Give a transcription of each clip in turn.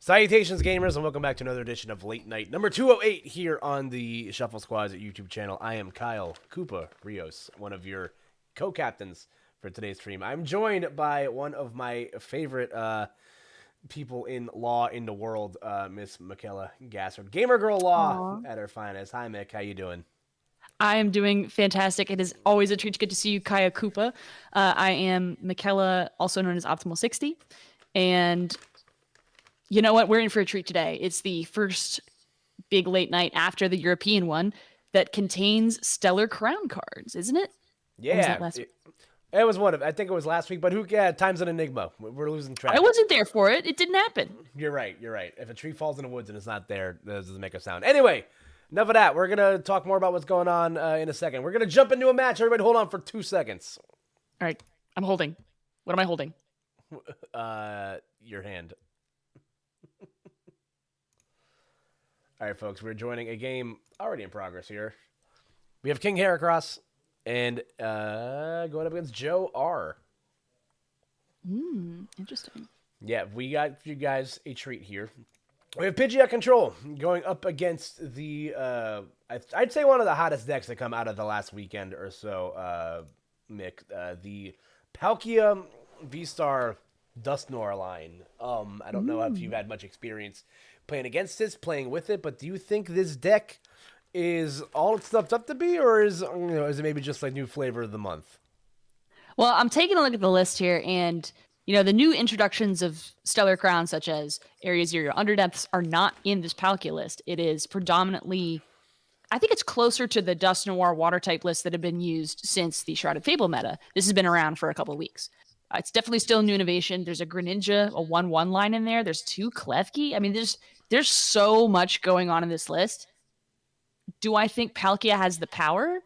Salutations, gamers, and welcome back to another edition of Late Night number 208 here on the Shuffle Squads YouTube channel. I am Kyle Koopa Rios, one of your co-captains for today's stream. I'm joined by one of my favorite people in law in the world, Miss Michaela Gassard, Gamer Girl Law Aw. at her finest. Hi, Mick. How you doing? I am doing fantastic. It is always a treat to get to see you, Kaya Koopa. I am Michaela, also known as Optimal 60. And you know what? We're in for a treat today. It's the first big late night after the European one that contains Stellar Crown cards, isn't it? Or was Yeah, that last week? it was one of. I think it was last week, but time's an enigma. We're losing track. I wasn't there for it. It didn't happen. You're right. You're right. If a tree falls in the woods and it's not there, that doesn't make a sound. Anyway, enough of that. We're gonna talk more about what's going on in a second. We're gonna jump into a match. Everybody, hold on for 2 seconds. All right. I'm holding. What am I holding? Your hand. All right, folks. We're joining a game already in progress here. We have King Heracross and going up against Joe R. Interesting. Yeah, we got you guys a treat here. We have Pidgey at control going up against the, I'd say one of the hottest decks that come out of the last weekend or so, Mick, the Palkia V-Star Dustnor line. I don't know if you've had much experience playing against this, playing with it, but do you think this deck is all it's stuffed up to be, or is it maybe just like new flavor of the month? Well, I'm taking a look at the list here, and the new introductions of Stellar Crown, such as Area Zero Underdepths, are not in this Palkia list. It is predominantly, I think it's closer to the Dust Noir water type list that have been used since the Shrouded Fable meta. This has been around for a couple of weeks. It's definitely still a new innovation. There's a Greninja, a 1/1 line in there. There's 2 Klefki. I mean, there's so much going on in this list. Do I think Palkia has the power?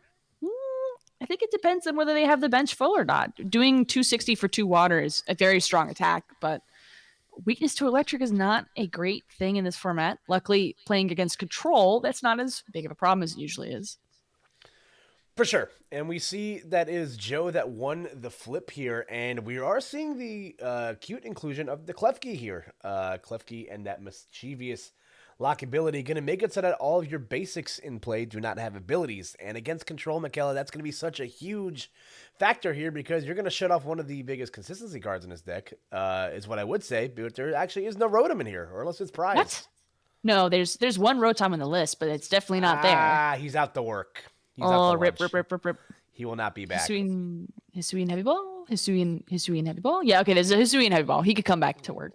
I think it depends on whether they have the bench full or not. Doing 260 for 2 water is a very strong attack, but weakness to electric is not a great thing in this format. Luckily, playing against control, that's not as big of a problem as it usually is. For sure. And we see that it is Joe that won the flip here, and we are seeing the cute inclusion of the Klefki here. Klefki and that mischievous lockability going to make it so that all of your basics in play do not have abilities. And against control, Michaela, that's going to be such a huge factor here because you're going to shut off one of the biggest consistency cards in this deck, is what I would say. But there actually is no Rotom in here, or unless it's prized. What? No, there's one Rotom on the list, but it's definitely not there. Ah, he's out to work. He's oh, out to rip. He will not be back. Hisuian Heavy Ball? Hisuian Heavy Ball? Yeah, okay, there's a Hisuian Heavy Ball. He could come back to work.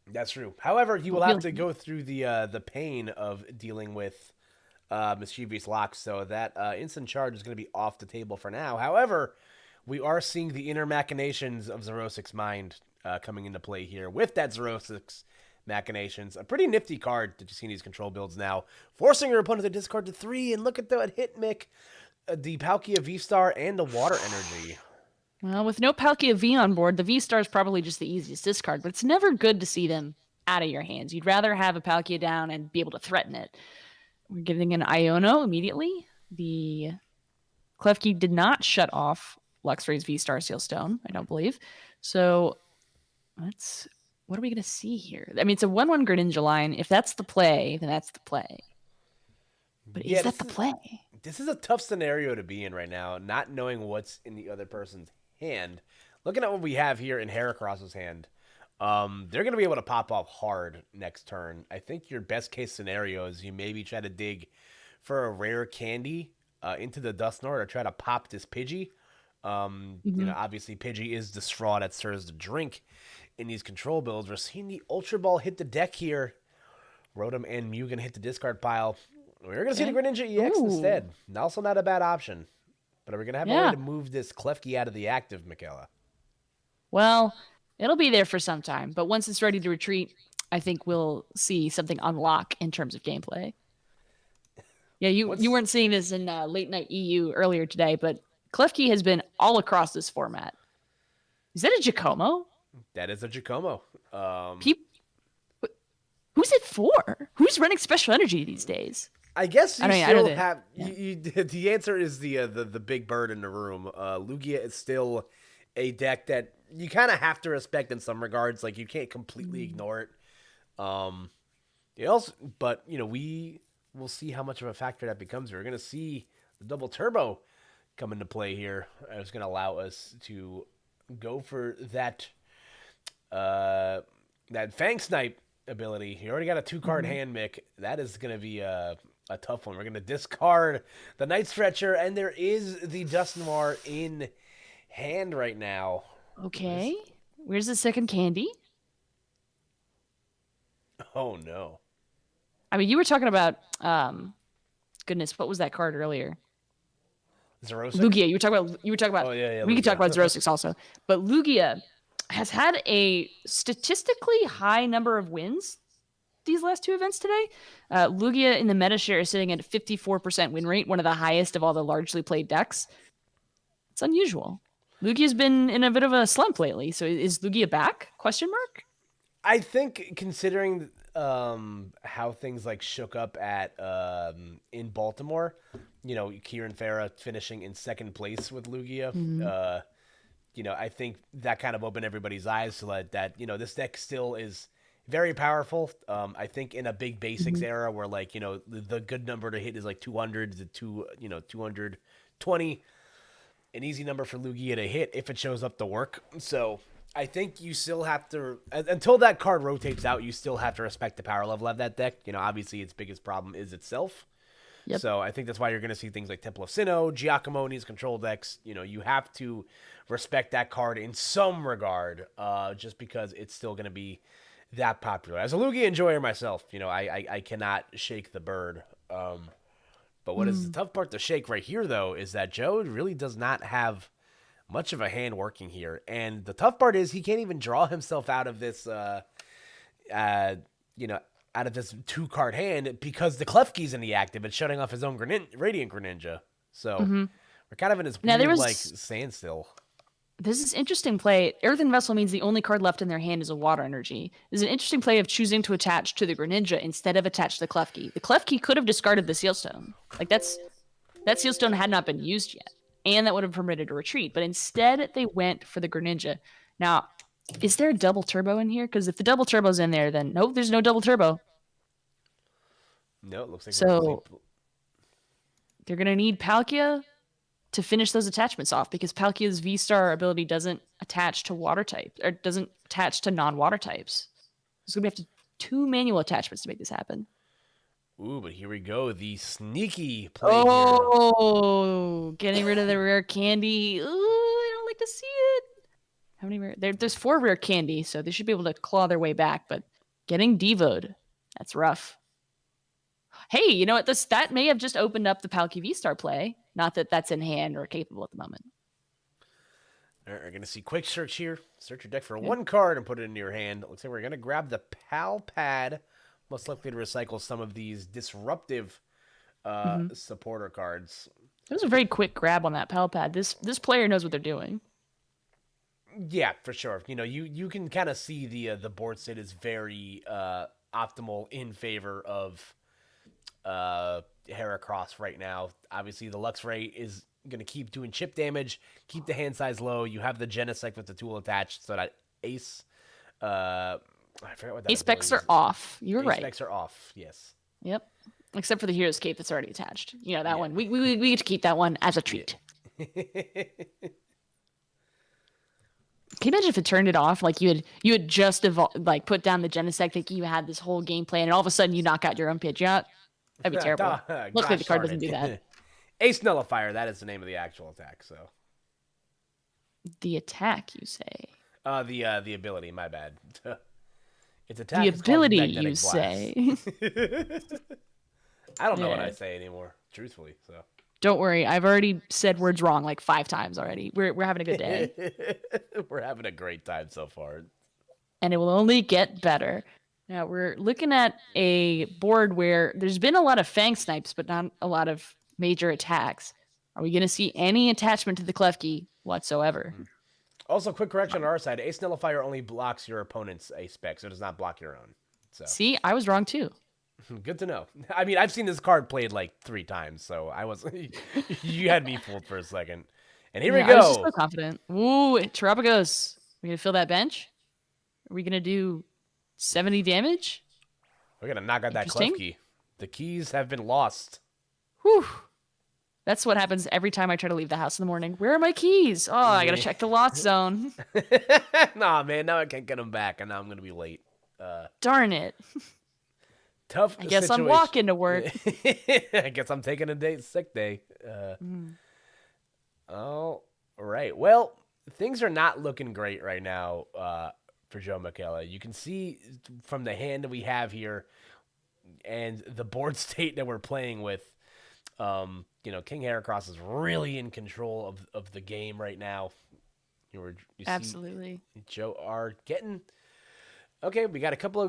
That's true. However, he will have to go through the pain of dealing with mischievous locks, so that instant charge is going to be off the table for now. However, we are seeing the inner machinations of Xeroxic's mind coming into play here with that Xeroxic's Machinations. A pretty nifty card that you see in these control builds now, forcing your opponent to discard to 3, and look at that hit, Mick. The Palkia V-Star and the Water Energy. Well, with no Palkia V on board, the V-Star is probably just the easiest discard, but it's never good to see them out of your hands. You'd rather have a Palkia down and be able to threaten it. We're getting an Iono immediately. The Klefki did not shut off Luxray's V-Star Sealstone, I don't believe. So what are we going to see here? I mean, it's a 1/1 Greninja line. If that's the play, then that's the play. But is that the play? This is a tough scenario to be in right now, not knowing what's in the other person's hand. Looking at what we have here in Heracross's hand, they're going to be able to pop off hard next turn. I think your best case scenario is you maybe try to dig for a rare candy into the Dustnor to try to pop this Pidgey. Obviously Pidgey is the straw that serves the drink in these control builds. We're seeing the Ultra Ball hit the deck here. Rotom and Mew going to hit the discard pile. We're going to see the Greninja EX instead. Also not a bad option. But are we going to have a way to move this Klefki out of the active, Michaela? Well, it'll be there for some time. But once it's ready to retreat, I think we'll see something unlock in terms of gameplay. Yeah, you weren't seeing this in Late Night EU earlier today, but Klefki has been all across this format. Is that a Giacomo? That is a Giacomo. Who's it for? Who's running special energy these days? I guess the answer is the big bird in the room. Lugia is still a deck that you kind of have to respect in some regards. Like, you can't completely ignore it. Um, it also, but we will see how much of a factor that becomes. We're gonna see the double turbo come into play here. It's gonna allow us to go for uh, that Fang Snipe ability. You already got a 2-card Mhm. hand, Mick. That is gonna be a tough one. We're gonna discard the Night Stretcher, and there is the Dust Noir in hand right now. Okay. This, Where's the second candy? oh no, I mean, you were talking about goodness, what was that card earlier? Zerosic. Lugia. You were talking about Oh yeah, we could talk Lugia. about Xerosix also. But Lugia has had a statistically high number of wins these last two events today. Lugia in the meta share is sitting at a 54% win rate, one of the highest of all the largely played decks. It's unusual. Lugia's been in a bit of a slump lately. So is Lugia back? Question mark? I think considering how things like shook up at in Baltimore, Kieran Farah finishing in second place with Lugia, Mhm. I think that kind of opened everybody's eyes to that this deck still is very powerful. I think in a big basics Mhm. era where the good number to hit is like 200 to 220, an easy number for Lugia to hit if it shows up to work. So I think you still have to, until that card rotates out, you still have to respect the power level of that deck. Obviously its biggest problem is itself. Yep. So I think that's why you're going to see things like Temple of Sinnoh, Giacomone's control decks. You have to respect that card in some regard, just because it's still going to be that popular. As a Lugia enjoyer myself, I cannot shake the bird. But what is the Mm. tough part to shake right here, though, is that Joe really does not have much of a hand working here. And the tough part is he can't even draw himself out of this, uh, you know, out of this 2-card hand because the Klefki's in the active. It's shutting off his own Radiant Greninja. So Hmm. we're kind of in this Now there weird, like, was standstill. this is interesting play. Earthen Vessel means the only card left in their hand is a water energy. There's an interesting play of choosing to attach to the Greninja instead of attach to the Klefki. The Klefki could have discarded the Sealstone. Like that Sealstone had not been used yet, and that would have permitted a retreat. But instead, they went for the Greninja. Now, is there a double turbo in here? Because if the double turbo's in there, then nope, there's no double turbo. No, it looks like we're only. So they're gonna need Palkia to finish those attachments off because Palkia's V Star ability doesn't attach to water type or doesn't attach to non-water types. So we have to 2 manual attachments to make this happen. Ooh, but here we go. The sneaky play here. Oh, getting rid of the rare candy. Ooh, I don't like to see it. How many rare? There's 4 rare candy, so they should be able to claw their way back. But getting Devoed, that's rough. Hey, you know what? That may have just opened up the Palkia V Star play. Not that that's in hand or capable at the moment. All right, we're going to see quick search here. Search your deck for Yeah. 1 card and put it into your hand. Looks like we're going to grab the Pal Pad. Most likely to recycle some of these disruptive Mm-hmm. supporter cards. It was a very quick grab on that Pal Pad. This player knows what they're doing. Yeah, for sure. You can kind of see the board state is very optimal in favor of Heracross right now. Obviously, the Luxray is going to keep doing chip damage, keep the hand size low. You have the Genesect with the tool attached, so that Ace. I forgot what that Ace specs are ability is. off. You're Ace right. specs are off. Yes. Yep. Except for the Hero's Cape that's already attached. You know, that Yeah. one. We get to keep that one as a treat. Yeah. Can you imagine if it turned it off? Like you had just put down the Genesect, thinking you had this whole game plan, and all of a sudden you knock out your own Pidgeot. That'd be terrible. Luckily, the card doesn't do that. Ace Nullifier, that is the name of the actual attack. So The attack, you say? the ability. My bad. Its attack. The is called ability, Magnetic you Blast. say? I don't know what Yeah. I say anymore, truthfully. So Don't worry, I've already said words wrong like 5 times already. We're having a good day, we're having a great time so far. and it will only get better. Now we're looking at a board where there's been a lot of Fang Snipes, but not a lot of major attacks. Are we going to see any attachment to the Klefki whatsoever? Also, quick correction on our side: Ace Nullifier only blocks your opponent's Ace spec, so it does not block your own. So See, I was wrong too. good to know. I mean, I've seen this card played like 3 times, so I was you had me fooled for a second. And here Yeah, we I was just go. so confident. Ooh, Terapagos. Are we going to fill that bench? Are we going to do 70 damage? We're gonna knock out that Interesting. Klefki. The keys have been lost. Whew. That's what happens every time I try to leave the house in the morning. Where are my keys? Oh, I gotta Yeah. check the lost zone. Nah, man, now I can't get them back, and now I'm gonna be late. Darn it. Tough I guess I'm situation. walking to work. I guess I'm taking a sick day. Mm. All right. Well, things are not looking great right now for Joe McKellar. You can see from the hand that we have here and the board state that we're playing with. King Heracross is really in control of the game right now. You Absolutely. see Joe are getting okay. We got a couple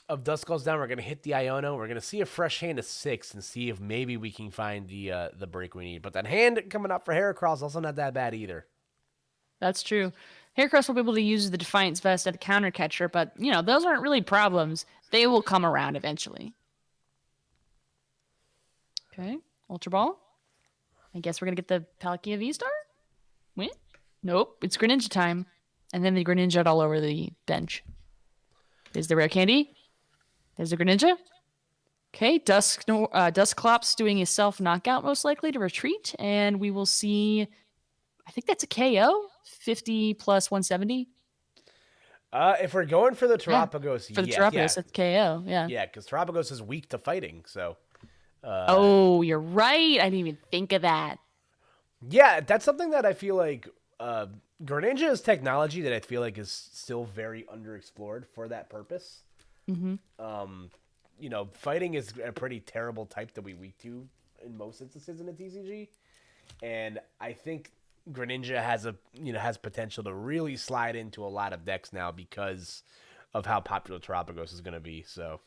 of dust goes down. We're gonna hit the Iono. We're gonna see a fresh hand of 6 and see if maybe we can find the break we need. But that hand coming up for Heracross also not that bad either. That's true. Heracross will be able to use the Defiance Vest at a counter catcher, but those aren't really problems. They will come around eventually. Okay, Ultra Ball. I guess we're gonna get the Palkia V-Star? Win? Nope, it's Greninja time. And then the Greninja all over the bench. There's the rare candy. There's the Greninja. Okay, Dusclops doing a self-knockout most likely to retreat. And we will see, I think that's a KO. 50 plus 170. If we're going for the Terapagos, For the yes, Terapagos, that's KO. Yeah. yeah, because Terapagos is weak to fighting, so. Oh, you're right. I didn't even think of that. Yeah, that's something that I feel like Greninja is technology that I feel like is still very underexplored for that purpose. Mm-hmm. Fighting is a pretty terrible type that we weak to in most instances in the TCG, and I think Greninja has potential to really slide into a lot of decks now because of how popular Terapagos is going to be. So.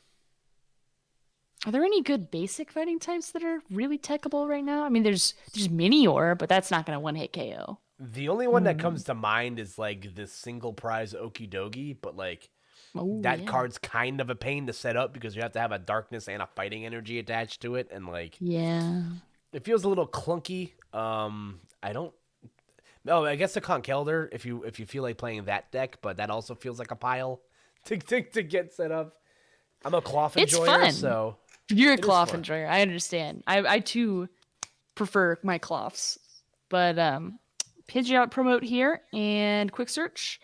Are there any good basic fighting types that are really techable right now? I mean, there's Minior, but that's not going to one-hit KO. The only one that comes to mind is like this single prize Okidogi, but like that card's kind of a pain to set up because you have to have a darkness and a fighting energy attached to it, and like it feels a little clunky. I don't. No, I guess the Conkeldurr if you feel like playing that deck, but that also feels like a pile to get set up. I'm a cloth enjoyer, it's fun. So you're a cloth enjoyer. I understand. I too prefer my cloths, but Pidgeot promote here and quick search.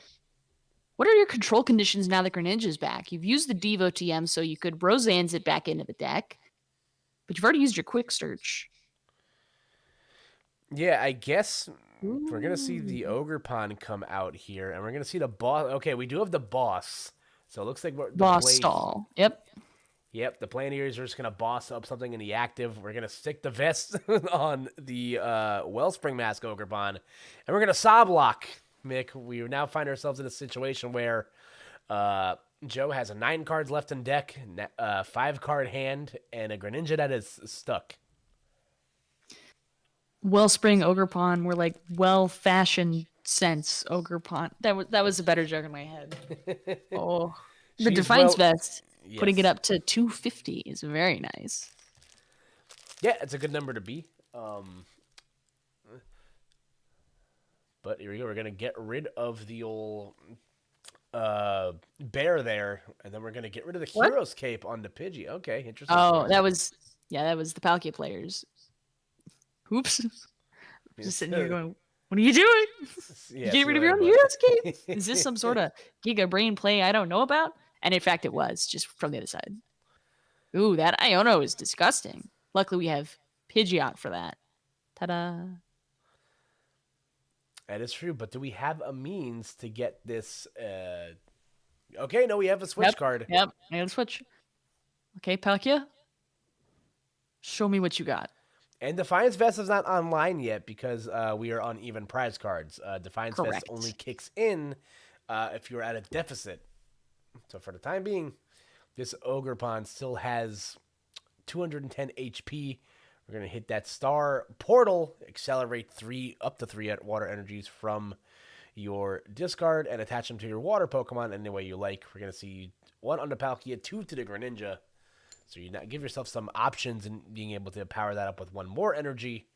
What are your control conditions now that Greninja's back? You've used the Devo TM, so you could Roseanne's it back into the deck, but you've already used your quick search. Yeah, I guess we're going to see the Ogre Pond come out here, and we're going to see the boss. Okay, we do have the boss. So it looks like we're boss stall. Yep. Yep, the plan here is we're just going to boss up something in the active. We're going to stick the vest on the Wellspring Mask Ogre Pond, and we're going to Saw Block. Mick, we now find ourselves in a situation where Joe has 9 cards left in deck, 5-card hand, and a Greninja that is stuck. Wellspring Ogre Pond, more like well-fashioned sense Ogre Pond. That was a better joke in my head. Oh, the Defiance Vest, yes. Putting it up to 250 is very nice. Yeah, it's a good number to be. But here we go. We're going to get rid of the old bear there, and then we're going to get rid of the Hero's Cape on the Pidgey. Okay, interesting. Oh, that was the Palkia players. Oops. Just sitting here going, what are you doing? You get rid of your own Hero's Cape? Is this some sort of Giga Brain play I don't know about? And in fact, it was, just from the other side. Ooh, that Iono is disgusting. Luckily, we have Pidgeot for that. Ta-da. That is true, but do we have a means to get this? Okay, no, we have a switch card. Yep, I got a switch. Okay, Palkia, show me what you got. And Defiance Vest is not online yet because we are on even prize cards. Defiance Vest only kicks in if you're at a deficit. So for the time being, this Ogre Pond still has 210 HP. We're going to hit that star portal, accelerate up to 3 water energies from your discard, and attach them to your water Pokemon any way you like. We're going to see 1 on the Palkia, 2 to the Greninja. So you give yourself some options in being able to power that up with 1 more energy.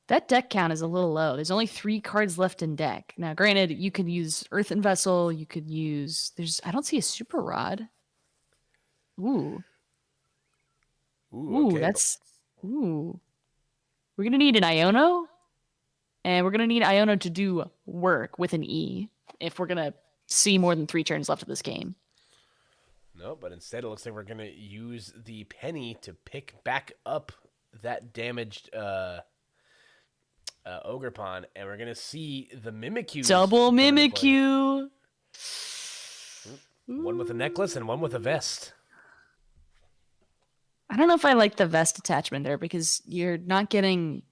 That deck count is a little low. There's only 3 cards left in deck. Now, granted, you could use Earthen Vessel. You could use... I don't see a Super Rod. Ooh. Ooh, Ooh, okay. that's ooh. We're gonna need an Iono, and we're gonna need Iono to do work with an E if we're gonna see more than 3 turns left of this game. No, but instead it looks like we're going to use the penny to pick back up that damaged Ogerpon, and we're going to see the Mimikyus Double come into play. Mimikyu. One with a necklace and one with a vest. I don't know if I like the vest attachment there because you're not getting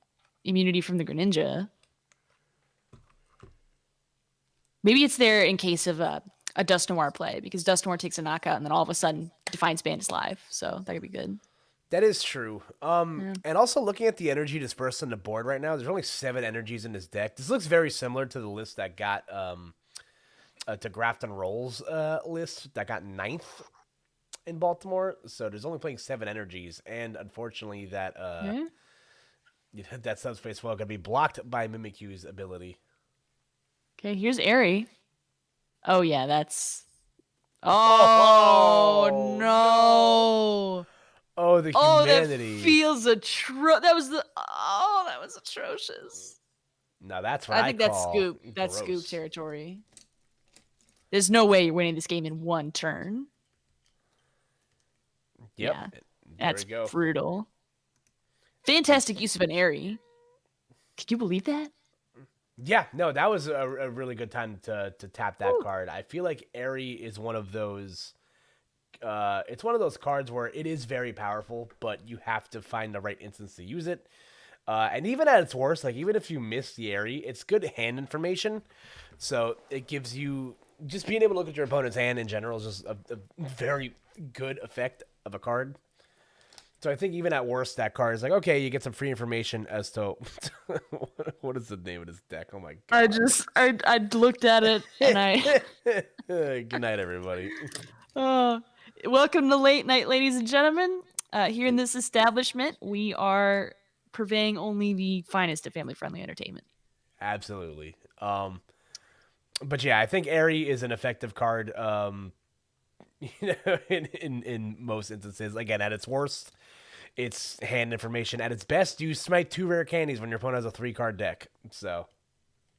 immunity from the Greninja. Maybe it's there in case of a Dust Noir play because Dust Noir takes a knockout and then all of a sudden Defiance Band is live. So that could be good. That is true. Yeah. And also looking at the energy dispersed on the board right now, there's only 7 energies in his deck. This looks very similar to the list that got to Grafton Roll's list that got 9th in Baltimore. So there's only playing 7 energies, and unfortunately that that subspace well going to be blocked by Mimikyu's ability. Okay, here's Airy. Oh yeah, that's. Oh, no! Oh, the Oh, humanity. that feels that was the. Oh, that was atrocious. Now that's what I think that's call scoop. That's scoop territory. There's no way you're winning this game in 1 turn. Yep. Yeah, There that's we go. brutal. Fantastic use of an Airy. Could you believe that? Yeah, no, that was a really good time to tap that card. I feel like Airy is one of those. It's one of those cards where it is very powerful, but you have to find the right instance to use it. And even at its worst, like even if you miss the Airy, it's good hand information. So it gives you just being able to look at your opponent's hand in general is just a very good effect of a card. So I think even at worst, that card is like, okay, you get some free information as to what is the name of this deck. Oh my god! I looked at it and I. Good night, everybody. Welcome to Late Night, ladies and gentlemen. Here in this establishment, we are purveying only the finest of family-friendly entertainment. Absolutely. But yeah, I think Airy is an effective card. In most instances, again, at its worst, it's hand information. At its best, you smite 2 rare candies when your opponent has a 3-card deck. So,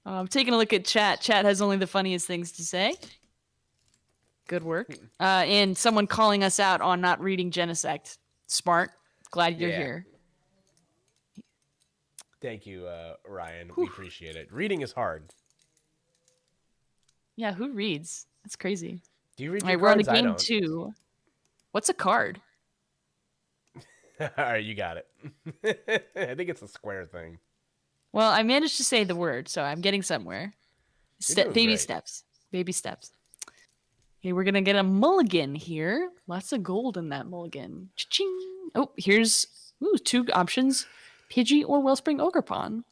I'm taking a look at chat. Chat has only the funniest things to say. Good work. And someone calling us out on not reading Genesect. Smart. Glad you're here. Thank you, Ryan. We appreciate it. Reading is hard. Yeah, who reads? That's crazy. Do you read All your right, we're on to cards? game 2. What's a card? All right, you got it. I think it's a square thing. Well, I managed to say the word, so I'm getting somewhere. Baby great. steps. Baby steps. Okay, we're going to get a mulligan here. Lots of gold in that mulligan. Cha-ching. Oh, here's 2 options. Pidgey or Wellspring Ogerpon.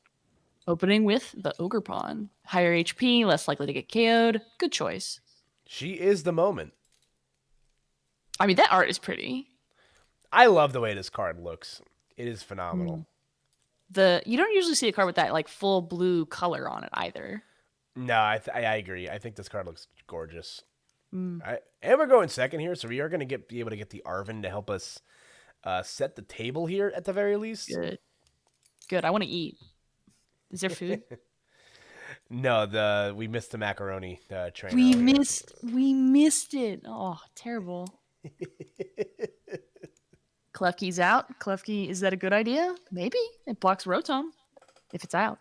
Opening with the Ogerpon. Higher HP, less likely to get KO'd. Good choice. She is the moment. I mean, that art is pretty. I love the way this card looks. It is phenomenal. You don't usually see a card with that like full blue color on it either. No, I agree. I think this card looks gorgeous. And we're going second here, so we are going to be able to get the Arvin to help us set the table here at the very least. Good. I want to eat. Is there food? No, we missed the macaroni train. We missed it. Oh, terrible. Klefki's out. Klefki, is that a good idea? Maybe. It blocks Rotom if it's out.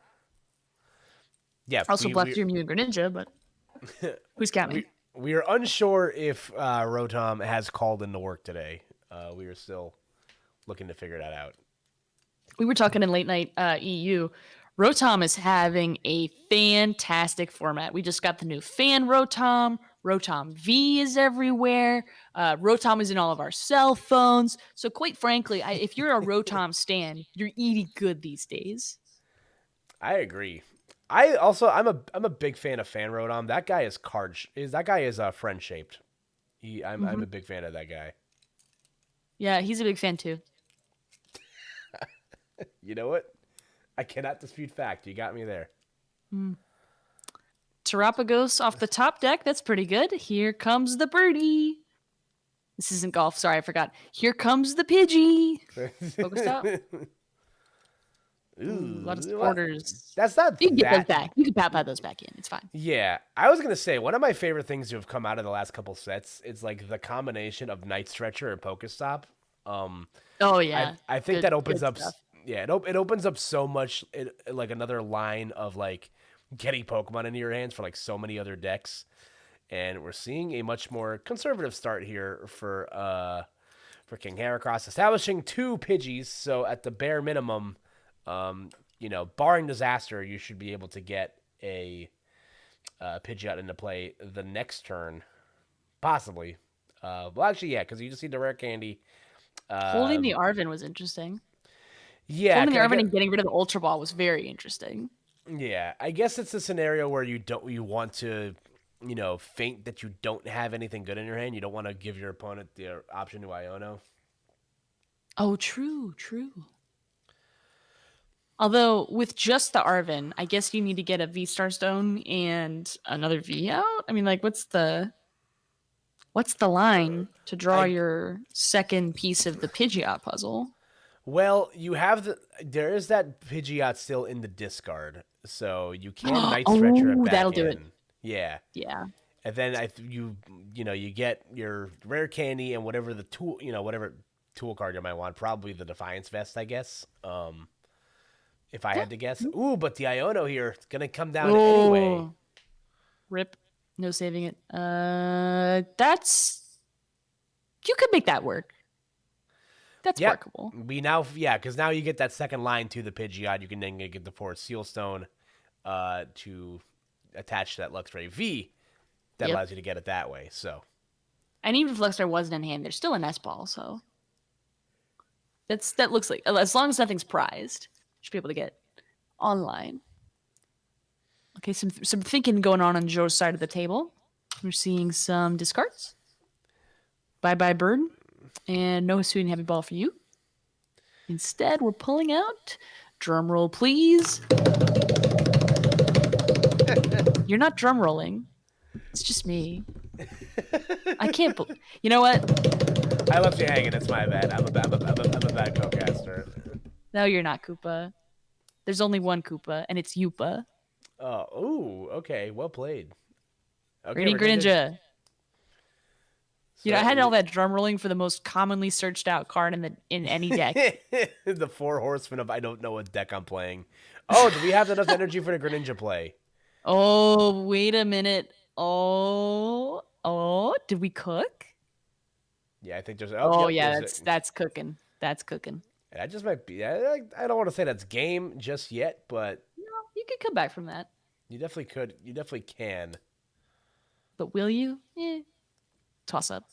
Yeah. Also blocks your Mew Greninja, but who's counting? We are unsure if Rotom has called into work today. We are still looking to figure that out. We were talking in late night EU. Rotom is having a fantastic format. We just got the new fan Rotom. Rotom V is everywhere. Rotom is in all of our cell phones. So quite frankly, if you're a Rotom stan, you're eating good these days. I agree. I'm a big fan of fan Rotom. That guy is friend shaped. I'm a big fan of that guy. Yeah, he's a big fan too. You know what? I cannot dispute fact. You got me there. Terapagos off the top deck. That's pretty good. Here comes the birdie. This isn't golf. Sorry, I forgot. Here comes the Pidgey. Focused out. Ooh, a lot of Ooh, supporters. that's not You can get those that. back. You can pat those back in. It's fine. Yeah, I was gonna say one of my favorite things to have come out of the last couple sets is like the combination of Night Stretcher and Pokestop. Um, Oh I yeah, I think good that opens good up. stuff. Yeah, it opens up so much, like another line of like getting Pokemon into your hands for like so many other decks, and we're seeing a much more conservative start here for King Heracross, establishing 2 Pidgeys. So at the bare minimum, barring disaster, you should be able to get a Pidgeot into play the next turn, possibly. Well, actually, yeah, because you just need the rare candy. Holding the Um, Arven was interesting. yeah, Holding the I Arven guess, and getting rid of the Ultra Ball was very interesting. yeah, I guess it's a scenario where you want to, feint that you don't have anything good in your hand. You don't want to give your opponent the option to Iono. Oh, true, true. Although with just the Arven, I guess you need to get a V-Star Stone and another V out. I mean, like, what's the line to draw I your second piece of the Pidgeot puzzle? Well, there is that Pidgeot still in the discard, so you can Night Stretcher it Oh, back that'll do it. in. Yeah, Yeah. and then you get your rare candy and whatever the tool whatever tool card you might want. Probably the Defiance Vest, I guess. If I Yeah. had to guess. Ooh, but the Iono here it's gonna come down anyway. Oh, rip. No saving it. That's you could make that work. That's Yep. workable. Because now you get that second line to the Pidgeot. You can then get the Forest Seal Stone to attach to that Luxray V. That Yep. allows you to get it that way. So And even if Luxray wasn't in hand, there's still an S ball, so that looks like as long as nothing's prized, you should be able to get online. Okay, some thinking going on Joe's side of the table. We're seeing some discards. Bye bye bird, and no sweet and heavy ball for you. Instead, we're pulling out. Drum roll, please. You're not drum rolling. It's just me. I can't. You know what? I left you hanging. It's my bad. I'm a bad co-caster. No, you're not Koopa. There's only one Koopa, and it's Yupa. Oh, ooh, okay, well played. Okay, Greeting Greninja. So I had all that drum rolling for the most commonly searched out card in any deck. the 4 horsemen of I don't know what deck I'm playing. Oh, do we have enough energy for the Greninja play? Oh, wait a minute. Oh, did we cook? Yeah, I think there's. Oh, Yep, yeah, that's cooking. That's cooking. That just might be. I don't want to say that's game just yet, but No, you could come back from that. you definitely could. You definitely can. But will you? Toss up.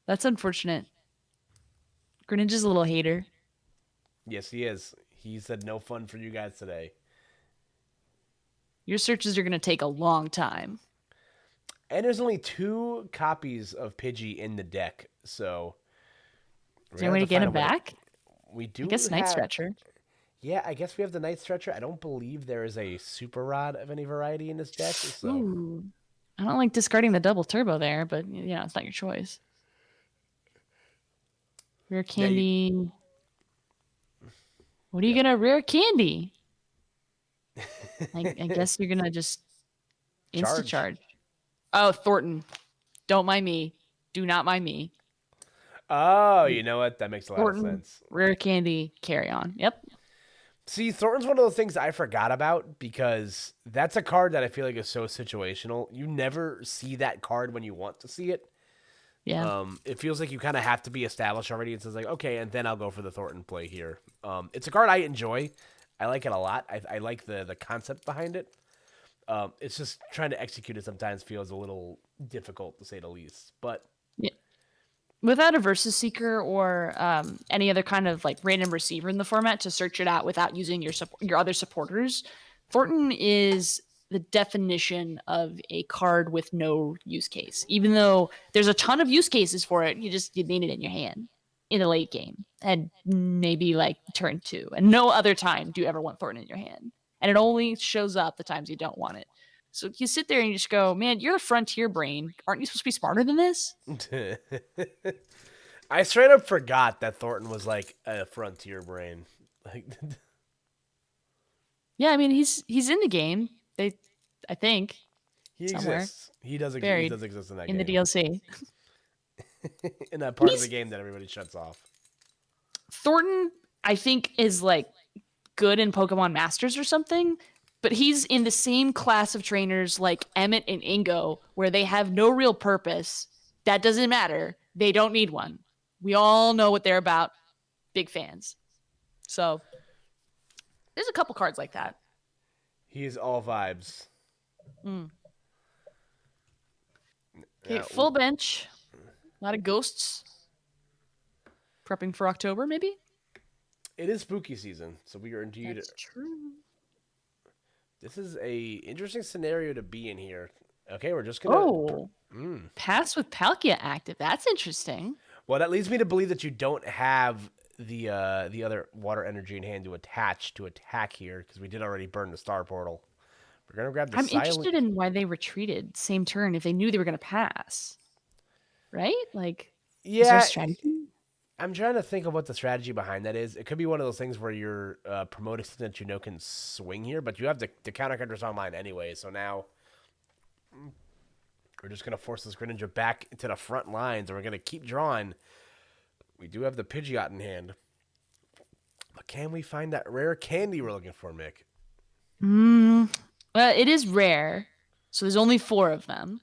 That's unfortunate. Greninja's a little hater. Yes, he is. He said no fun for you guys today. Your searches are going to take a long time. And there's only 2 copies of Pidgey in the deck, so. Is there a way to get him back? We do. I guess Night Stretcher. Yeah, I guess we have the Night Stretcher. I don't believe there is a Super Rod of any variety in this deck. So. Ooh. I don't like discarding the double turbo there, but it's not your choice. Rare candy. What are you gonna rare candy? I guess you're gonna just insta charge. Oh, Thornton. Don't mind me. Do not mind me. Oh, you know what? That makes a lot Thornton, of sense. Rare candy, carry on. Yep. See, Thornton's one of those things I forgot about because that's a card that I feel like is so situational. You never see that card when you want to see it. Yeah. It feels like you kind of have to be established already. It says like, okay, and then I'll go for the Thornton play here. It's a card I enjoy. I like it a lot. I like the concept behind it. It's just trying to execute it sometimes feels a little difficult to say the least. But yeah. Without a Versus Seeker or any other kind of like random receiver in the format to search it out without using your other supporters, Thornton is the definition of a card with no use case. Even though there's a ton of use cases for it, you need it in your hand in the late game and maybe like turn 2. And no other time do you ever want Thornton in your hand. And it only shows up the times you don't want it. So you sit there and you just go, man, you're a frontier brain. Aren't you supposed to be smarter than this? I straight up forgot that Thornton was like a frontier brain. Like, Yeah, I mean he's in the game. I think he somewhere exists. He does. He buried does exist in that in the game. DLC. In that part of the He's game that everybody shuts off. Thornton, I think, is like good in Pokemon Masters or something, but he's in the same class of trainers like Emmett and Ingo, where they have no real purpose. That doesn't matter. They don't need one. We all know what they're about. Big fans. So there's a couple cards like that. He is all vibes. Mm. Okay, full bench. A lot of ghosts. Prepping for October, maybe? It is spooky season, so we are indeed. That's true. This is a interesting scenario to be in here. Okay, we're just gonna. Pass with Palkia active. That's interesting. Well, that leads me to believe that you don't have the other water energy in hand to attack here, because we did already burn the star portal. We're gonna grab the. I'm interested in why they retreated same turn if they knew they were gonna pass. Right? Like, is there a strategy? I'm trying to think of what the strategy behind that is. It could be one of those things where you're promoting something that you know can swing here, but you have the counter counters online anyway. So now we're just going to force this Greninja back into the front lines, and we're going to keep drawing. We do have the Pidgeot in hand. But can we find that rare candy we're looking for, Mick? Well, it is rare. So there's only 4 of them,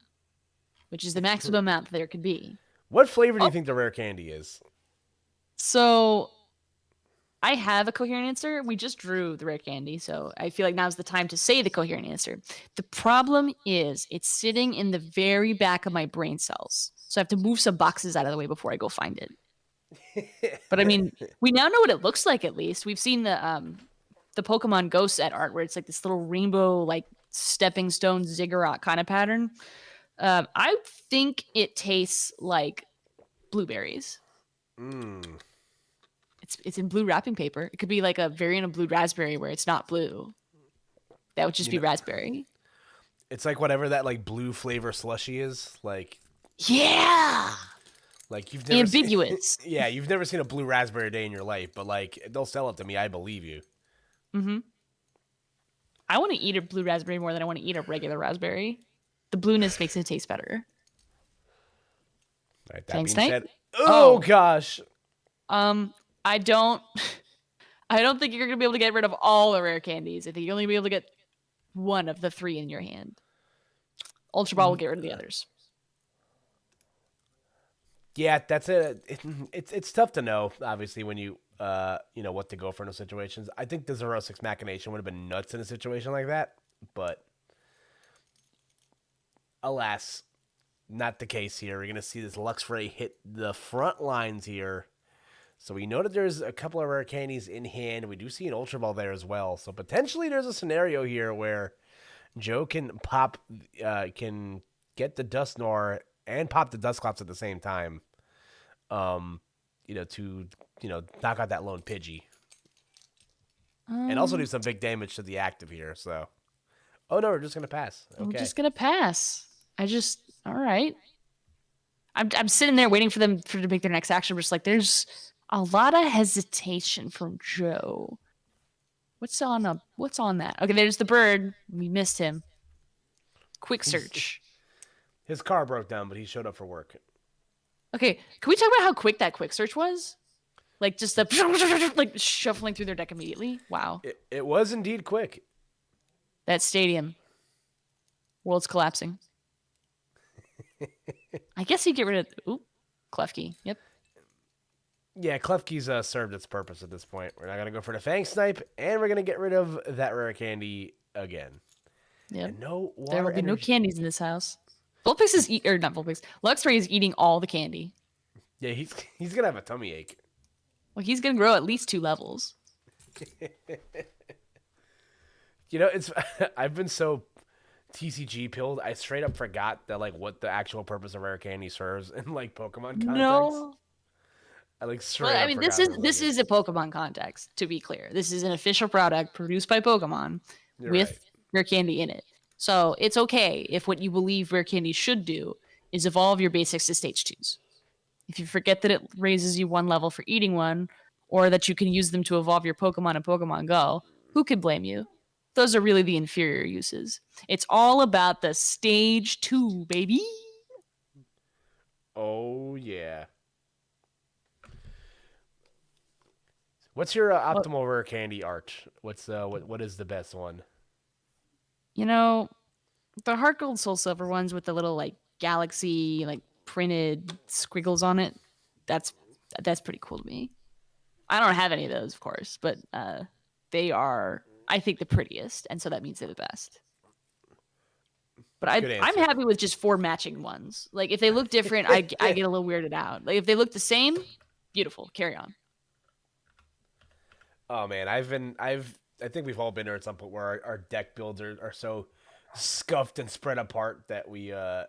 which is the maximum amount that there could be. What flavor do you think the rare candy is? So I have a coherent answer. We just drew the rare candy, so I feel like now's the time to say the coherent answer. The problem is it's sitting in the very back of my brain cells. So I have to move some boxes out of the way before I go find it. But I mean, we now know what it looks like at least. We've seen the Pokemon Go set art where it's like this little rainbow, like stepping stone ziggurat kind of pattern. I think it tastes like blueberries. It's in blue wrapping paper. It could be like a variant of blue raspberry where it's not blue. That would just be raspberry. It's like whatever that like blue flavor slushy is. Like, yeah. Like you've never ambiguous. Yeah, you've never seen a blue raspberry a day in your life, but like they'll sell it to me. I believe you. Mm-hmm. I want to eat a blue raspberry more than I want to eat a regular raspberry. The blueness makes it taste better. Right, that being said, gosh. I don't think you're gonna be able to get rid of all the rare candies. I think you'll only be able to get one of the 3 in your hand. Ultra Ball will get rid of the others. Yeah, that's it. It's tough to know, obviously, when you know what to go for in those situations. I think the 0-6 Machination would have been nuts in a situation like that, but alas, not the case here. We're gonna see this Luxray hit the front lines here. So we know that there's a couple of rare candies in hand. We do see an Ultra Ball there as well. So potentially there's a scenario here where Joe can can get the Dusknoir and pop the Dusclops at the same time. To knock out that lone Pidgey. And also do some big damage to the active here. So, oh no, we're just gonna pass. Okay, we're just gonna pass. All right. I'm sitting there waiting for them to make their next action. Just like there's a lot of hesitation from Joe. What's on that? Okay, there's the bird. We missed him. Quick search. His car broke down, but he showed up for work. Okay, can we talk about how quick that quick search was? Like just the like shuffling through their deck immediately. Wow. It was indeed quick. That stadium. World's collapsing. I guess you get rid of Klefki. Yep. Yeah, Klefki's served its purpose at this point. We're not gonna go for the Fang Snipe, and we're gonna get rid of that rare candy again. Yeah. There will be no candies in this house. Vulpix is not Vulpix. Luxray is eating all the candy. Yeah, he's gonna have a tummy ache. Well, he's gonna grow at least 2 levels. It's I've been so TCG pilled. I straight up forgot that what the actual purpose of rare candy serves in Pokemon context. No. This is a Pokemon context, to be clear. This is an official product produced by Pokemon with rare candy in it. So it's okay if what you believe rare candy should do is evolve your basics to stage 2s. If you forget that it raises you one level for eating one, or that you can use them to evolve your Pokemon in Pokemon Go, who could blame you? Those are really the inferior uses. It's all about the stage 2, baby. Oh yeah. What's your Well, optimal rare candy art? What is the best one? you know, the Heart Gold Soul Silver ones with the little like galaxy like printed squiggles on it, that's that's pretty cool to me. I don't have any of those, of course, but they are, I think, the prettiest, and so that means they're the best. But Good I'm answer. happy with just 4 matching ones. Like if they look different, I get a little weirded out. Like if they look the same, beautiful, carry on. Oh man, I think we've all been there at some point where our deck builds are so scuffed and spread apart that we that,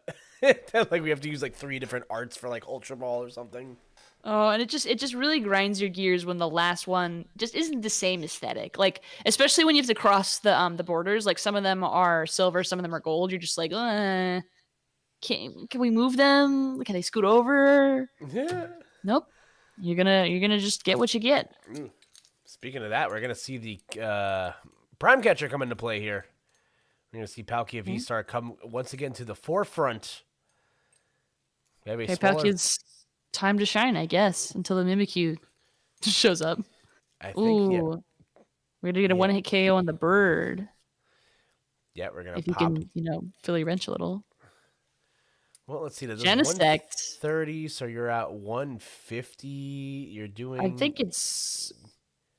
like we have to use like 3 different arts for like Ultra Ball or something. Oh, and it just really grinds your gears when the last one just isn't the same aesthetic. Like especially when you have to cross the borders. Like some of them are silver, some of them are gold. You're just like, can we move them? Can they scoot over? Yeah. Nope. You're gonna just get what you get. Speaking of that, we're gonna see the Prime Catcher come into play here. We're gonna see Palkia V Okay, Star come once again to the forefront. Maybe a okay, smaller. Palkia's time to shine, I guess, until the Mimikyu shows up. I think yeah, Ooh, we're gonna get a yeah, one-hit KO on the bird yeah. We're gonna if you pop. can, Philly wrench a little. Well, let's see. That does Genesect, 130, so you're at 150. You're I doing think it's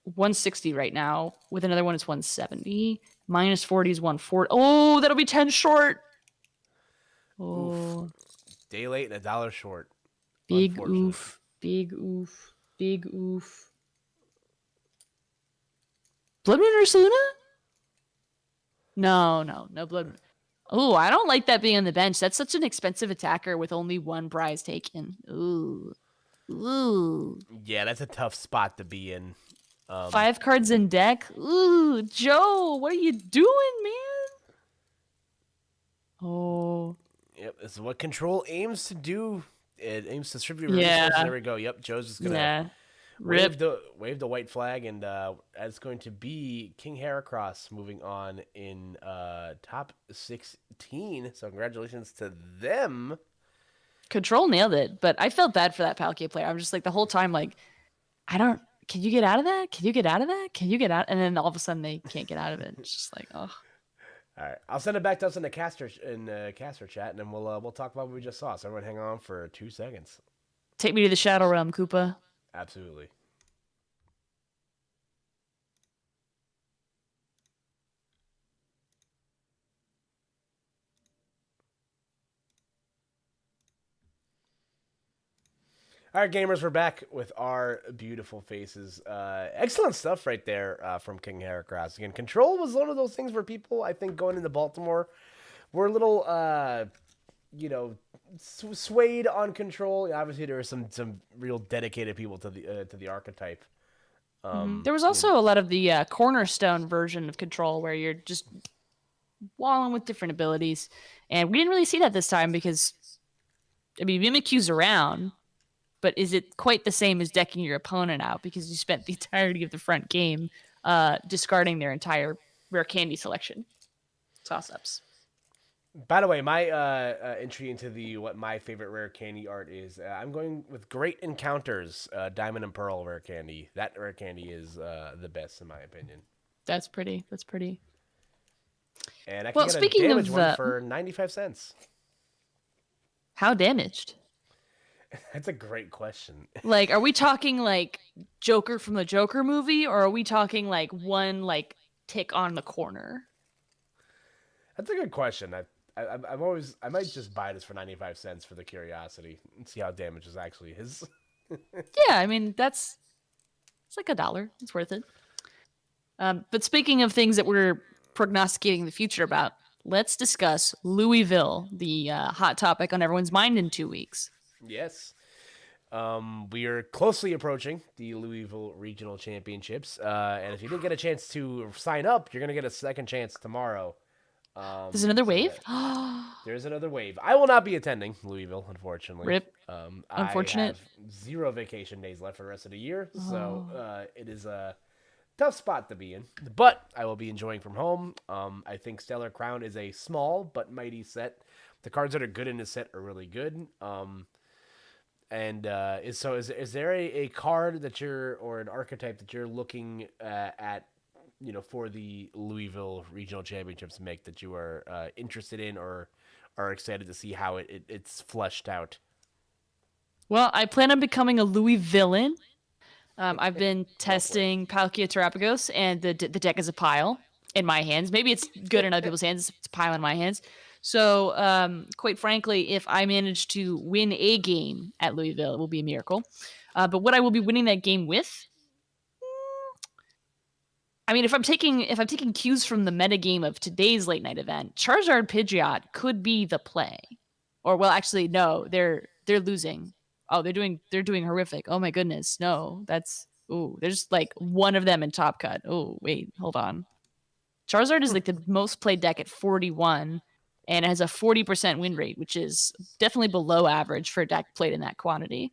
160 right now. With another one, it's 170. Minus 40 is 140. Oh, that'll be 10 short. oof. Oh, Day late and a dollar short. big Unfortunate. oof, big oof, big oof. Blood Moon Ursaluna? No Blood. Oh, I don't like that being on the bench. That's such an expensive attacker with only one prize taken. Ooh, ooh. Yeah, that's a tough spot to be in. 5 cards in deck. Ooh, Joe, what are you doing, man? Oh, Yep, this is what control aims to do. It aims to distribute resources. yeah, There we go. Yep, Joe's just gonna yeah. Rip. wave the white flag, and it's going to be King Heracross moving on in top 16. So congratulations to them. Control nailed it, but I felt bad for that Palkia player. I'm just like the whole time, like, I don't. Can you get out of that? Can you get out of that? Can you get out? And then all of a sudden they can't get out of it. It's just like, oh. All right, I'll send it back to us in the caster chat, and then we'll talk about what we just saw. So everyone, hang on for 2 seconds. Take me to the Shadow Realm, Koopa. Absolutely. All right, gamers, we're back with our beautiful faces. Excellent stuff right there from King Heracross. Again, Control was one of those things where people, I think, going into Baltimore, were a little, swayed on Control. Obviously, there were some real dedicated people to the archetype. There was also a lot of the cornerstone version of Control where you're just walling with different abilities. And we didn't really see that this time because, I mean, Mimikyu's around, but is it quite the same as decking your opponent out because you spent the entirety of the front game discarding their entire rare candy selection? Toss ups. By the way, my entry into what my favorite rare candy art is, I'm going with Great Encounters, Diamond and Pearl rare candy. That rare candy is the best in my opinion. That's pretty. That's pretty. And I can Well, get a speaking damage of one for 95 cents. how damaged? That's a great question. Like, are we talking like Joker from the Joker movie, or are we talking like one like tick on the corner? That's a good question. I might just buy this for 95 cents for the curiosity and see how damage is actually is. Yeah, I mean it's like $1. It's worth it. But speaking of things that we're prognosticating the future about, let's discuss Louisville, the hot topic on everyone's mind in 2 weeks. Yes. We are closely approaching the Louisville Regional Championships. And if you didn't get a chance to sign up, you're going to get a second chance tomorrow There's another So wave. that there's another wave. I will not be attending Louisville, unfortunately. Rip. I Unfortunate. have 0 vacation days left for the rest of the year, so Oh. it is a tough spot to be in. But I will be enjoying from home. I think Stellar Crown is a small but mighty set. The cards that are good in this set are really good. And is there a card that you're or an archetype that you're looking at, for the Louisville Regional Championships make that you are interested in or are excited to see how it's fleshed out? Well, I plan on becoming a Louis villain. I've been Go for it. testing Palkia Terapagos, and the deck is a pile in my hands. Maybe it's good in other people's hands. It's a pile in my hands. So, quite frankly, if I manage to win a game at Louisville, it will be a miracle. But what I will be winning that game with, I mean, if I'm taking cues from the meta game of today's late night event, Charizard Pidgeot could be the play. Or well, actually, no, they're losing. Oh, they're doing horrific. Oh my goodness, no, that's there's like one of them in top cut. Oh wait, hold on. Charizard is like the most played deck at 41, and it has a 40% win rate, which is definitely below average for a deck played in that quantity.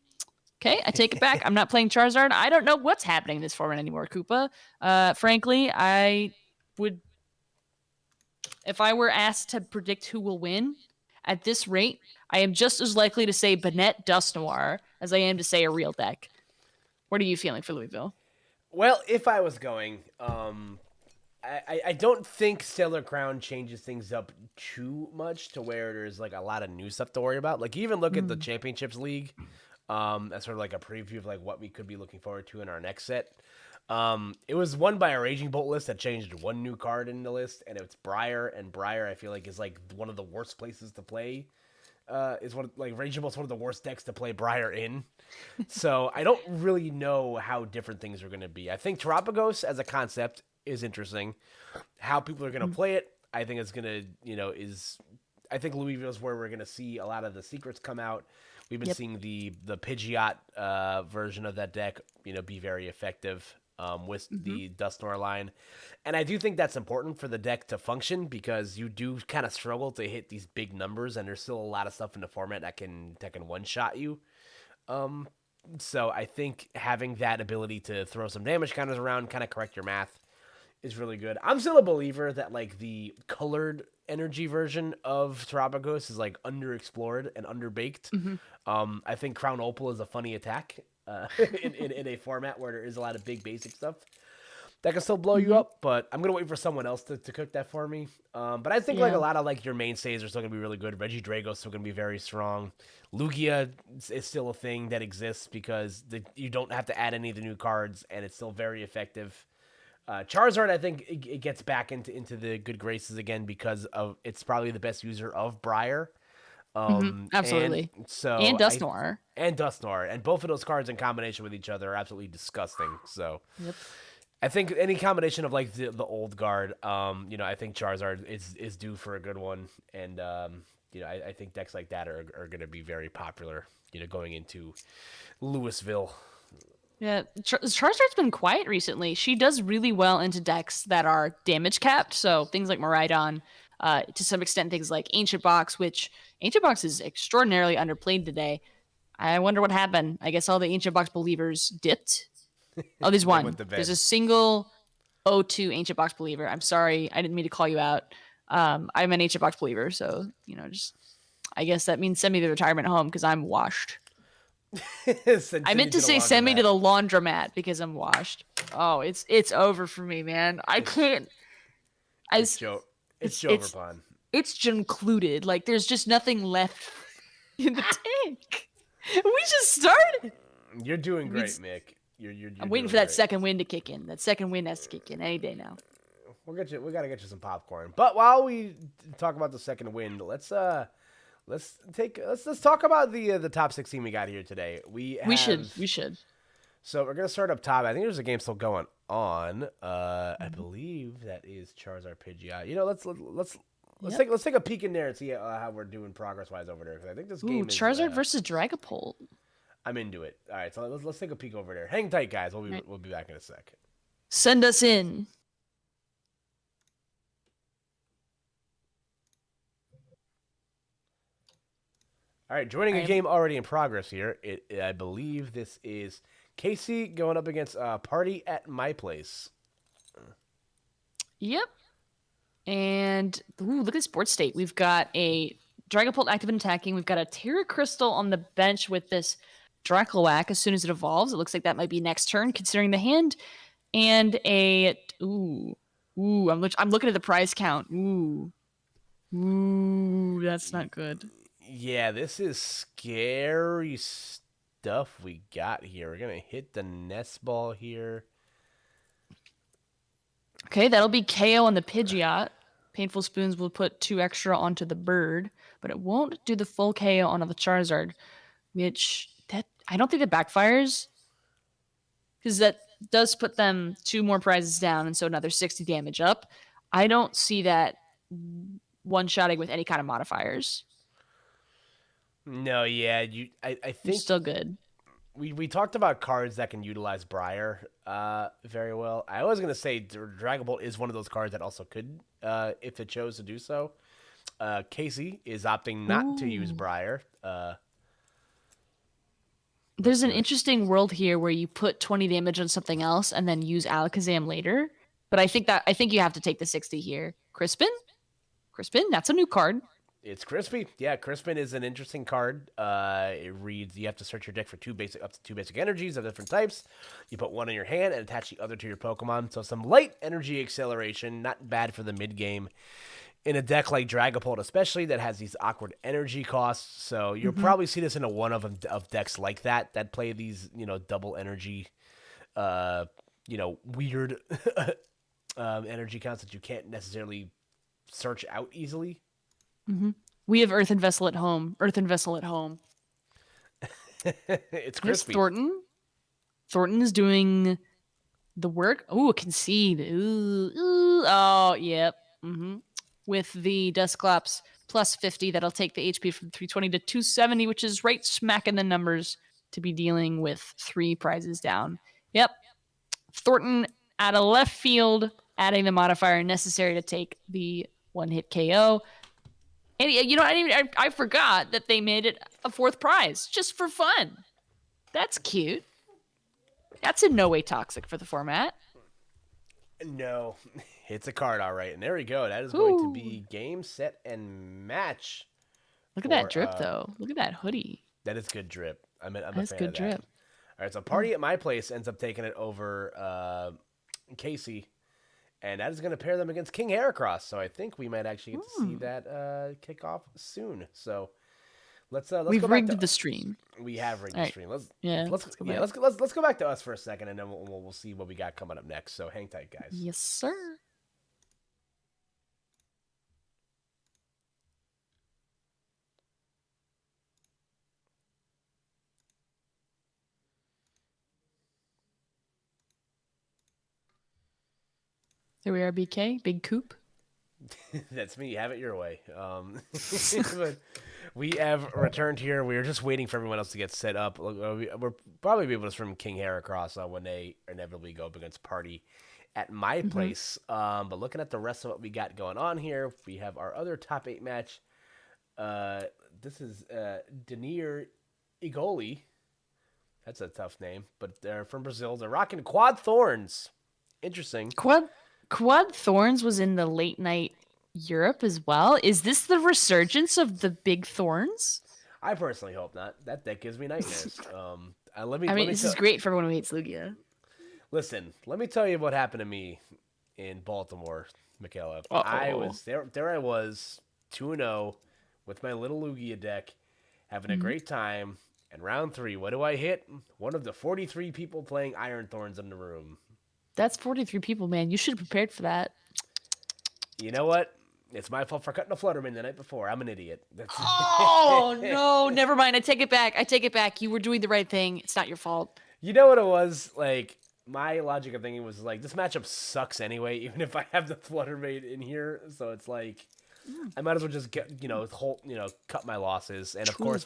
Okay, I take it back. I'm not playing Charizard. I don't know what's happening in this format anymore, Koopa. Frankly, I would, if I were asked to predict who will win at this rate, I am just as likely to say Banette Dusknoir as I am to say a real deck. What are you feeling for Louisville? Well, if I was going, I don't think Stellar Crown changes things up too much to where there's like a lot of new stuff to worry about. Like you even look at the Championships League, as sort of like a preview of like what we could be looking forward to in our next set. It was won by a Raging Bolt list that changed one new card in the list, and it's Briar. And Briar, I feel like, is like one of the worst places to play. Is one like Raging Bolt's one of the worst decks to play Briar in. So I don't really know how different things are going to be. I think Terapagos as a concept is interesting. How people are going to play it, I think it's going to, I think Louisville's where we're going to see a lot of the secrets come out. We've been Yep. seeing the Pidgeot version of that deck, be very effective with the Dusknoir line. And I do think that's important for the deck to function because you do kind of struggle to hit these big numbers, and there's still a lot of stuff in the format that can one-shot you. So I think having that ability to throw some damage counters around, kind of correct your math, is really good. I'm still a believer that like the colored energy version of Terapagos is like underexplored and underbaked. I think Crown Opal is a funny attack in a format where there is a lot of big basic stuff that can still blow you up, but I'm gonna wait for someone else to cook that for me. But I think like a Yeah. lot of like your mainstays are still gonna be really good. Reggie Drago's still gonna be very strong. Lugia is still a thing that exists because you don't have to add any of the new cards, and it's still very effective. Charizard, I think it gets back into the good graces again because of it's probably the best user of Briar. And Absolutely. so And Dusknoir. and Dusknoir, and both of those cards in combination with each other are absolutely disgusting. So Yep. I think any combination of like the old guard, I think Charizard is due for a good one, and I think decks like that are going to be very popular, going into Louisville. Yeah, Charizard's been quiet recently. She does really well into decks that are damage capped. So things like Miraidon, to some extent, things like Ancient Box, which Ancient Box is extraordinarily underplayed today. I wonder what happened. I guess all the Ancient Box believers dipped. Oh, there's They went one. to There's bed. a single O2 Ancient Box believer. I'm sorry. I didn't mean to call you out. I'm an Ancient Box believer. So, just, I guess that means send me to the retirement home because I'm washed. Send I me meant to to the say send me to laundromat. the laundromat because I'm washed. Oh, it's over for me, man. I It's can't. I it's s- Joe. It's it's Joe it's Verpon. it's concluded. Like there's just nothing left in the tank. We just started. You're doing We great, just, Mick. You're I'm waiting doing for that great. second wind to kick in. That second wind has to kick in any day now. We'll get you. We gotta get you some popcorn. But while we talk about the second wind, let's talk about the top 16 we got here today. We We have should. We should. so we're gonna start up top. I think there's a game still going on. I believe that is Charizard Pidgeot. Let's Yep. take a peek in there and see how we're doing progress wise over there. Because I think this Ooh, game is. Charizard versus Dragapult. I'm into it. All right, so let's take a peek over there. Hang tight, guys. Right. We'll be back in a sec. Send us in. All right, joining All a right. game already in progress here. I believe this is Casey going up against Party at My Place. Yep. And ooh, look at this board state. We've got a Dragapult active and attacking. We've got a Terra Crystal on the bench with this Dracloak as soon as it evolves. It looks like that might be next turn, considering the hand. And a I'm looking at the prize count. That's not good. Yeah, this is scary stuff we got here. We're gonna hit the nest ball here. Okay, that'll be KO on the Pidgeot. Painful Spoons will put 2 extra onto the bird, but it won't do the full KO onto the Charizard, which that I don't think that backfires because that does put them 2 more prizes down, and so another 60 damage up. I don't see that one-shotting with any kind of modifiers. No, yeah, I You're think still good. we talked about cards that can utilize Briar very well. I was gonna say Dragon Ball is one of those cards that also could, if it chose to do so. Casey is opting not to use Ooh. Briar. There's an interesting world here where you put 20 damage on something else and then use Alakazam later. But I think you have to take the 60 here. Crispin? Crispin, that's a new card. It's Crispy. Yeah, Crispin is an interesting card. It reads you have to search your deck for up to two basic energies of different types. You put one in your hand and attach the other to your Pokemon. So some light energy acceleration, not bad for the mid game. In a deck like Dragapult, especially that has these awkward energy costs, so you'll probably see this in a one of decks like that play these double energy, weird energy counts that you can't necessarily search out easily. We have Earthen Vessel at home. Earthen Vessel at home. It's Here's Crispy. Thornton. Thornton is doing the work. Oh, concede. Oh, yep. With the Dusclops plus 50, that'll take the HP from 320 to 270, which is right smack in the numbers to be dealing with 3 prizes down. Yep. Thornton out of left field, adding the modifier necessary to take the 1-hit KO. And I forgot that they made it a 4th prize just for fun. That's cute. That's in no way toxic for the format. No, it's a card, all right. And there we go. That is going to be game, set, and match. Look at that drip, though. Look at that hoodie. That is good drip. I'm a That's fan good of that. drip. All right, so Party at My Place ends up taking it over Casey, and that is going to pair them against King Heracross. So I think we might actually get to see that kick off soon. So let's We've go rigged back to, the stream. We have rigged the stream. Let's go back to us for a second, and then we'll see what we got coming up next. So hang tight, guys. Yes, sir. There we are, BK. Big coop. That's me. Have it your way. But we have returned here. We were just waiting for everyone else to get set up. We're probably be able to stream King Heracross when they inevitably go up against Party at My Place. But looking at the rest of what we got going on here, we have our other top 8 match. This is Denier Igoli. That's a tough name, but they're from Brazil. They're rocking Quad Thorns. Interesting. Quad Thorns was in the late night Europe as well. Is this the resurgence of the big thorns? I personally hope not. That gives me nightmares. This is great for everyone who hates Lugia. Listen, let me tell you what happened to me in Baltimore, Michaela. I was there. I was 2-0 with my little Lugia deck, having a great time. And round 3, what do I hit? One of the 43 people playing Iron Thorns in the room. That's 43 people, man. You should have prepared for that. You know what? It's my fault for cutting a Flutterman the night before. I'm an idiot. Oh, no. Never mind. I take it back. You were doing the right thing. It's not your fault. You know what it was? Like, my logic of thinking was, like, this matchup sucks anyway, even if I have the Fluttermane in here. So it's like, I might as well just get, cut my losses. And, of course,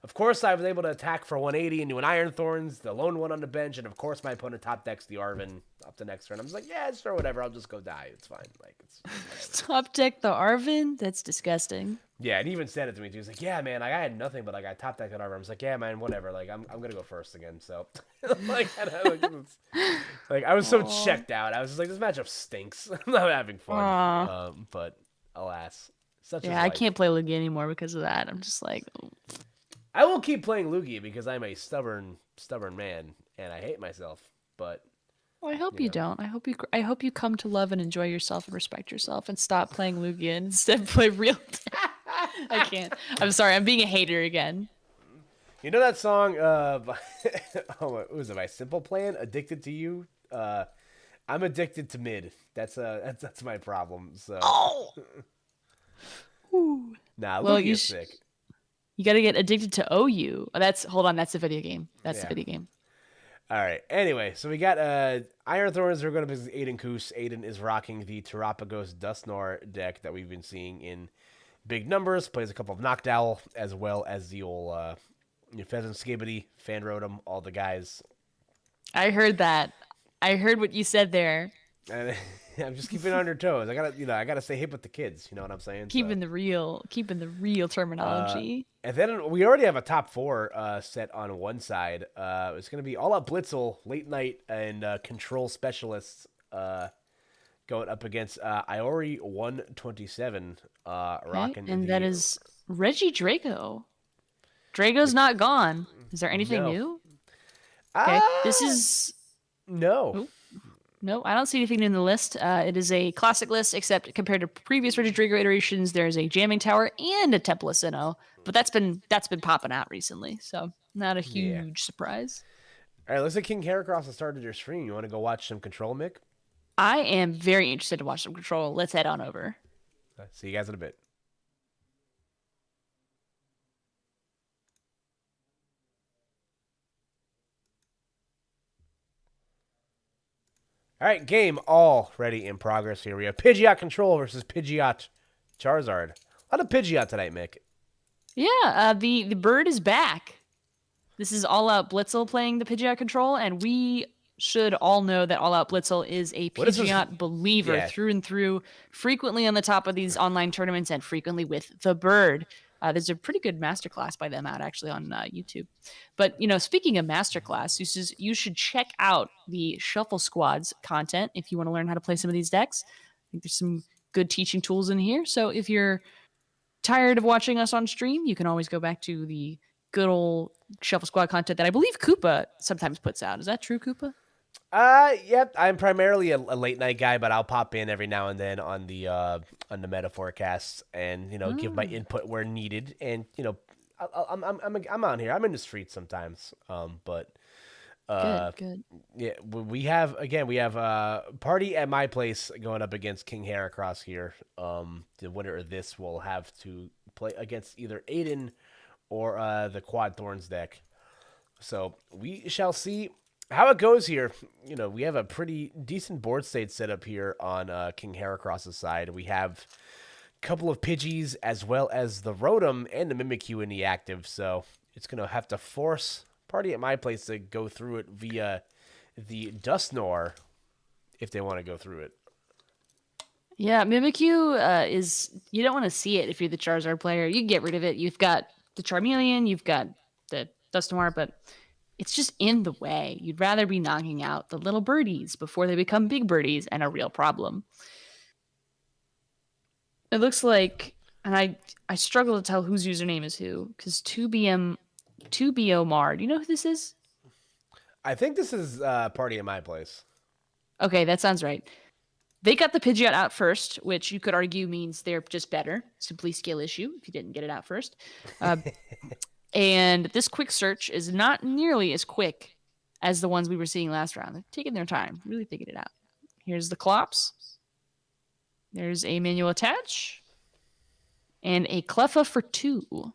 Of course, I was able to attack for 180 and do an Iron Thorns, the lone one on the bench, and of course, my opponent top decks the Arven up the next turn. I'm just like, yeah, sure, whatever. I'll just go die. It's fine. Like, it's top deck the Arven? That's disgusting. Yeah, and he even said it to me too. He's like, "Yeah, man, like, I had nothing, but like I top decked an arbor." I was like, "Yeah, man, whatever. Like I'm gonna go first again." So like, like I was so Aw. checked out. I was just like, "This matchup stinks. I'm not having fun." Aw. But alas, such is Yeah, I life. can't play Lugia anymore because of that. I'm just like, oh. I will keep playing Lugia because I'm a stubborn man, and I hate myself. But Well, I hope you you know, don't. I hope you come to love and enjoy yourself and respect yourself and stop playing Lugia and instead play real. I can't. I'm sorry. I'm being a hater again. you know that song? Oh, what was it? My Simple Plan, "Addicted to You." I'm addicted to mid. That's my problem. So Oh. Ooh. nah, Well, Lugia's sick. you got to get addicted to OU. Oh, that's hold on. That's the video game. That's the Yeah. video game. All right. Anyway, so we got Iron Thorns are going to visit Aiden Koos. Aiden is rocking the Terapagos Dustnor deck that we've been seeing in big numbers. Plays a couple of Knockdown as well as the old Pheasant Skibbity, Fan Rotom, all the guys. I heard that. I heard what you said there. And I'm just keeping it on your toes. I gotta stay hip with the kids. You know what I'm saying? So, Keeping the real terminology. and then we already have a top four set on one side. It's gonna be All Out Blitzel, Late Night, and Control Specialists going up against Iori 127, Okay, rocking and the that is Reggie Draco. Draco's not gone. Is there anything no. new? Okay, this Ah, is no. oh, no. I don't see anything in the list. It is a classic list, except compared to previous Reggie Draco iterations, there's a Jamming Tower and a Temple of Sinnoh. But that's been popping out recently, so not a Yeah. huge surprise. All right, looks like King Heracross has started your stream. You want to go watch some Control, Mick? I am very interested to watch some Control. Let's head on over. See you guys in a bit. All right, game all ready in progress here. We have Pidgeot Control versus Pidgeot Charizard. A lot of Pidgeot tonight, Mick. Yeah, the bird is back. This is All Out Blitzel playing the Pidgeot Control, and we should all know that All Out Blitzel is a What is this? Pidgeot believer Yeah. through and through, frequently on the top of these online tournaments and frequently with the bird. There's a pretty good masterclass by them out actually on YouTube. But speaking of masterclass, you should check out the Shuffle Squads content if you want to learn how to play some of these decks. I think there's some good teaching tools in here. So if you're tired of watching us on stream, you can always go back to the good old Shuffle Squad content that I believe Koopa sometimes puts out. Is that true, Koopa? Yep. I'm primarily a late night guy, but I'll pop in every now and then on the meta forecasts and give my input where needed. And I'm on here. I'm in the streets sometimes. But Good. yeah, we have party at my place going up against King Heracross here. The winner of this will have to play against either Aiden or the Quad Thorns deck. So we shall see how it goes here. We have a pretty decent board state set up here on King Heracross's side. We have a couple of Pidgeys as well as the Rotom and the Mimikyu in the active. So it's going to have to force party at my place to go through it via the Dustnor if they want to go through it. Yeah, Mimikyu is you don't want to see it if you're the Charizard player. You can get rid of it. You've got the Charmeleon, you've got the Dusknoir, but it's just in the way. You'd rather be knocking out the little birdies before they become big birdies and a real problem. It looks like, and I struggle to tell whose username is who, because 2BO Mar. Do you know who this is? I think this is party at my place. Okay, that sounds right. They got the Pidgeot out first, which you could argue means they're just better. Simply skill issue if you didn't get it out first. And this quick search is not nearly as quick as the ones we were seeing last round. They're taking their time, really thinking it out. Here's the Clops. There's a manual attach. And a Cleffa for 2. All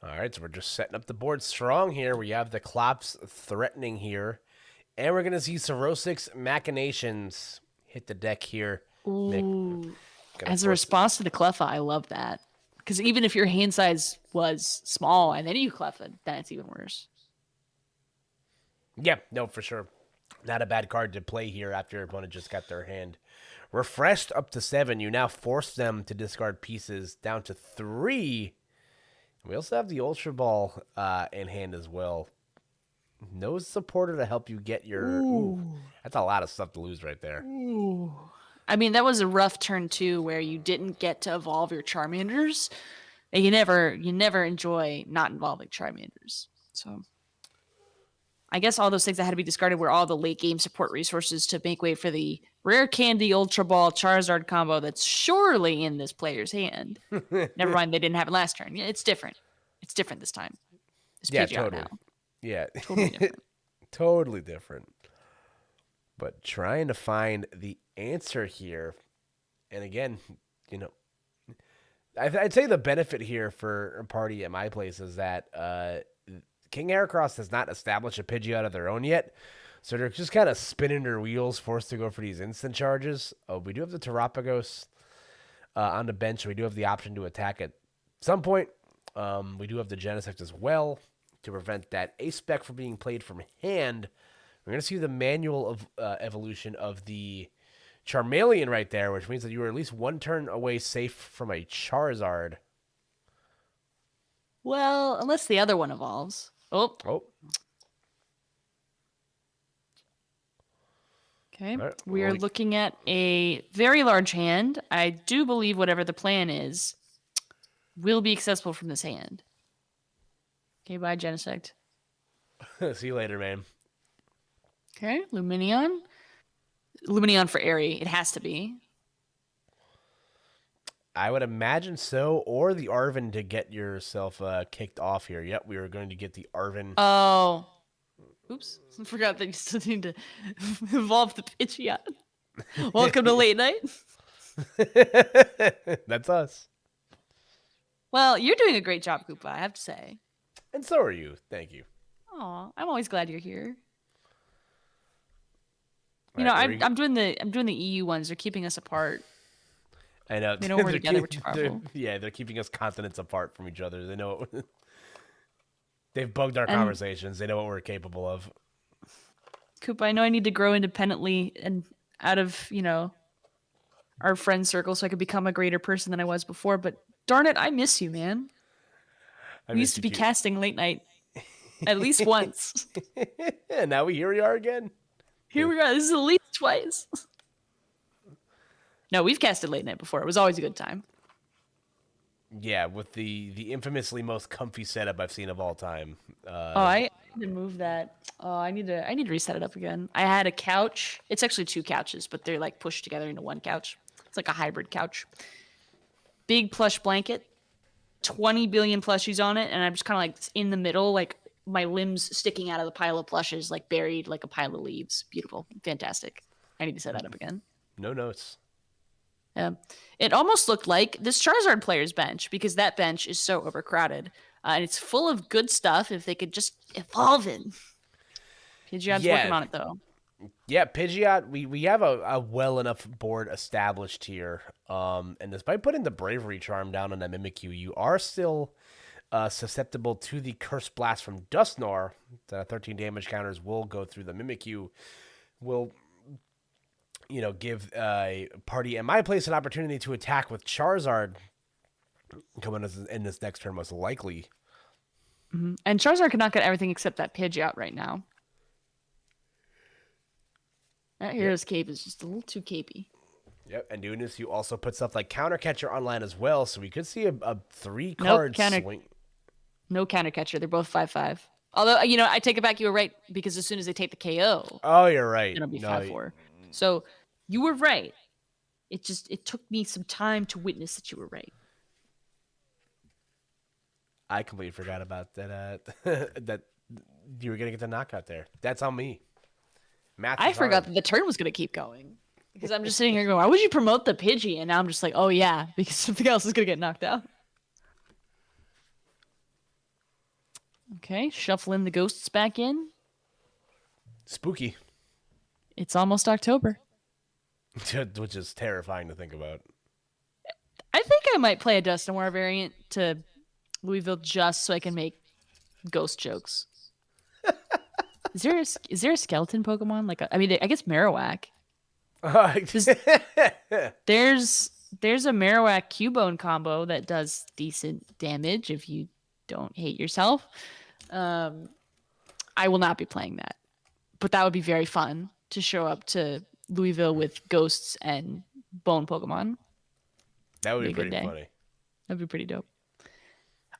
right, so we're just setting up the board strong here. We have the Clops threatening here. And we're going to see Sorosix Machinations hit the deck here. Ooh. As a response to the Cleffa, I love that. Because even if your hand size was small and then you Cleffa, then it's even worse. Yeah, no, for sure. Not a bad card to play here after your opponent just got their hand Refreshed up to 7, you now force them to discard pieces down to 3. We also have the Ultra Ball in hand as well. No supporter to help you get your... Ooh, that's a lot of stuff to lose right there. Ooh. I mean, that was a rough turn, too, where you didn't get to evolve your Charmanders. And you never enjoy not involving Charmanders. So I guess all those things that had to be discarded were all the late game support resources to make way for the rare candy Ultra Ball Charizard combo that's surely in this player's hand. Never mind, they didn't have it last turn. Yeah, it's different. It's different this time. It's Yeah, PG out totally. now. Yeah. Totally different. Totally different. But trying to find the answer here. And again, I'd say the benefit here for a party at my place is that King Heracross has not established a Pidgeot of their own yet. So they're just kind of spinning their wheels, forced to go for these instant charges. We do have the Terapagos on the bench. We do have the option to attack at some point. We do have the Genesect as well to prevent that A-Spec from being played from hand. We're going to see the manual of evolution of the Charmeleon right there, which means that you are at least one turn away safe from a Charizard. Well, unless the other one evolves. Oh. Okay. Right, We are looking at a very large hand. I do believe whatever the plan is will be accessible from this hand. Okay, bye, Genesect. See you later, man. Okay, Lumineon. Lumineon for Airy. It has to be. I would imagine so, or the Arven to get yourself kicked off here. Yep, we were going to get the Arven. Oh. Oops. I forgot that you still need to evolve the Pidgeot. Welcome to late night. That's us. Well, you're doing a great job, Koopa, I have to say. And so are you. Thank you. Aw, I'm always glad you're here. I'm doing the EU ones. They're keeping us apart. I know. They know we're together, which is powerful. They're keeping us continents apart from each other. They know. They've bugged our conversations. They know what we're capable of. Koopa, I know I need to grow independently and out of, our friend circle so I could become a greater person than I was before, but darn it, I miss you, man. We used to be casting late night at least once. And now here we are again. Here we are. This is at least twice. No, we've casted late night before. It was always a good time. Yeah, with the infamously most comfy setup I've seen of all time. I need to move that. Oh, I need to reset it up again. I had a couch. It's actually 2 couches, but they're like pushed together into 1 couch. It's like a hybrid couch. Big plush blanket, 20 billion plushies on it, and I'm just kind of like in the middle, like my limbs sticking out of the pile of plushes, like buried like a pile of leaves. Beautiful, fantastic. I need to set that up again. No notes. Yeah, it almost looked like this Charizard player's bench because that bench is so overcrowded, and it's full of good stuff. If they could just evolve it. Pidgeot's working on it though. Yeah, Pidgeot, we have a well enough board established here. And despite putting the Bravery Charm down on that Mimikyu, you are still susceptible to the Curse Blast from Dusknoir. The 13 damage counters will go through the Mimikyu. Will give a party at my place an opportunity to attack with Charizard coming in this next turn, most likely. Mm-hmm. And Charizard can knock out everything except that Pidgeot right now. That Hero's Cape is just a little too capey. Yep, and doing this, you also put stuff like Counter Catcher online as well, so we could see a 3-card swing. No Counter Catcher. They're both 5/5. Although, I take it back. You were right, because as soon as they take the KO... Oh, you're right. It'll be 5/4. So, you were right. It took me some time to witness that you were right. I completely forgot about that, that you were going to get the knockout there. That's on me. I forgot that the turn was going to keep going. Because I'm just sitting here going, why would you promote the Pidgey? And now I'm just like, oh yeah, because something else is going to get knocked out. Okay, shuffling the ghosts back in. Spooky. It's almost October. Which is terrifying to think about. I think I might play a Dusknoir variant to Louisville just so I can make ghost jokes. Is there a skeleton Pokemon? I guess Marowak. There's there's a Marowak Cubone combo that does decent damage if you don't hate yourself. I will not be playing that, but that would be very fun to show up to Louisville with ghosts and bone Pokemon. That would Be be a good pretty day. funny. That'd be pretty dope.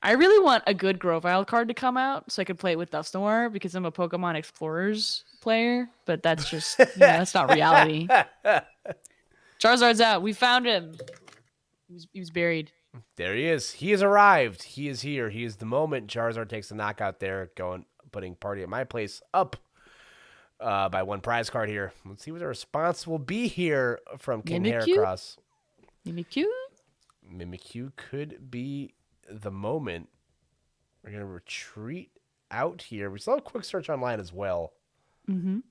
I really want a good Grovyle card to come out so I could play it with Dusknoir because I'm a Pokemon Explorers player, but that's just, that's not reality. Charizard's out. We found him. He was buried. There he is. He has arrived. He is here. He is the moment. Charizard takes the knockout there, putting Party at My Place up by one prize card here. Let's see what the response will be here from King Mimikyu? Heracross. Mimikyu? Mimikyu could be the moment. We're going to retreat out here. We still have a quick search online as well. Mm-hmm.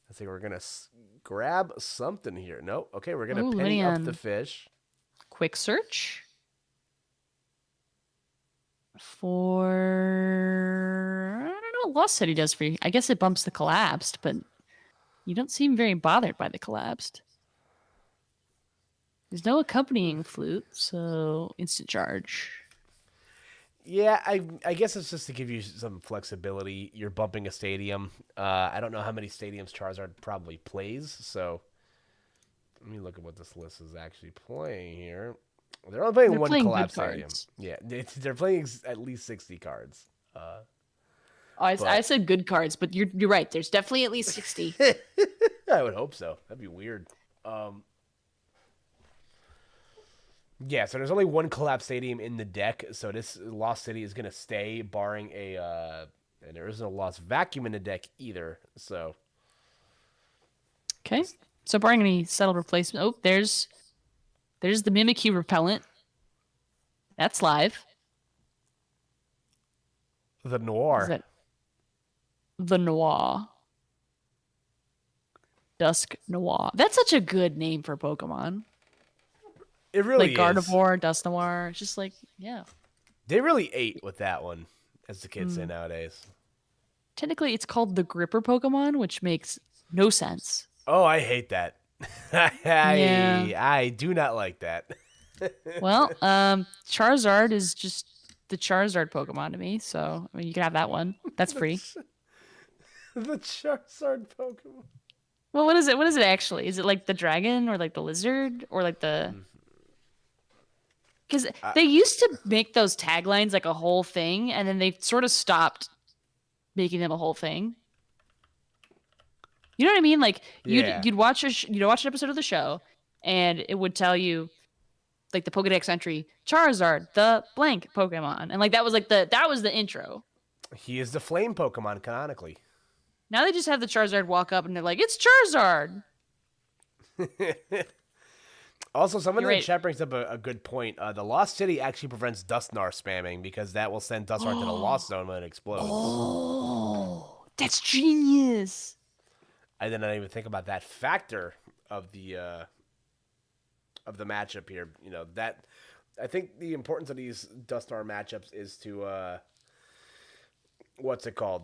I think we're going to grab something here. No. Okay, we're going to Ooh, penny up Lumion. the fish. Quick search. For I don't know what Lost City does for you. I guess it bumps the collapsed, but you don't seem very bothered by the collapsed. There's no accompanying flute, so instant charge. Yeah, I guess it's just to give you some flexibility. You're bumping a stadium. I don't know how many stadiums Charizard probably plays, so let me look at what this list is actually playing here. They're only playing one collapse stadium. Yeah, they're playing at least 60 cards. I said good cards, but you're right. There's definitely at least 60. I would hope so. That'd be weird. Yeah, so there's only one collapse stadium in the deck, so this Lost City is going to stay, barring and there isn't a Lost Vacuum in the deck either, so. Okay, so barring any settled replacement. Oh, there's the Mimikyu Repellent. That's live. The Noir. Is that the Noir? Dusk Noir. That's such a good name for Pokemon. It really like is. Gardevoir, Dusk Noir. It's just like, yeah. They really ate with that one, as the kids say nowadays. Technically, it's called the Gripper Pokemon, which makes no sense. Oh, I hate that. I do not like that. Well, Charizard is just the Charizard Pokemon to me, so I mean, you can have that one. That's free. The Charizard Pokemon. Well, what is it? What is it actually? Is it like the dragon or like the lizard or like the? Because they used to make those taglines like a whole thing, and then they sort of stopped making them a whole thing. You know what I mean? Like you'd watch watch an episode of the show, and it would tell you like the Pokedex entry, Charizard, the blank Pokemon, and like that was the intro. He is the flame Pokemon canonically. Now they just have the Charizard walk up, and they're like, "It's Charizard." Also, someone in You're the right. chat brings up a good point. The Lost City actually prevents Dusknoir spamming because that will send Dusknoir to the Lost Zone when it explodes. Oh, that's genius. I did not even think about that factor of the matchup here. You know, that I think the importance of these Dusknoir matchups is to what's it called?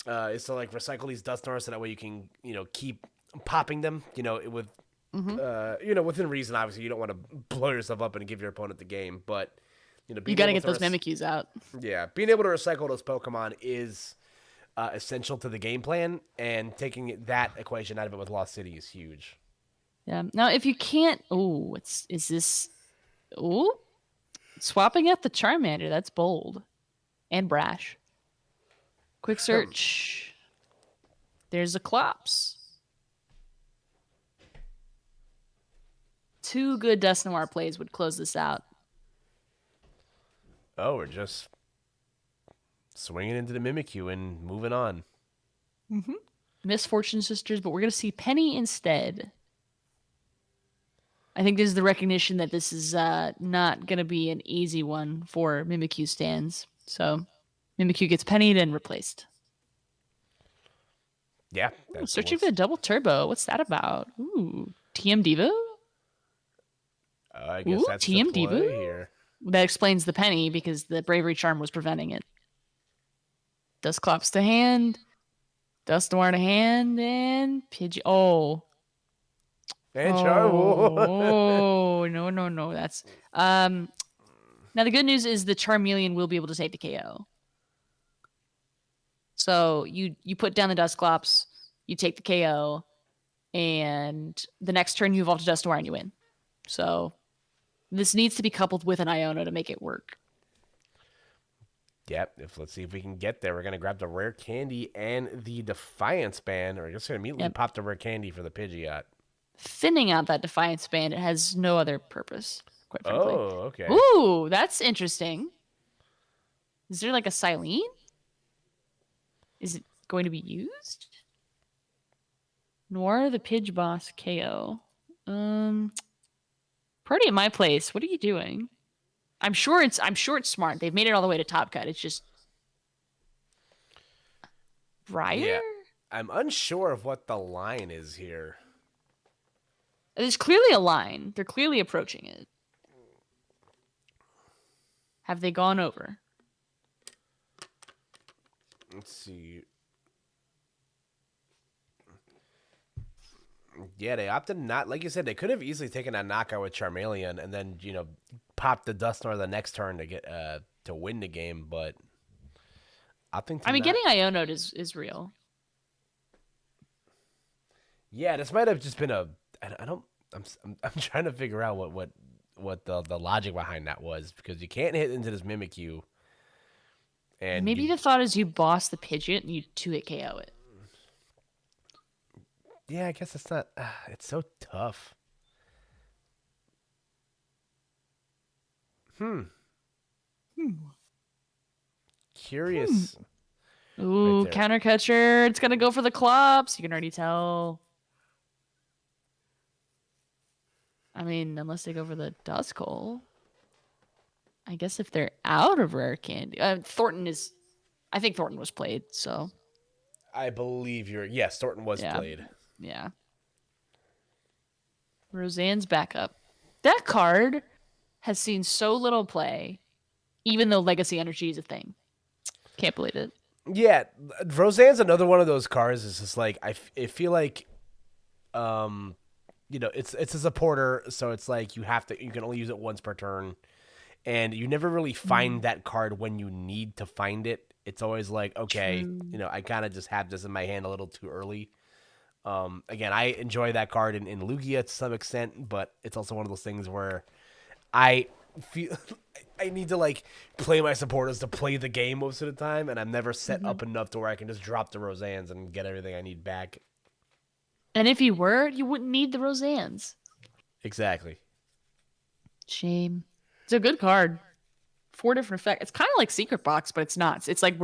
Is to like recycle these Dusknoirs so that way you can keep popping them. With within reason. Obviously, you don't want to blow yourself up and give your opponent the game, but You got to get those Mimikyus out. Yeah, being able to recycle those Pokemon is essential to the game plan, and taking that equation out of it with Lost City is huge. Yeah. Now, if you can't, swapping out the Charmander. That's bold and brash. Quick search. There's a Clops. 2 good Dusknoir plays would close this out. Oh, we're just swinging into the Mimikyu and moving on. Misfortune Sisters, but we're going to see Penny instead. I think this is the recognition that this is not going to be an easy one for Mimikyu stands. So Mimikyu gets pennied and replaced. Yeah. That's Searching for the double turbo. What's that about? Ooh, TM Devo? I guess that's TM the play Devo? here. That explains the penny because the Bravery Charm was preventing it. Does Clops to hand. Dusknoir to hand and Pidgey. Oh. And Charwool. Oh, no, no, no. That's now the good news is the Charmeleon will be able to take the KO. So you put down the Dusclops, you take the KO, and the next turn you evolve to Dusknoir and you win. So this needs to be coupled with an Iono to make it work. Yep. Let's see if we can get there. We're gonna grab the rare candy and the Defiance Band, or we're just gonna immediately pop the rare candy for the Pidgeot. Thinning out that Defiance Band, it has no other purpose, quite frankly. Oh, okay. Ooh, that's interesting. Is there like a Silene? Is it going to be used? Noir the Pidge Boss KO. Party at my place. What are you doing? I'm sure it's smart. They've made it all the way to Top Cut. It's just Briar? Yeah. I'm unsure of what the line is here. There's clearly a line. They're clearly approaching it. Have they gone over? Let's see. Yeah, they opted not. Like you said, they could have easily taken a knockout with Charmeleon and then, popped the Dusknoir the next turn to get to win the game. But getting Iono'd is real. Yeah, this might have just been I'm trying to figure out what the logic behind that was, because you can't hit into this Mimikyu. And maybe the thought is you boss the Pidgeot and you 2-hit KO it. Yeah, I guess it's not. It's so tough. Curious. Ooh, right counter catcher. It's gonna go for the Clops. You can already tell. I mean, unless they go for the Duskull. I guess if they're out of rare candy, Thornton is. I think Thornton was played, so. I believe yes, Thornton was played. Yeah. Roseanne's backup. That card has seen so little play, even though Legacy Energy is a thing. Can't believe it. Yeah, Roseanne's another one of those cards. It's just like I feel like, it's a supporter, so it's like you can only use it once per turn, and you never really find that card when you need to find it. It's always like, okay, I kind of just have this in my hand a little too early. Again, I enjoy that card in Lugia to some extent, but it's also one of those things where I feel I need to play my supporters to play the game most of the time, and I'm never set up enough to where I can just drop the Roseannes and get everything I need back. And if you were, you wouldn't need the Roseannes. Exactly. Shame. It's a good card. 4 different effects. It's kind of like Secret Box, but it's not. It's like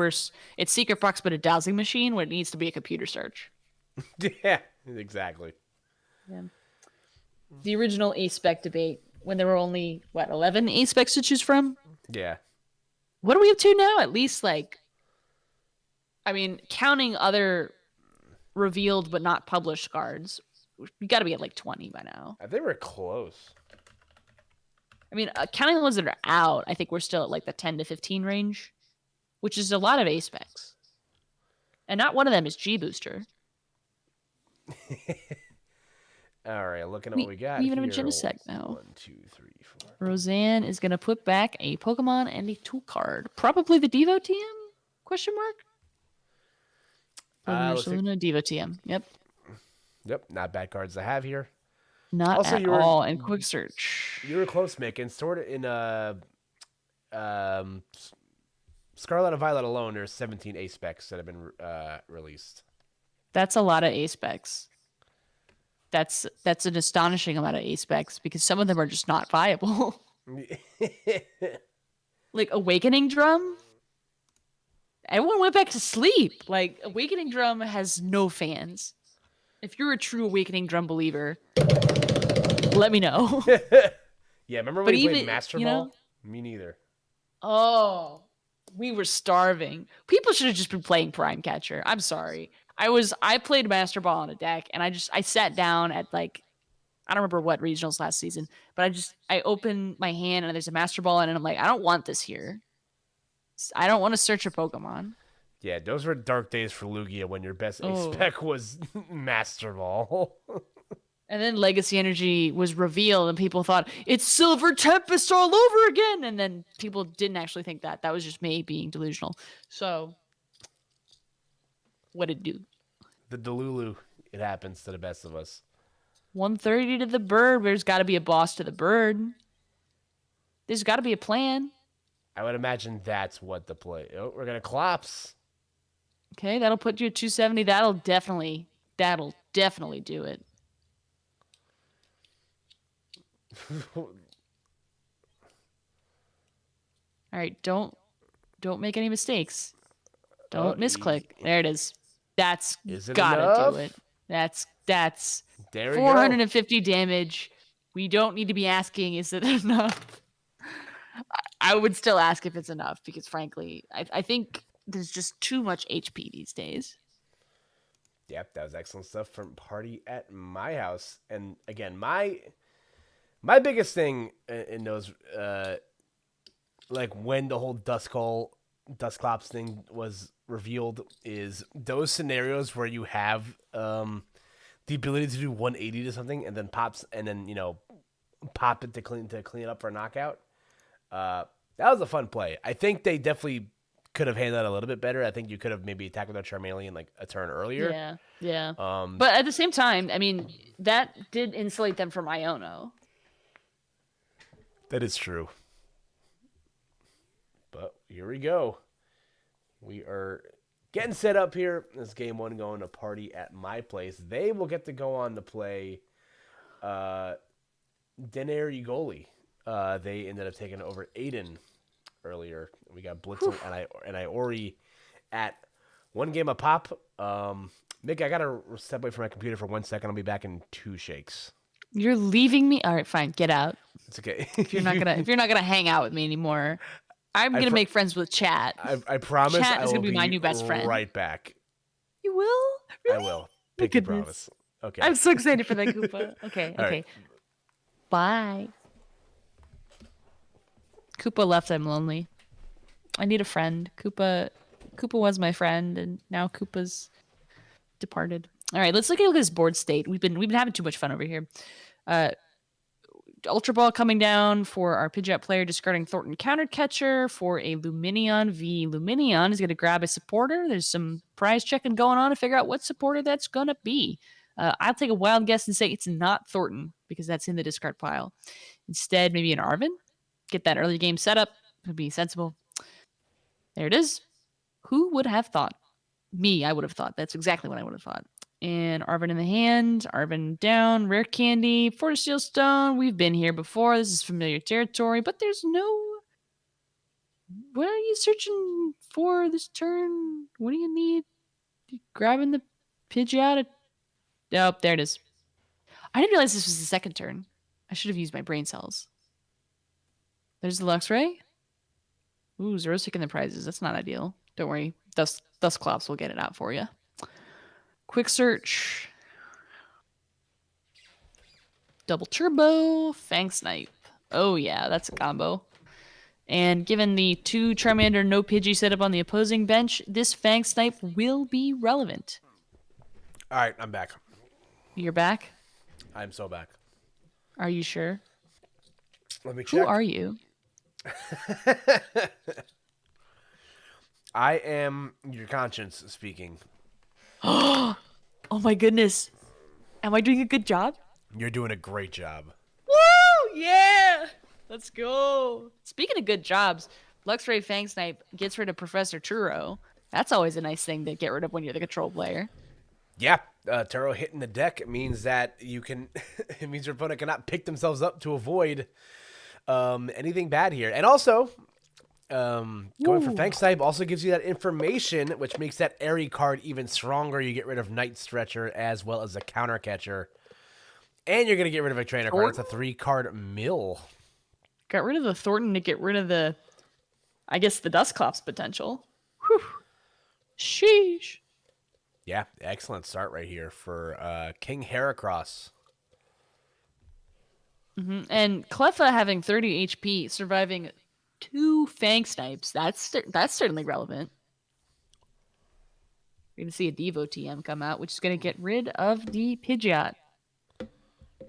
it's Secret Box, but a dowsing machine when it needs to be a computer search. Yeah, exactly. Yeah. The original A-Spec debate, when there were only, 11 A-Specs to choose from? Yeah. What are we up to now? At least, counting other revealed but not published cards, we got to be at 20 by now. I think we're close. Counting the ones that are out, I think we're still at the 10 to 15 range, which is a lot of A-Specs. And not one of them is G-Booster. All right, looking at what we got. We even have a Genesect now. 1, 2, 3, 4. Roseanne is going to put back a Pokemon and a tool card. Probably the Devo TM? Question mark? Devo TM. Yep. Yep, not bad cards to have here. Not also, at all in quick search. You were close, Mick, and stored it in Scarlet and Violet alone. There's 17 A-Specs that have been released. That's a lot of A-Specs. That's an astonishing amount of A-Specs because some of them are just not viable. Awakening Drum? Everyone went back to sleep. Awakening Drum has no fans. If you're a true Awakening Drum believer, let me know. Yeah, remember when we played Master Ball? Me neither. Oh, we were starving. People should have just been playing Prime Catcher. I'm sorry. I played Master Ball on a deck, and I sat down at I don't remember what regionals last season, but I opened my hand and there's a Master Ball in it, and I'm like, I don't want this here. I don't want to search a Pokemon. Yeah, those were dark days for Lugia when your best ace Oh. spec was Master Ball. And then Legacy Energy was revealed, and people thought it's Silver Tempest all over again. And then people didn't actually think that. That was just me being delusional. So, what did it do? The Delulu, it happens to the best of us. 130 to the bird. There's got to be a boss to the bird. There's got to be a plan. I would imagine that's what the play. Oh, we're gonna collapse. Okay, that'll put you at 270. That'll definitely do it. All right, don't make any mistakes. Don't misclick. There it is. That's Is it gotta enough? do it. That's There we go. 450 damage. We don't need to be asking, is it enough? I would still ask if it's enough because frankly, I think there's just too much HP these days. Yep, that was excellent stuff from Party at My House. And again, my biggest thing in those, like when the whole Dusclops thing was revealed, is those scenarios where you have the ability to do 180 to something and then pop it to clean it up for a knockout. That was a fun play. I think they definitely could have handled that a little bit better. I think you could have maybe attacked with a Charmeleon like a turn earlier. Yeah. But at the same time, I mean, that did insulate them from Iono. That is true. But here we go. We are getting set up here. This game one going to Party at my place. They will get to go on to play Denair Ugoli. They ended up taking over Aiden earlier. We got Blitzel and Iori at one game a pop. Mick, I gotta step away from my computer for 1 second. I'll be back in 2 shakes. You're leaving me. All right, fine. Get out. It's okay. If you're not gonna hang out with me anymore, I'm gonna make friends with Chat. I promise. Chat I is will gonna be my new best friend. Right back. You will? Really? I will. Pinky promise. Okay. I'm so excited for that, Koopa. Okay. Right. Bye. Koopa left. I'm lonely. I need a friend. Koopa was my friend, and now Koopa's departed. All right, let's look at this board state. We've been having too much fun over here. Ultra Ball coming down for our Pidgeot player, discarding Thornton Counter Catcher for a Luminion V. Luminion is going to grab a supporter. There's some prize checking going on to figure out what supporter that's going to be. I'll take a wild guess and say it's not Thornton because that's in the discard pile. Instead, maybe an Arvin. Get that early game setup. Would be sensible. There it is. Who would have thought? Me, I would have thought. That's exactly what I would have thought. And Arvin in the hand, Arvin down, rare candy, Force Steel Stone. We've been here before. This is familiar territory, but there's no. What are you searching for this turn? What do you need? You grabbing the Pidgeot? Oh, there it is. I didn't realize this was the second turn. I should have used my brain cells. There's the Luxray. Ooh, Zero's taking the prizes. That's not ideal. Don't worry. Dusclops will get it out for you. Quick search. Double turbo. Fang Snipe. Oh, yeah, that's a combo. And given the 2 Charmander no Pidgey setup on the opposing bench, this Fang Snipe will be relevant. All right, I'm back. You're back? I'm so back. Are you sure? Let me check. Who are you? I am your conscience speaking. Oh my goodness. Am I doing a good job? You're doing a great job. Woo! Yeah! Let's go. Speaking of good jobs, Luxray Fang Snipe gets rid of Professor Churro. That's always a nice thing to get rid of when you're the control player. Yeah, Turo hitting the deck means that you can. It means your opponent cannot pick themselves up to avoid anything bad here. And also, going for Fang Snipe also gives you that information, which makes that Airy card even stronger. You get rid of Night Stretcher as well as a Counter Catcher. And you're going to get rid of a trainer card. It's a 3-card mill. Got rid of the Thornton to get rid of the, I guess, the Dusclops potential. Whew. Sheesh. Yeah, excellent start right here for King Heracross. Mm-hmm. And Cleffa having 30 HP, surviving 2 Fang Snipes. That's certainly relevant. We're going to see a Devo TM come out, which is going to get rid of the Pidgeot.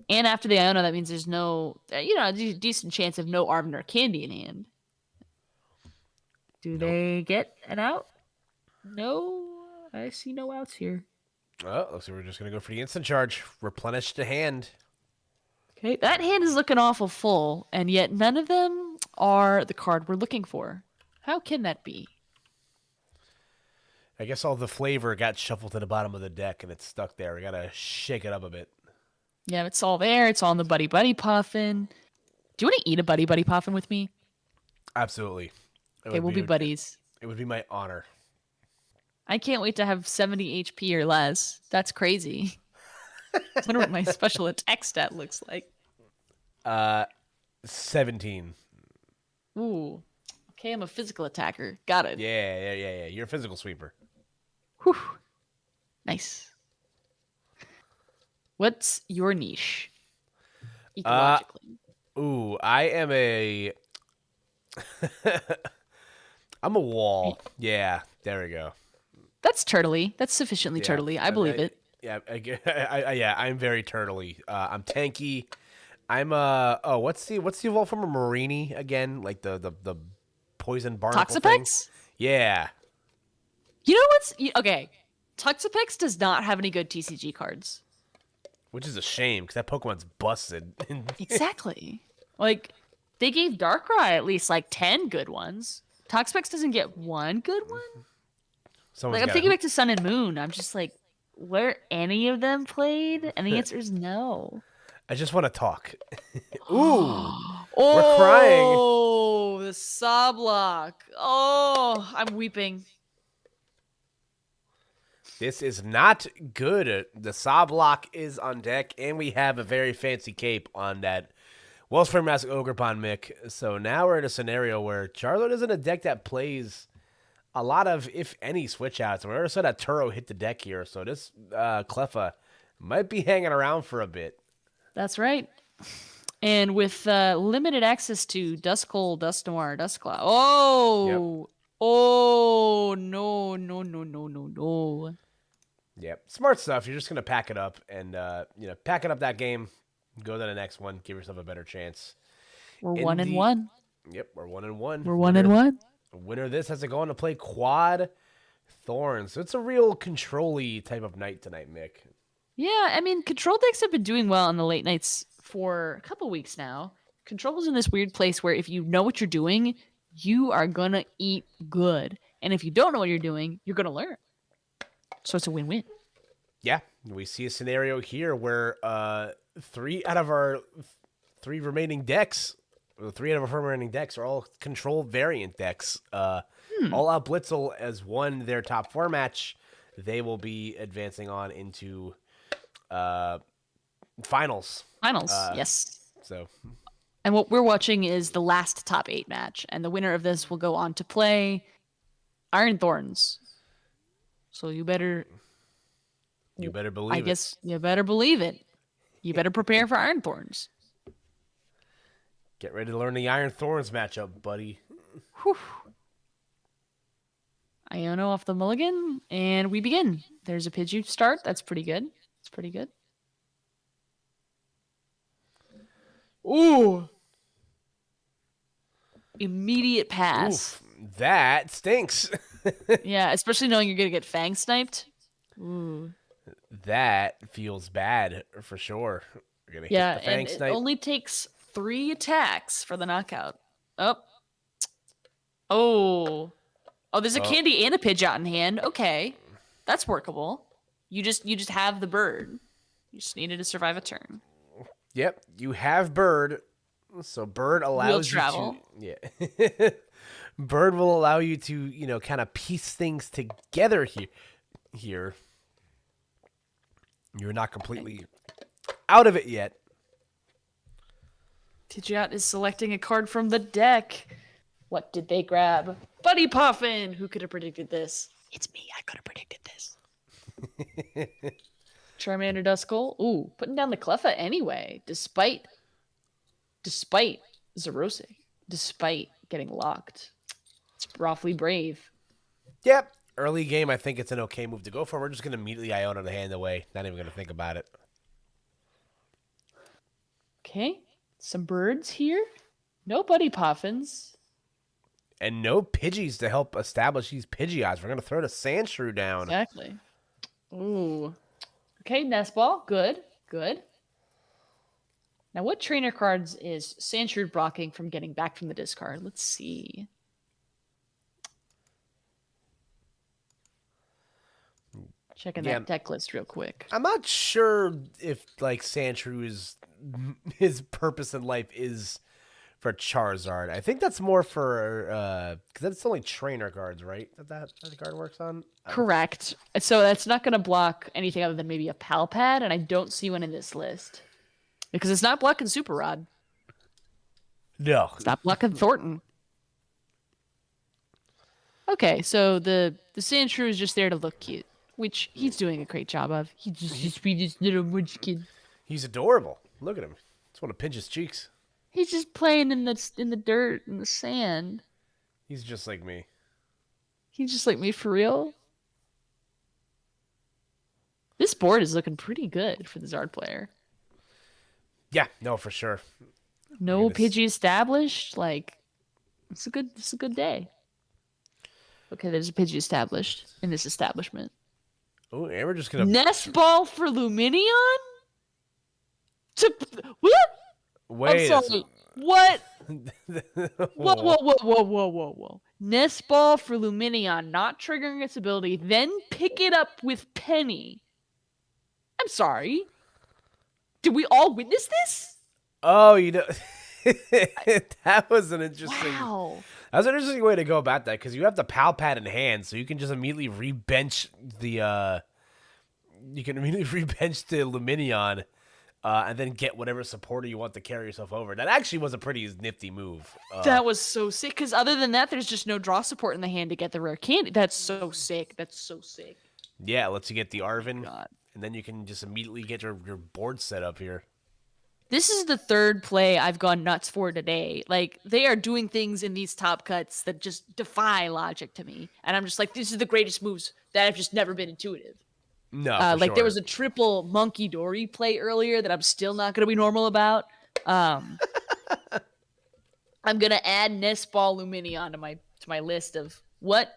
And after the Iono, that means there's no, a decent chance of no Arven or Candy in hand. Do they get an out? No, I see no outs here. Oh, looks like we're just going to go for the instant charge. Replenish the hand. Okay, that hand is looking awful full, and yet none of them are the card we're looking for. How can that be? I guess all the flavor got shuffled to the bottom of the deck and it's stuck there. We got to shake it up a bit. Yeah, it's all there. It's all in the Buddy Buddy Puffin. Do you want to eat a Buddy Buddy Puffin with me? Absolutely. Okay, we'll be buddies. It would be my honor. I can't wait to have 70 HP or less. That's crazy. I wonder what my special attack stat looks like. 17. Ooh. Okay, I'm a physical attacker. Got it. Yeah. You're a physical sweeper. Whew. Nice. What's your niche? Ecologically. I am a... I'm a wall. Yeah, there we go. That's turtly. That's sufficiently turtly. I believe it. Yeah, I'm very turtly. I'm tanky. I'm what's the evolve from a Marini again? Like the poison barnacle thing? Toxapex? Yeah. You know what's okay? Toxapex does not have any good TCG cards. Which is a shame because that Pokemon's busted. Exactly. Like they gave Darkrai at least like 10 good ones. Toxapex doesn't get one good one. Like I'm thinking back to Sun and Moon. I'm just like, were any of them played? And the answer is no. I just want to talk. Ooh. We're crying. Oh, the Sablock. Oh, I'm weeping. This is not good. The Sablock is on deck, and we have a very fancy cape on that Wellspring Mask Ogerpon Mick. So now we're in a scenario where Charizard isn't a deck that plays a lot of, if any, switch outs. And we already saw that Turo hit the deck here, so this Cleffa might be hanging around for a bit. That's right. And with limited access to Duskull, Dusknoir, Duskclaw. Oh! Yep. Oh, no. Yep. Smart stuff. You're just going to pack it up and, pack it up that game, go to the next one, give yourself a better chance. We're 1-1. Yep, we're 1-1. We're 1-1. Winner of this has to go on to play Quad Thorns. So it's a real control-y type of night tonight, Mick. Yeah, I mean, control decks have been doing well on the late nights for a couple weeks now. Control is in this weird place where if you know what you're doing, you are going to eat good. And if you don't know what you're doing, you're going to learn. So it's a win-win. Yeah, we see a scenario here where 3 out of our 3 remaining decks, or 3 out of our 4 remaining decks are all control variant decks. All Out Blitzel has won their top 4 match. They will be advancing on into finals. Yes. So, and what we're watching is the last top 8 match, and the winner of this will go on to play Iron Thorns. So you better believe it. I guess you better believe it. You better prepare for Iron Thorns. Get ready to learn the Iron Thorns matchup, buddy. Whew. Iono off the mulligan, and we begin. There's a Pidgey start. That's pretty good. It's pretty good. Ooh. Immediate pass. Oof, that stinks. Yeah, especially knowing you're going to get Fang sniped. Ooh. That feels bad for sure. We're gonna hit the Fang and snipe. It only takes 3 attacks for the knockout. Oh, there's a Candy and a Pidgeot in hand. Okay, that's workable. You just have the bird. You just needed to survive a turn. Yep, you have bird. So bird allows you to. Yeah. Bird will allow you to, kind of piece things together here. You're not completely out of it yet. Pidgeot is selecting a card from the deck. What did they grab? Buddy Puffin! Who could have predicted this? It's me. I could have predicted this. Charmander Duskull. Ooh, putting down the Cleffa anyway, despite Zerose, despite getting locked. It's awfully brave. Yep. Early game, I think it's an okay move to go for. We're just going to immediately Iona the hand away. Not even going to think about it. Okay. Some birds here. No buddy poffins. And no Pidgeys to help establish these Pidgeots. We're going to throw the Sandshrew down. Exactly. Ooh. Okay, nest ball. Good. Good. Now, what trainer cards is Sandshrew blocking from getting back from the discard? Let's see. Checking that deck list real quick. I'm not sure if like Sandshrew is his purpose in life is for Charizard. I think that's more for because that's only trainer cards, right? That card works on. Correct. So that's not going to block anything other than maybe a Palpad, and I don't see one in this list because it's not blocking Super Rod. No, it's not blocking Thornton. Okay, so the Sandshrew is just there to look cute, which he's doing a great job of. He's just the sweetest little munchkin. He's adorable. Look at him. Just want to pinch his cheeks. He's just playing in the dirt and the sand. He's just like me. He's just like me for real. This board is looking pretty good for the Zard player. Yeah, no, for sure. No Pidgey established. Like, it's a good day. Okay, there's a Pidgey established in this establishment. Oh, and we're just gonna nest ball for Luminion. What? Wait. I'm sorry. What? Whoa. Nest ball for Luminion, not triggering its ability, then pick it up with Penny. I'm sorry. Did we all witness this? Oh, that was an interesting. Wow. That was an interesting way to go about that because you have the Palpad in hand, so you can just immediately rebench the. You can immediately rebench the Luminion, and then get whatever supporter you want to carry yourself over. That actually was a pretty nifty move. That was so sick. Because other than that, there's just no draw support in the hand to get the rare candy. That's so sick. Yeah, lets you get the Arven, God. And then you can just immediately get your board set up here. This is the third play I've gone nuts for today. Like, they are doing things in these top cuts that just defy logic to me. And I'm just like, these are the greatest moves that have just never been intuitive. No, like sure. There was a triple Monkey Dory play earlier that I'm still not going to be normal about. I'm going to add Nest Ball Luminion to my list of what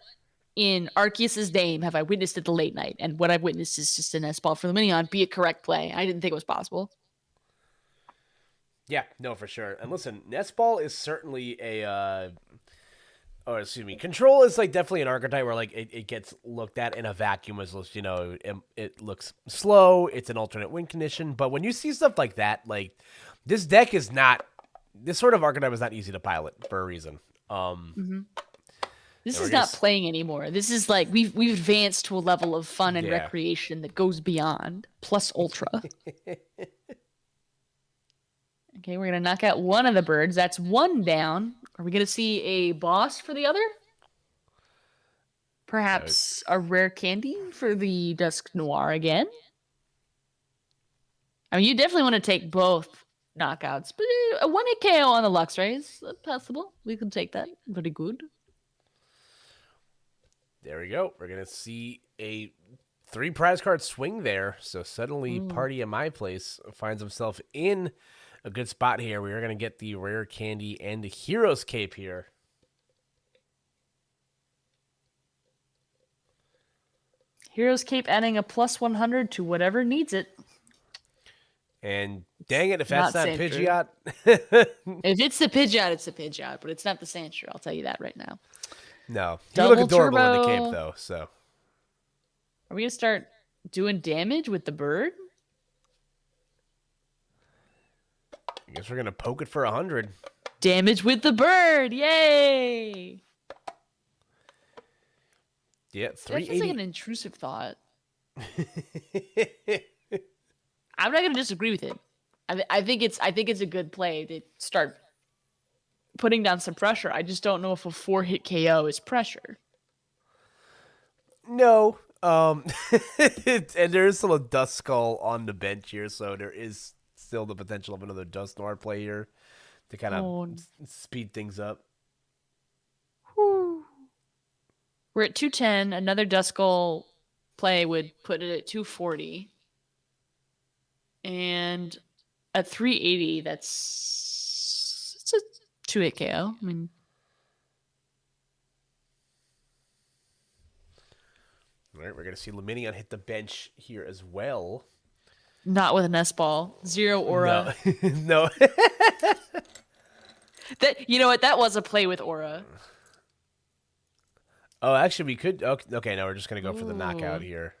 in Arceus's name have I witnessed at the late night. And what I've witnessed is just a Nest Ball for Luminion be a correct play. I didn't think it was possible. Yeah, no, for sure. And listen, Nest Ball is certainly Control is like definitely an archetype where like it gets looked at in a vacuum as it looks slow. It's an alternate win condition, but when you see stuff like that, like this deck is not this sort of archetype is not easy to pilot for a reason. This is not playing anymore. This is like we've advanced to a level of fun and recreation that goes beyond plus ultra. Okay, we're gonna knock out one of the birds. That's one down. Are we gonna see a boss for the other? Perhaps a rare candy for the Dusk Noir again? I mean, you definitely want to take both knockouts, but a 1-hit KO on the Luxray is possible. We can take that. Pretty good. There we go. We're going to see a 3 prize card swing there. So suddenly Party at My Place finds himself in a good spot here. We are going to get the rare candy and the Hero's Cape here. Hero's Cape adding a plus 100 to whatever needs it. And dang it, if that's not Pidgeot. If it's the Pidgeot, it's the Pidgeot, but it's not the Sandshrew. I'll tell you that right now. No. You look adorable in the cape, though, so. Are we going to start doing damage with the bird? I guess we're going to poke it for 100. Damage with the bird. Yay! Yeah, 380. That feels like an intrusive thought. I'm not going to disagree with it. I think it's a good play to start putting down some pressure. I just don't know if a 4-hit KO is pressure. No. And there is still a Dust Skull on the bench here, so there is still the potential of another Dust Noir play here to kind of speed things up. Whew. We're at 210. Another Duskull play would put it at 240. And at 380, it's a 2-hit KO. I mean, All right, we're going to see Luminion hit the bench here as well. not with an S ball. 0 aura. No. No. That, you know what? That was a play with aura. Oh, actually, we could. Okay, no, we're just going to go for the knockout here.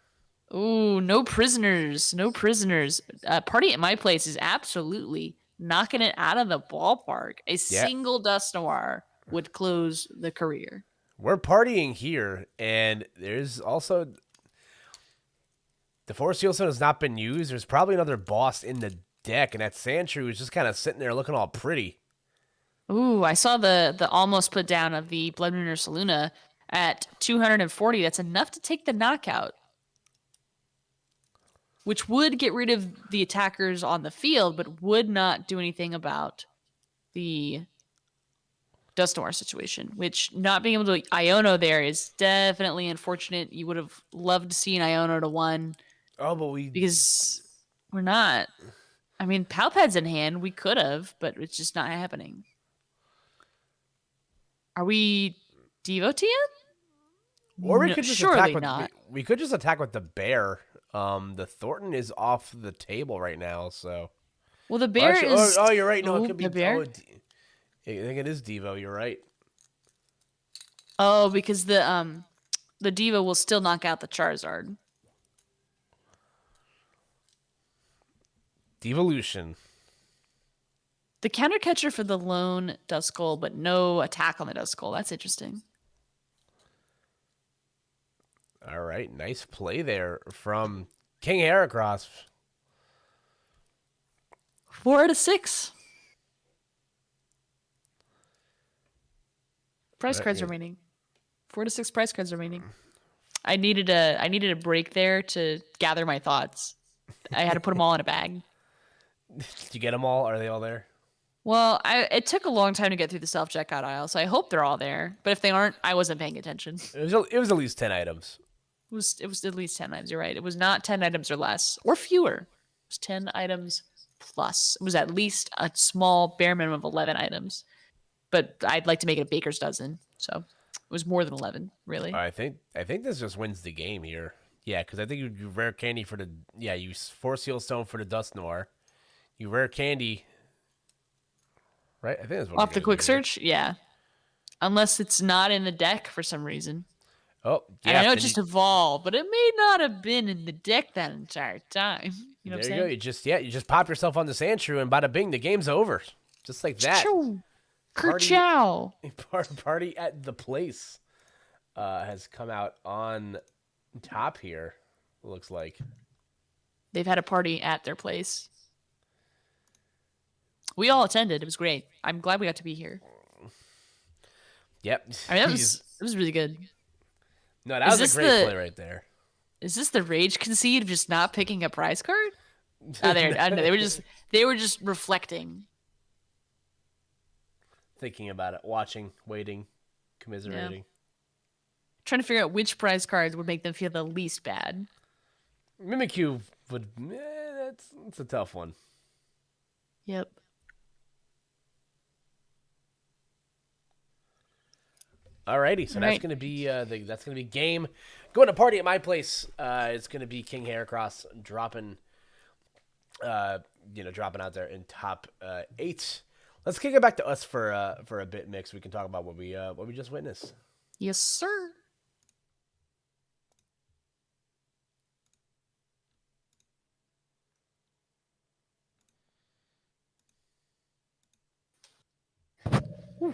Ooh, no prisoners. No prisoners. Party at my place is absolutely knocking it out of the ballpark. A single Dust Noir would close the career. We're partying here, and there's also the Force Seal Stone has not been used. There's probably another boss in the deck, and that Sandshrew is just kind of sitting there looking all pretty. Ooh, I saw the almost put down of the Blood Moon Ursa Luna at 240. That's enough to take the knockout, which would get rid of the attackers on the field, but would not do anything about the Dust Noir situation, which not being able to Iono there is definitely unfortunate. You would have loved to see an Iono to 1. Oh, but because we're not. I mean, Palpad's in hand. We could have, but it's just not happening. Are we Devoteeing? Or we could just surely attack with, not. We could just attack with the bear. The Thornton is off the table right now, so. Well, the bear is. Oh, you're right. No, it could be the bear. I think it is Devo. You're right. Oh, because the Diva will still knock out the Charizard. Devolution. The counter catcher for the lone Duskull, but no attack on the Duskull. That's interesting. All right, nice play there from King Heracross. 4 out of 6. Price cards remaining. 4 to 6 price cards remaining. I needed a break there to gather my thoughts. I had to put them all in a bag. Did you get them all? Are they all there? Well, it took a long time to get through the self-checkout aisle, so I hope they're all there. But if they aren't, I wasn't paying attention. It was at least 10 items. It was at least 10 items. You're right. It was not 10 items or less or fewer. It was 10 items plus. It was at least a small bare minimum of 11 items. But I'd like to make it a baker's dozen, so it was more than 11, really. I think this just wins the game here. Yeah, because I think you rare candy for the you Force Seal Stone for the Dust Noir. You rare candy, right? I think that's what off the quick search. Yeah, unless it's not in the deck for some reason. Oh, yeah. And I know it just evolved, but it may not have been in the deck that entire time. You know what I'm saying? There you go. You just pop yourself on the Sandshrew, and bada bing, the game's over. Just like that. Kerchow. Party at the place has come out on top here. It looks like they've had a party at their place. We all attended. It was great. I'm glad we got to be here. Yep. I mean, it was really good. No, that was a great play right there. Is this the rage concede of just not picking a prize card? Oh, there. I don't know. They were just reflecting, thinking about it, watching, waiting, commiserating. Yeah. Trying to figure out which prize cards would make them feel the least bad. Mimikyu would. That's a tough one. Yep. Alrighty, so that's gonna be game. Going to party at my place. It's gonna be King Heracross dropping out there in top 8. Let's kick it back to us for a bit, Mix. We can talk about what we just witnessed. Yes, sir. Whew.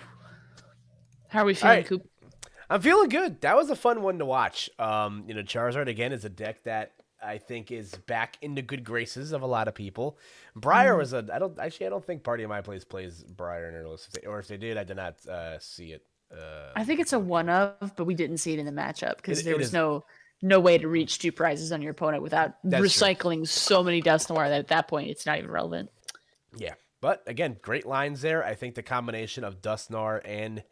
How are we feeling, Coop? I'm feeling good. That was a fun one to watch. Charizard again is a deck that I think is back in the good graces of a lot of people. Briar was I don't think Party of My Place plays Briar in their list. Or if they did, I did not see it. I think it's a one of, but we didn't see it in the matchup because there was no way to reach 2 prizes on your opponent without recycling so many Dust Noir that at that point it's not even relevant. Yeah. But again, great lines there. I think the combination of Dust Noir and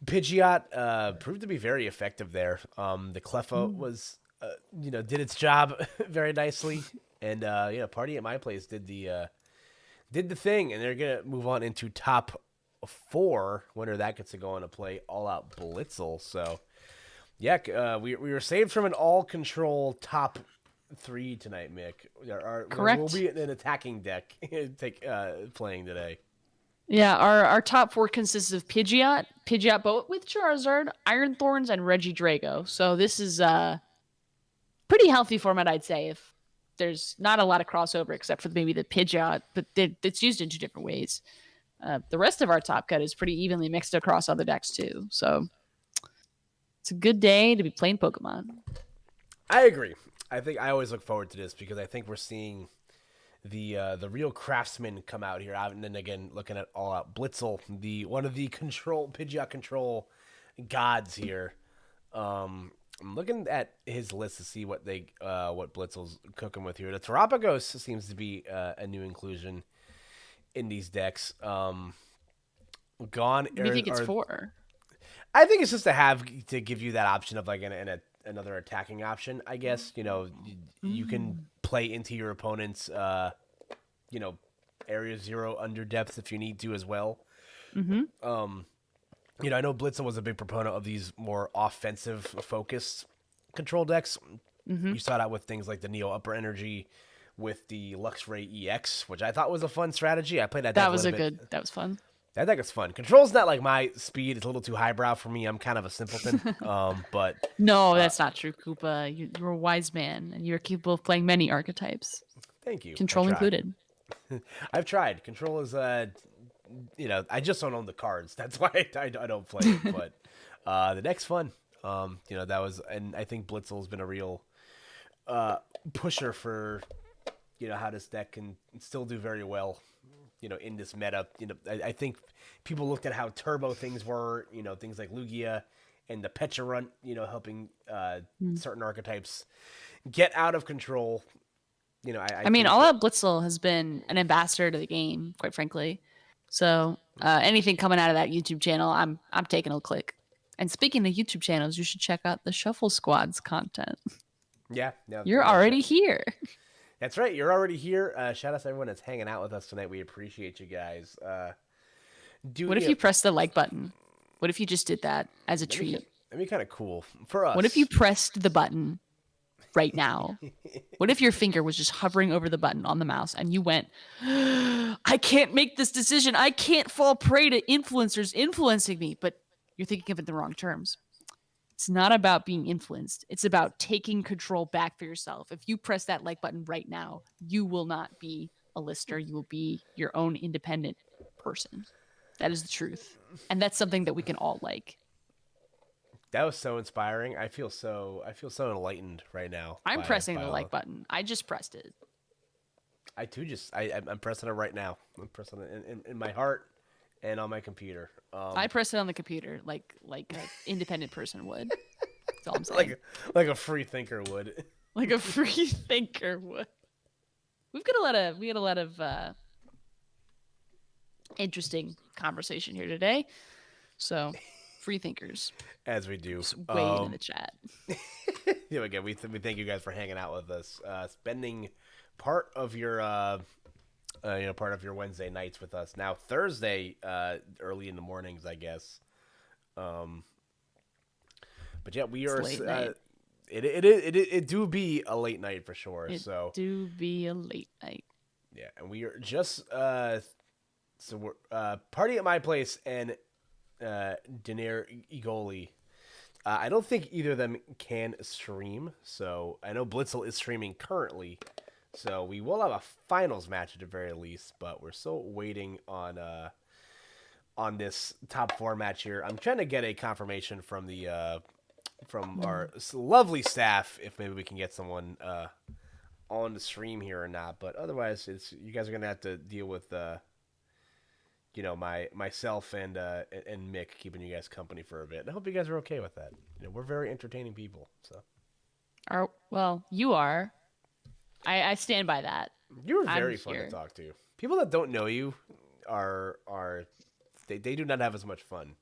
Pidgeot proved to be very effective there. The Cleffa Mm. was, did its job very nicely, and Party at My Place did the thing, and they're gonna move on into top four. Winner that gets to go on to play All Out Blitzel. So yeah, we were saved from an all control top three tonight, Mick. There will Correct. be an attacking deck playing today. Yeah, our top four consists of Pidgeot both with Charizard, Iron Thorns, and Regidrago. So this is a pretty healthy format, I'd say. If there's not a lot of crossover except for maybe the Pidgeot, but it's used in two different ways. The rest of our top cut is pretty evenly mixed across other decks too. So it's a good day to be playing Pokemon. I agree. I think I always look forward to this because I think we're seeing the real craftsmen come out here. And then again, looking at All Out Blitzel, the one of the Pidgeot control gods here. I'm looking at his list to see what Blitzel's cooking with here. The Terapagos seems to be a new inclusion in these decks. Gone. What do you think it's for? I think it's just to give you that option of like another attacking option. I guess you can play into your opponent's area 0 under depth if you need to as well. Mm-hmm. I know Blitzel was a big proponent of these more offensive focused control decks. Mm-hmm. You saw that with things like the Neo Upper Energy, with the Luxray EX, which I thought was a fun strategy. I played that deck That was a little bit. that was fun. That deck is fun. Control's not like my speed; it's a little too highbrow for me. I'm kind of a simpleton. But No, that's not true, Koopa. You're a wise man, and you're capable of playing many archetypes, thank you. control included. I've tried. Control is I just don't own the cards. That's why I don't play it. But the deck's fun. That was, and I think Blitzel's been a real pusher for how this deck can still do very well. In this meta, I think people looked at how turbo things were. Things like Lugia and the Pecharunt. Helping certain archetypes get out of control. I mean, All Out Blitzel has been an ambassador to the game, quite frankly. So anything coming out of that YouTube channel, I'm taking a click. And speaking of YouTube channels, you should check out the Shuffle Squad's content. Yeah, You're already here. That's right. You're already here. Shout out to everyone that's hanging out with us tonight. We appreciate you guys. What if you press the like button? What if you just did that as a treat? That'd be kind of cool for us. What if you pressed the button right now? What if your finger was just hovering over the button on the mouse and you went, I can't make this decision. I can't fall prey to influencers influencing me. But you're thinking of it in the wrong terms. It's not about being influenced. It's about taking control back for yourself. If you press that like button right now, you will not be a lister. You will be your own independent person. That is the truth. And that's something that we can all like. That was so inspiring. I feel so enlightened right now. I'm pressing the like button. I just pressed it. I too I'm pressing it right now. I'm pressing it in my heart and on my computer. I press it on the computer like an independent person would. That's all I'm saying. Like a free thinker would. Like a free thinker would. We had a lot of interesting conversation here today. So, free thinkers. As we do. Just weigh in the chat. Again, we thank you guys for hanging out with us, spending part of your Wednesday nights with us. Now Thursday, early in the mornings, I guess. But yeah, we are. It do be a late night for sure. It do be a late night. Yeah, and we are just so we're Party at My Place and Daenerys Igoli. I don't think either of them can stream, so I know Blitzel is streaming currently. So we will have a finals match at the very least, but we're still waiting on this top four match here. I'm trying to get a confirmation from our lovely staff if maybe we can get someone on the stream here or not. But otherwise, you guys are gonna have to deal with myself and Mick keeping you guys company for a bit. And I hope you guys are okay with that. We're very entertaining people. So. Well, you are. I stand by that. You're very fun to talk to. People that don't know you they do not have as much fun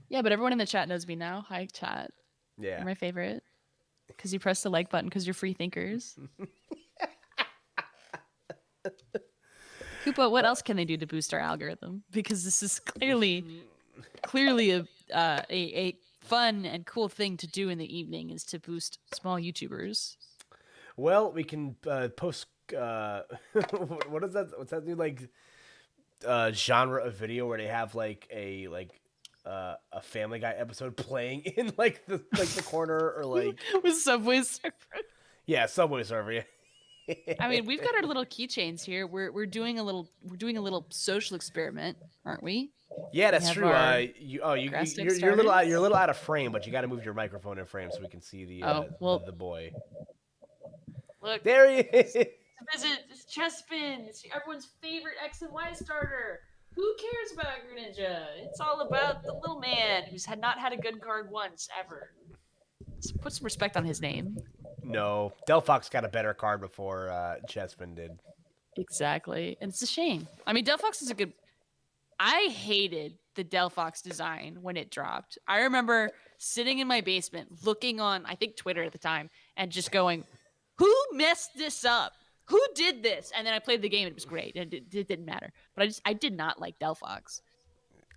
Yeah, but everyone in the chat knows me now. Hi, chat. Yeah. You're my favorite. Because you press the like button because you're free thinkers. Koopa, what else can they do to boost our algorithm? Because this is clearly a fun and cool thing to do in the evening is to boost small YouTubers. Well, we can post. What is that? What's that new genre of video where they have a Family Guy episode playing in the corner or With Subway Surfer. yeah, Subway Surfer. Yeah. I mean, we've got our little keychains here. We're doing a little social experiment, aren't we? Yeah, that's have true. our You're a little out of frame, but you got to move your microphone in frame so we can see the boy. Look, There he is. visit Chespin. It's everyone's favorite X and Y starter. Who cares about Greninja? It's all about the little man who's not had a good card once ever. Let's put some respect on his name. No, Delphox got a better card before Chespin did. Exactly, and it's a shame. I mean, Delphox is a good. I hated the Delphox design when it dropped. I remember sitting in my basement, looking on, I think Twitter at the time, and just going, "Who messed this up? Who did this?" And then I played the game, and it was great. And it didn't matter. But I did not like Delphox.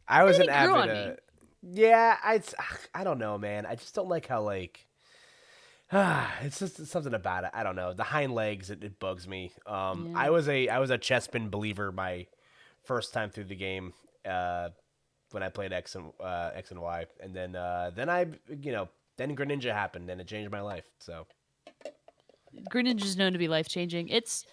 I was an grew on avid. Yeah, I don't know, man. I just don't like how it's just something about it. I don't know. The hind legs, it bugs me. Yeah. I was a Chespin believer my first time through the game when I played X and Y, and then then Greninja happened and it changed my life. So Greninja is known to be life changing. It's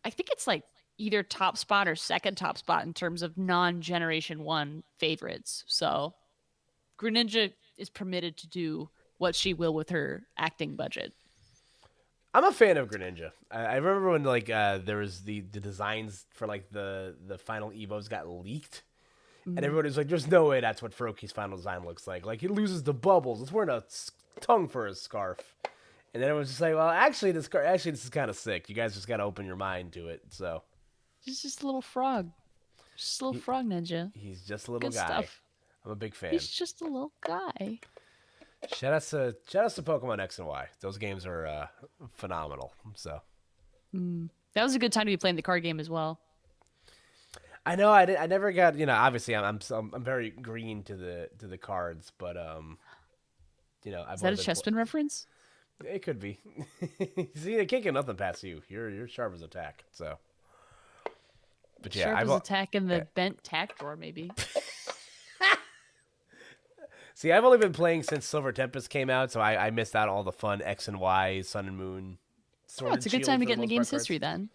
I think it's like either top spot or second top spot in terms of non-generation 1 favorites. So Greninja is permitted to do what she will with her acting budget. I'm a fan of Greninja. I remember when there was the designs for the final Evos got leaked, and everybody was like, "There's no way that's what Froakie's final design looks like. Like he loses the bubbles. It's wearing a tongue for his scarf." And then it was just like, "Well, actually, this is kind of sick. You guys just got to open your mind to it." So he's just a little frog, just a little frog ninja. He's just a little Good guy. Stuff. I'm a big fan. He's just a little guy. Shout out to Pokemon X and Y. Those games are phenomenal. So that was a good time to be playing the card game as well. I know. I never got. Obviously, I'm very green to the cards, but Is that a Chespin reference? It could be. See, they can't get nothing past you. You're sharp as a tack. So, but yeah, sharp as a tack in the bent tack drawer, maybe. See, I've only been playing since Silver Tempest came out, so I missed out on all the fun X and Y, Sun and Moon. Sword it's a good time to get in the game's history then.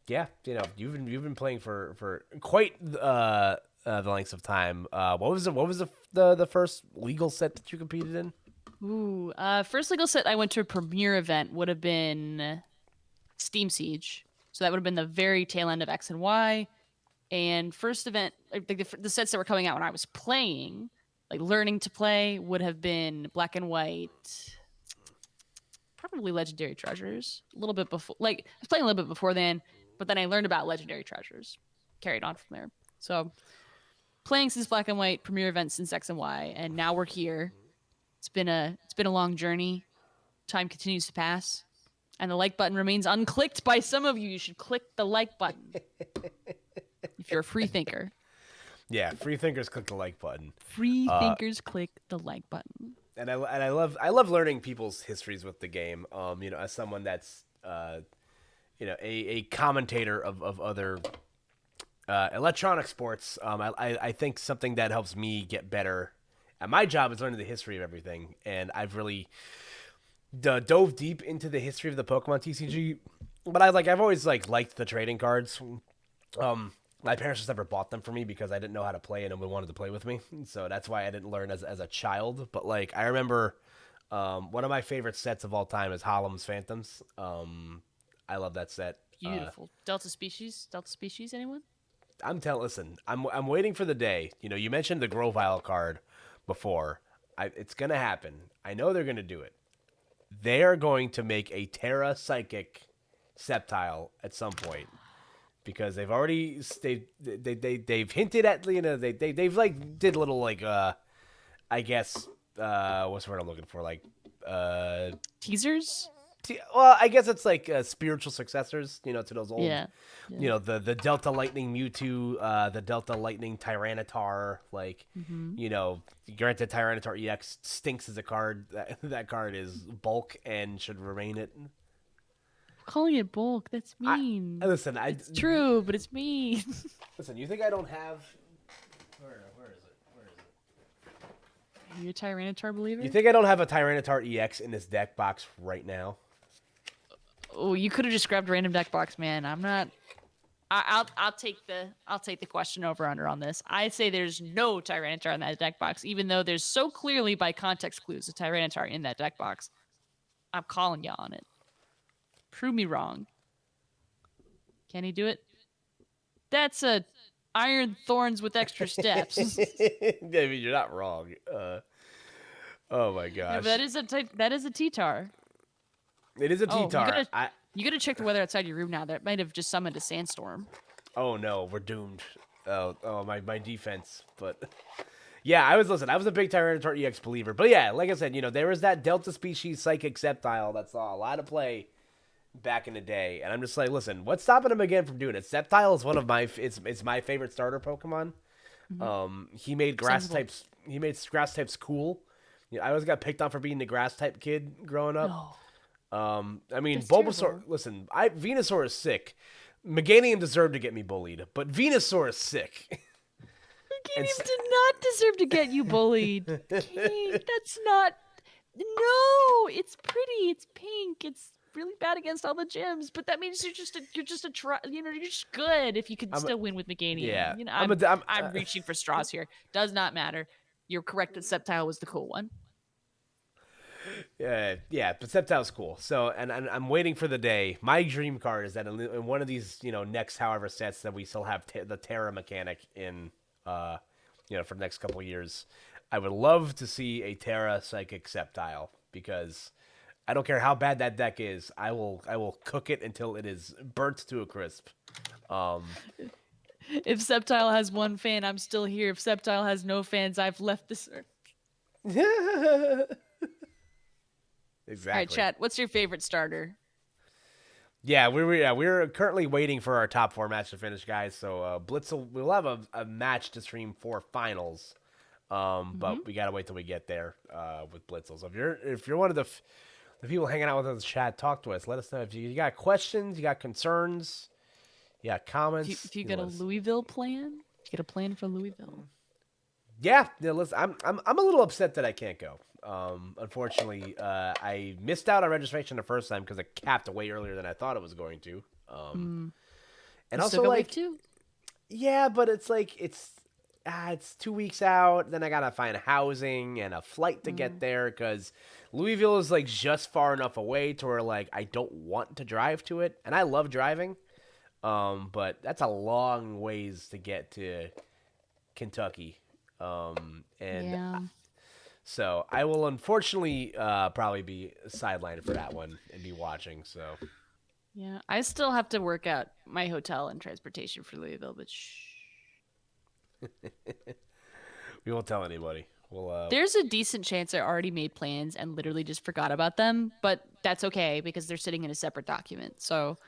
Yeah, you've been playing for quite the length of time. What was the first legal set that you competed in? Ooh, first legal set I went to a premiere event would have been Steam Siege. So that would have been the very tail end of X and Y. And first event, like the sets that were coming out when I was playing, like learning to play, would have been Black and White, probably Legendary Treasures. A little bit before, I was playing a little bit before then, but then I learned about Legendary Treasures, carried on from there. So playing since Black and White, premiere event since X and Y, and now we're here. It's been a long journey. Time continues to pass, and the like button remains unclicked by some of you. You should click the like button if you're a free thinker. Yeah, free thinkers click the like button. Free thinkers click the like button. And I love learning people's histories with the game. As someone that's a commentator of other electronic sports, I think something that helps me get better at my job is learning the history of everything. And I've really dove deep into the history of the Pokemon TCG. But I've always liked the trading cards. My parents just never bought them for me because I didn't know how to play and nobody wanted to play with me. So that's why I didn't learn as a child. But I remember one of my favorite sets of all time is Hollum's Phantoms. I love that set. Beautiful. Delta Species, anyone? Listen, I'm waiting for the day. You mentioned the Grovyle card before. It's going to happen. I know they're going to do it. They are going to make a Terra Psychic Sceptile at some point. because they've already they've hinted at they've like did little like I guess what's the word I'm looking for, like Teasers. well, I guess it's like spiritual successors, to those old, Yeah. the Delta Lightning Mewtwo, the Delta Lightning Tyranitar, like, granted Tyranitar EX stinks as a card. That card is bulk and should remain it. Calling it bulk, that's mean. It's true, but it's mean. Listen, you think I don't have? Where is it? Where is it? Are you a Tyranitar believer? You think I don't have a Tyranitar EX in this deck box right now? Oh, you could have just grabbed random deck box, man. I'm not. I'll take the question over under on this. I say there's no Tyranitar in that deck box, even though there's so clearly by context clues a Tyranitar in that deck box. I'm calling you on it. Prove me wrong. Can he do it? That's a Iron Thorns with extra steps. I mean, you're not wrong. Oh my gosh. Yeah, that is a T-Tar. It is a T-Tar. You gotta check the weather outside your room now. That might have just summoned a sandstorm. Oh no, we're doomed. Oh my defense. But yeah, I was a big Tyranitar EX believer. But yeah, like I said, there was that Delta species Psychic Sceptile that saw a lot of play back in the day, and I'm just like, listen, what's stopping him again from doing it? Sceptile is one of my it's my favorite starter Pokemon. Mm-hmm. He made grass types cool. I always got picked on for being the grass type kid growing up. No. I mean, That's Bulbasaur. terrible. Listen, Venusaur is sick. Meganium deserved to get me bullied, but Venusaur is sick. Meganium did not deserve to get you bullied. King, that's not. No, it's pretty. It's pink. It's really bad against all the gyms, but that means you're just good if you can still win with Meganium. Yeah, I'm reaching for straws here. Does not matter. You're correct that Sceptile was the cool one. Yeah, but Sceptile's cool. So, and I'm waiting for the day. My dream card is that in one of these, next however sets that we still have the Terra mechanic in, for the next couple of years, I would love to see a Terra Psychic Sceptile, because I don't care how bad that deck is, I will cook it until it is burnt to a crisp. If Sceptile has one fan, I'm still here. If Sceptile has no fans, I've left this earth. Exactly. All right, chat. What's your favorite starter? Yeah, we're currently waiting for our top 4 match to finish, guys. So we'll have a match to stream for finals, but we gotta wait till we get there with Blitzel. So if you're one of the people hanging out with us in the chat, talk to us. Let us know if you got questions, you got concerns, you got comments. If you got a Louisville plan, you get a plan for Louisville. Yeah, listen, I'm a little upset that I can't go. Unfortunately, I missed out on registration the first time because it capped way earlier than I thought it was going to. And also, like, yeah, but it's like it's 2 weeks out. Then I gotta find housing and a flight to get there, because Louisville is like just far enough away to where like I don't want to drive to it, and I love driving. But that's a long ways to get to Kentucky. So I will unfortunately probably be sidelined for that one and be watching. So yeah, I still have to work out my hotel and transportation for Louisville, but shh. We won't tell anybody. There's a decent chance I already made plans and literally just forgot about them, but that's okay because they're sitting in a separate document. So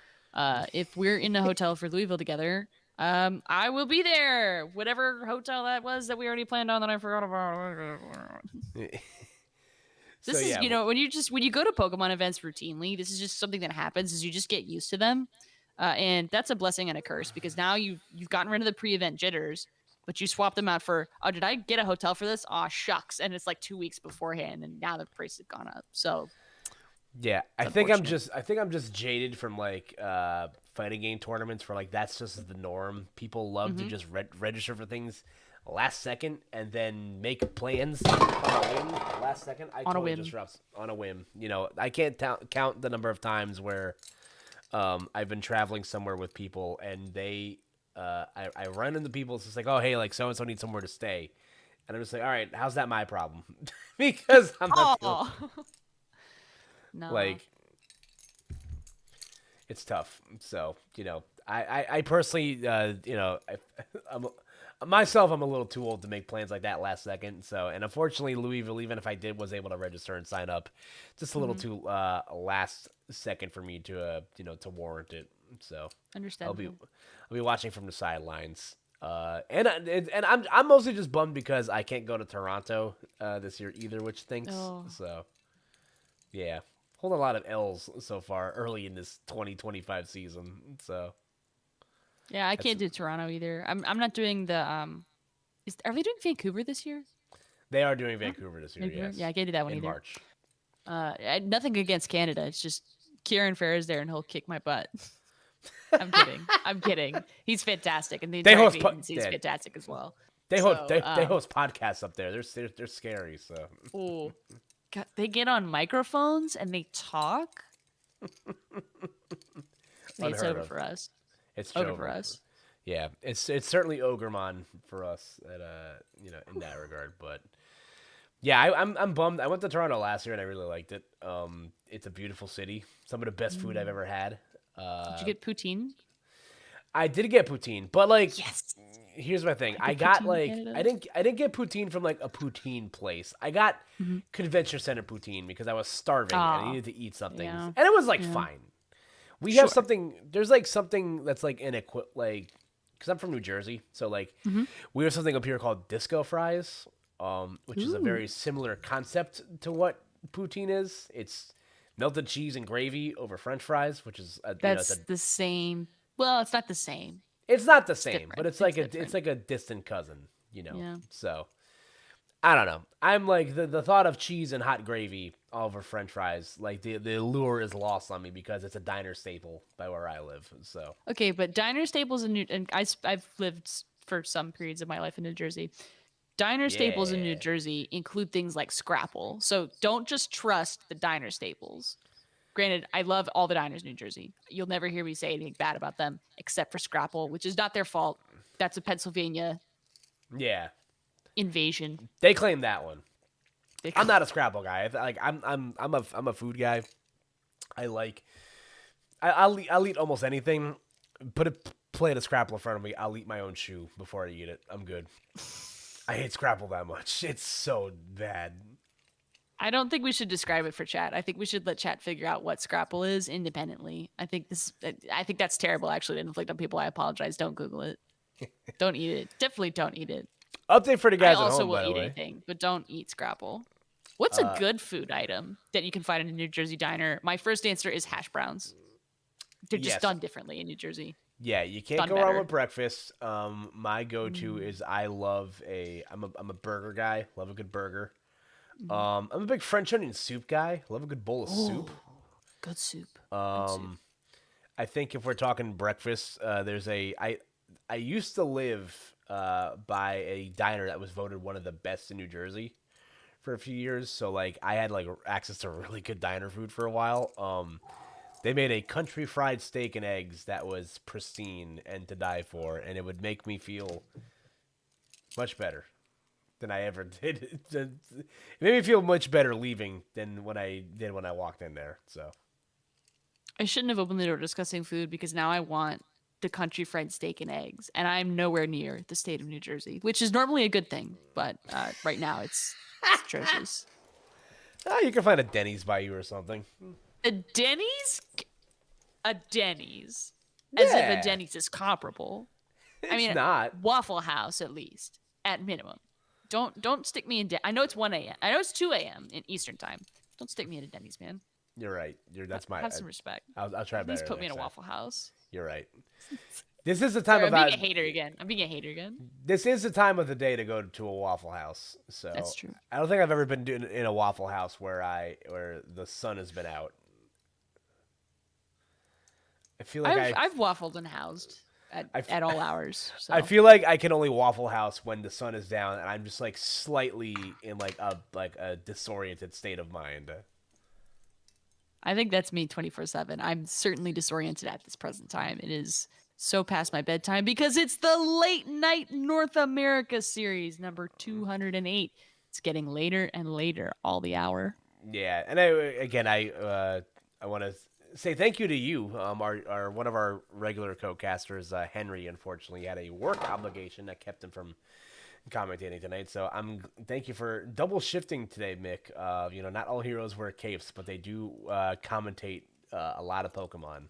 if we're in a hotel for Louisville together, I will be there. Whatever hotel that was that we already planned on that I forgot about. This is, when you go to Pokemon events routinely, this is just something that happens, is you just get used to them. And that's a blessing and a curse, because now you've gotten rid of the pre-event jitters, but you swap them out for, oh, did I get a hotel for this? Aw, shucks. And it's like 2 weeks beforehand, and now the price has gone up. So yeah, I think I'm just jaded from like fighting game tournaments where like that's just the norm. People love to just register for things last second and then make plans on a whim. Last second, I totally just on a whim. I can't count the number of times where I've been traveling somewhere with people and they I run into people. It's just like, oh hey, like so and so needs somewhere to stay, and I'm just like, all right, how's that my problem? Because I'm not. No. Like, it's tough. So, I personally, I'm myself, I'm a little too old to make plans like that last second. So, and unfortunately, Louisville, even if I was able to register and sign up, just a little Mhm. too last second for me to to warrant it. So, I'll be Understandable. I'll be watching from the sidelines. And I'm mostly just bummed because I can't go to Toronto this year either, which stinks. Oh. So yeah, holding a lot of L's so far early in this 2025 season. So Yeah, I that's can't do Toronto either. I'm not doing the are they doing Vancouver this year? they are doing No? Vancouver this year, Vancouver? Yeah, yes, I can't do that one in either. March. Nothing against Canada. It's just Kieran Fair is there and he'll kick my butt. I'm kidding. I'm kidding. He's fantastic, and the They entire host agency is fantastic as well. So, they host podcasts up there. They're scary. So oh, God, they get on microphones and they talk. Hey, it's unheard over of. for us. It's Over for over. us. Yeah, it's certainly Ogremon for us at in that regard. But yeah, I'm bummed. I went to Toronto last year and I really liked it. It's a beautiful city. Some of the best food I've Mm. ever had. Did you get poutine? I did get poutine, but like, Yes. here's my thing. I I get got poutine in like Canada. I didn't get poutine from like a poutine place. I got Mm-hmm. convention center poutine because I was starving and I Oh, needed to eat something, yeah. and it was like Yeah. fine. We have Sure. something. There's like something that's like like because I'm from New Jersey, so like Mm-hmm. we have something up here called disco fries, which is a Ooh. very similar concept to what poutine is. It's melted cheese and gravy over French fries, which is it's That's the same. Well, it's not the same. it's not the It's same, different. but it's It's like it's different. like a distant cousin, Yeah. So I don't know. I'm like the thought of cheese and hot gravy all over French fries, like the allure is lost on me because it's a diner staple by where I live. So Okay, but diner staples in New and I've lived for some periods of my life in New Jersey. Diner staples in New yeah, Jersey include things like Scrapple. So don't just trust the diner staples. Granted, I love all the diners in New Jersey. You'll never hear me say anything bad about them except for Scrapple, which is not their fault. That's a Pennsylvania yeah, invasion. they claim that one. They I'm not a Scrabble guy. Like I'm a food guy. I like I'll eat almost anything. Put a plate of Scrapple in front of me. I'll eat my own shoe before I eat it. I'm good. I hate Scrapple that much. It's so bad. I don't think we should describe it for chat. I think we should let chat figure out what Scrapple is independently. I think that's terrible actually to inflict on people. I apologize. Don't Google it. Don't eat it. Definitely don't eat it. Update for the I guys at also home, will by the eat way. anything, but don't eat Scrapple. What's a good food item that you can find in a New Jersey diner? My first answer is hash browns. They're just Yes. done differently in New Jersey. Yeah, you can't Done go wrong better. with breakfast. My go-to is I'm a burger guy. Love a good burger. I'm a big French onion soup guy. Love a good bowl of soup. Good soup. Good soup. I think if we're talking breakfast, I used to live by a diner that was voted one of the best in New Jersey for a few years. So like I had like access to really good diner food for a while. They made a country fried steak and eggs that was pristine and to die for, and it would make me feel much better than I ever did. It made me feel much better leaving than when I did when I walked in there. So I shouldn't have opened the door discussing food because now I want the country fried steak and eggs, and I'm nowhere near the state of New Jersey, which is normally a good thing, but right now it's atrocious. you can find a Denny's by you or something. A Denny's? A Denny's. As if a Yeah. Denny's is comparable. I It's mean, not. Waffle House at least, at minimum. Don't stick me in. I know it's 1 a.m. I know it's 2 a.m. in Eastern time. Don't stick me in a Denny's, man. You're right. That's my. Have some respect. I'll try better. Please put me in a next time. Waffle House. You're right. This is the time Sorry, of I'm being a hater again. I'm being a hater again. This is the time of the day to go to a Waffle House. So That's true. I don't think I've ever been in a Waffle House where the sun has been out. I feel like I've waffled and housed at all hours. So. I feel like I can only Waffle House when the sun is down and I'm just like slightly in like a disoriented state of mind. I think that's me 24/7. I'm certainly disoriented at this present time. It is so past my bedtime because it's the Late Night North America series number 208. It's getting later and later all the hour. Yeah, and I want to say thank you to you, our one of our regular co-casters, Henry. Unfortunately, had a work obligation that kept him from commentating tonight. So thank you for double shifting today, Mick. Not all heroes wear capes, but they do commentate a lot of Pokemon.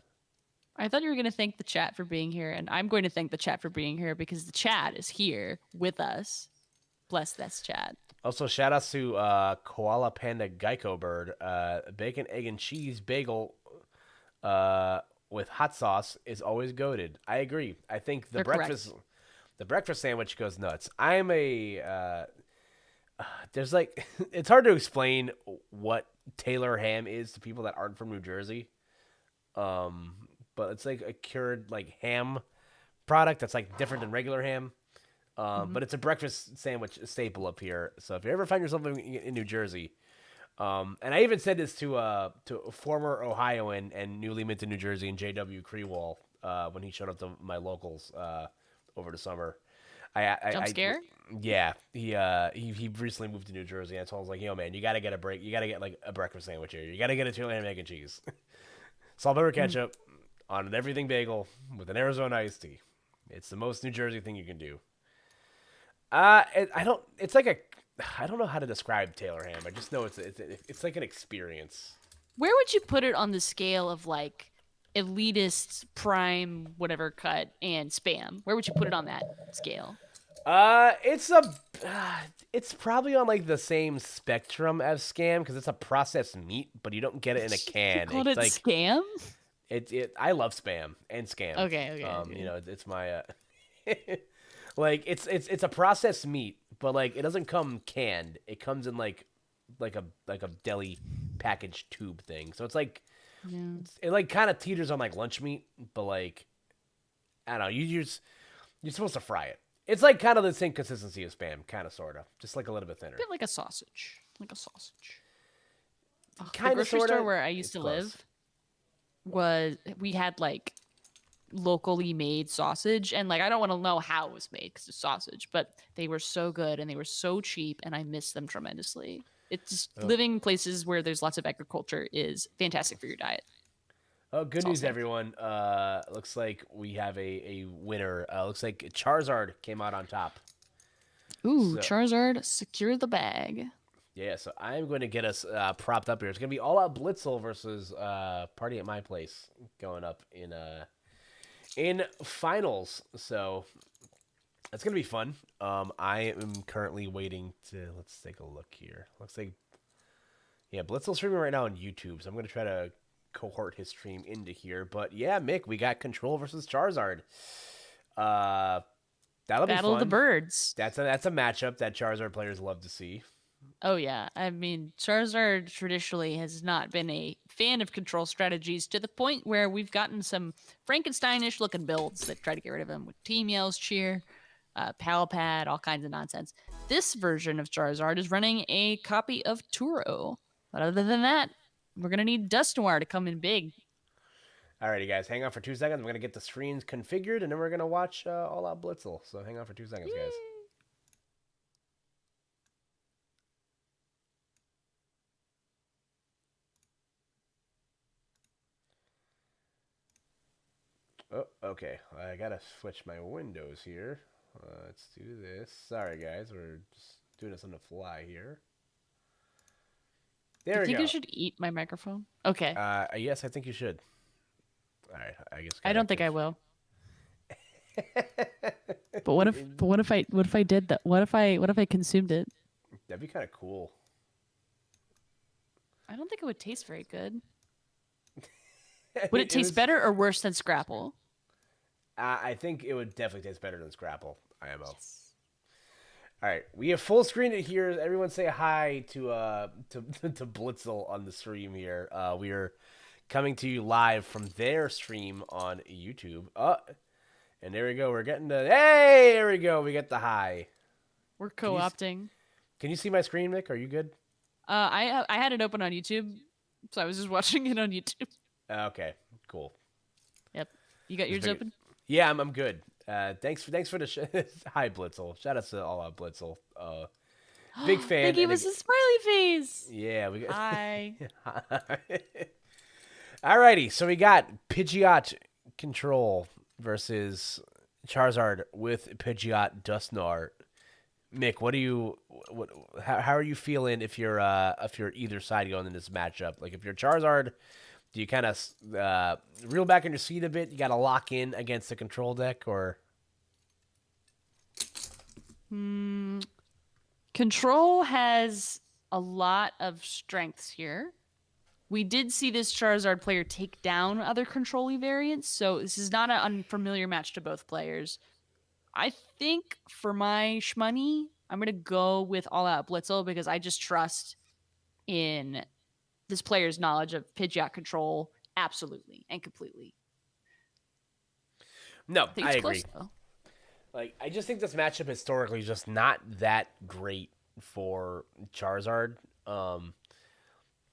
I thought you were going to thank the chat for being here, and I'm going to thank the chat for being here because the chat is here with us. Bless this chat. Also, shout outs to Koala Panda Geico Bird. Bacon, egg, and cheese bagel with hot sauce is always goated. I agree. I think They're correct. the breakfast sandwich goes nuts. I'm a there's like it's hard to explain what Taylor ham is to people that aren't from New Jersey. But it's like a cured like ham product that's like different than regular ham. But it's a breakfast sandwich staple up here. So if you ever find yourself in New Jersey, and I even said this to a former Ohioan and newly minted New Jersey and JW Creewall when he showed up to my locals over the summer. Jump scare? Yeah, he recently moved to New Jersey. And I told him like, yo man, you gotta get a break. You gotta get like a breakfast sandwich here. You gotta get a two ham, egg, and cheese, salt, pepper, ketchup on an everything bagel with an Arizona iced tea. It's the most New Jersey thing you can do. I don't. It's like a. I don't know how to describe Taylor ham. I just know it's like an experience. Where would you put it on the scale of like elitist, prime, whatever cut, and spam? Where would you put it on that scale? It's it's probably on like the same spectrum as scam because it's a processed meat, but you don't get it in a can. You called It's it like scam? I love spam and scam. Okay. It's my like it's a processed meat, but like it doesn't come canned. It comes in like a deli packaged tube thing. So it's like Yeah. it like kind of teeters on like lunch meat, but like I don't know. You're supposed to fry it. It's like kind of the same consistency as spam, kind of sorta, just like a little bit thinner. A bit like a sausage. Like a sausage. The Kind of grocery sorta. store where I used It's to close. live we had like locally made sausage, and like I don't want to know how it was made because it's sausage, but they were so good and they were so cheap, and I miss them tremendously. It's just Oh, living places where there's lots of agriculture is fantastic for your diet. oh, good That's all I'll news, say. everyone. Looks like we have a winner. Looks like Charizard came out on top. Ooh, So Charizard, secure the bag. yeah, so I'm going to get us propped up here. It's going to be all out Blitzel versus Party at My Place going up in finals. So it's going to be fun. I am currently waiting to let's take a look here. Looks like yeah, Blitzel's streaming right now on YouTube. So I'm going to try to cohort his stream into here. But yeah, Mick, we got Control versus Charizard. Uh that'll be Battle of the fun. Birds. That's a matchup that Charizard players love to see. Oh yeah, I mean Charizard traditionally has not been a fan of control strategies to the point where we've gotten some Frankensteinish looking builds that try to get rid of him with Team Yell's Cheer, Pal Pad, all kinds of nonsense. This version of Charizard is running a copy of Turo, but other than that, we're gonna need Dusknoir to come in big. Alrighty, guys, hang on for 2 seconds. I'm gonna get the screens configured, and then we're gonna watch All Out Blitzel. So hang on for 2 seconds, guys. Oh, okay. I gotta switch my windows here. Let's do this. Sorry, guys, we're just doing this on the fly here. Do There you we think go. I should eat my microphone? Okay. Yes, I think you should. All right, I guess. I don't think I will. But what if I did that? What if I consumed it? That'd be kind of cool. I don't think it would taste very good. Would it taste better or worse than Scrapple? I think it would definitely taste better than Scrapple. IMO. Yes. All right, we have full screen it here. Everyone say hi to to Blitzel on the stream here. We are coming to you live from their stream on YouTube. And there we go. We're getting the hey. There we go. We get the hi. We're co-opting. Can you see my screen, Mick? Are you good? I had it open on YouTube, so I was just watching it on YouTube. Okay, cool. Yep. You got yours open? Yeah, I'm good. Thanks for the hi Blitzel. Shout out to all out Blitzel. Big fan. They gave us a smiley face. Yeah, we got hi. Alrighty, so we got Pidgeot Control versus Charizard with Pidgeot Dusknoir. Mick, how are you feeling if you're either side going in this matchup? Like if you're Charizard, do you kind of reel back in your seat a bit? You got to lock in against the control deck, or Control has a lot of strengths here. We did see this Charizard player take down other control variants, so this is not an unfamiliar match to both players. I think for my shmoney, I'm going to go with All Out Blitzel because I just trust in this player's knowledge of Pidgeot control absolutely and completely. no? I think I it's agree. close, though. Like I just think this matchup historically is just not that great for Charizard.